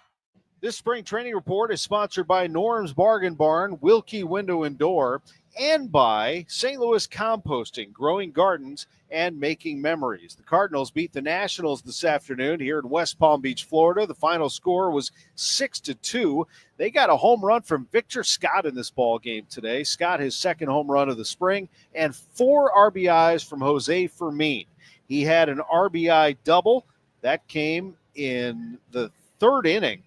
This spring training report is sponsored by Norm's Bargain Barn, Wilkie Window and Door, and by St. Louis Composting, growing gardens and making memories. The Cardinals beat the Nationals this afternoon here in West Palm Beach, Florida. The final score was 6-2. They got a home run from Victor Scott in this ball game today. Scott, his second home run of the spring, and 4 RBIs from Jose Fermin. He had an RBI double. That came in the 3rd inning.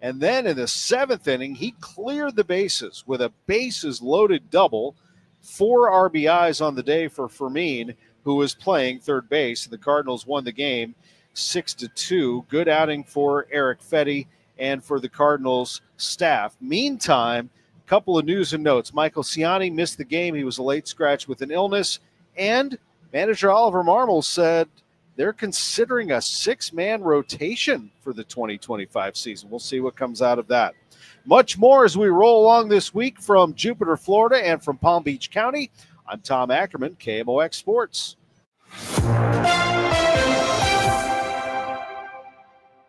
And then in the 7th inning, he cleared the bases with a bases-loaded double 4 RBIs on the day for Fermin, who was playing third base. The Cardinals won the game 6-2. Good outing for Eric Fetty and for the Cardinals staff. Meantime, a couple of news and notes. Michael Ciani missed the game. He was a late scratch with an illness. And manager Oliver Marmol said they're considering a 6-man rotation for the 2025 season. We'll see what comes out of that. Much more as we roll along this week from Jupiter, Florida, and from Palm Beach County. I'm Tom Ackerman, KMOX Sports.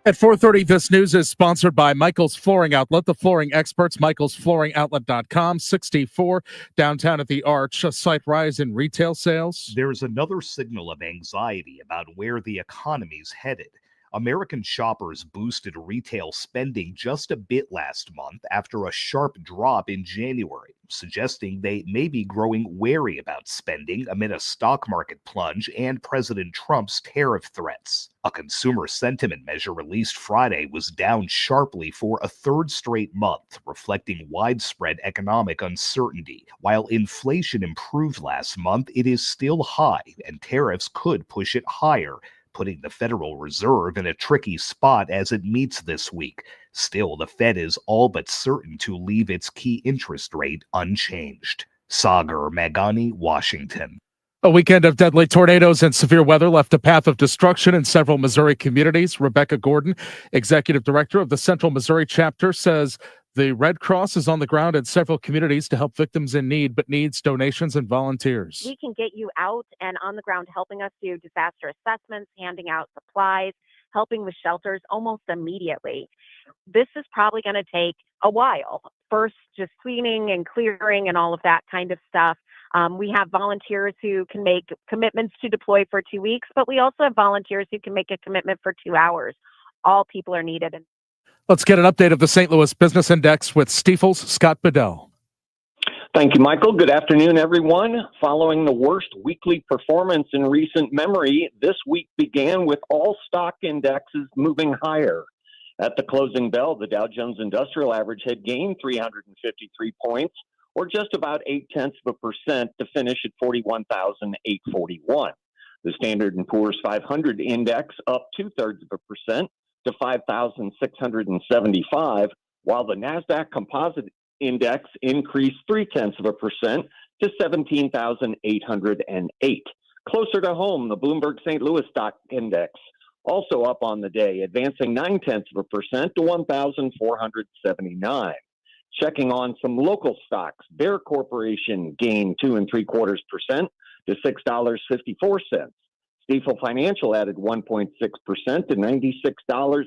At 4:30, this news is sponsored by Michael's Flooring Outlet, the flooring experts, michaelsflooringoutlet.com, 64 downtown at the Arch, a slight rise in retail sales. There's another signal of anxiety about where the economy's headed. American shoppers boosted retail spending just a bit last month after a sharp drop in January, suggesting they may be growing wary about spending amid a stock market plunge and President Trump's tariff threats. A consumer sentiment measure released Friday was down sharply for a third straight month, reflecting widespread economic uncertainty. While inflation improved last month, it is still high, and tariffs could push it higher, putting the Federal Reserve in a tricky spot as it meets this week. Still, the Fed is all but certain to leave its key interest rate unchanged. Sagar Magani, Washington. A weekend of deadly tornadoes and severe weather left a path of destruction in several Missouri communities. Rebecca Gordon, executive director of the Central Missouri chapter, says the Red Cross is on the ground in several communities to help victims in need, but needs donations and volunteers. We can get you out and on the ground helping us do disaster assessments, handing out supplies, helping with shelters almost immediately. This is probably going to take a while. First, just cleaning and clearing and all of that kind of stuff. We have volunteers who can make commitments to deploy for 2 weeks, but we also have volunteers who can make a commitment for 2 hours. All people are needed. Let's get an update of the St. Louis Business Index with Stifel's Scott Bedell. Thank you, Michael. Good afternoon, everyone. Following the worst weekly performance in recent memory, this week began with all stock indexes moving higher. At the closing bell, the Dow Jones Industrial Average had gained 353 points, or just about 0.8% to finish at 41,841. The Standard & Poor's 500 index up 0.2% to 5,675, while the NASDAQ Composite Index increased 0.3% to 17,808. Closer to home, the Bloomberg St. Louis Stock Index also up on the day, advancing 0.9% to 1,479. Checking on some local stocks, Bear Corporation gained 2.75% to $6.54. Stifel Financial added 1.6% to $96.08.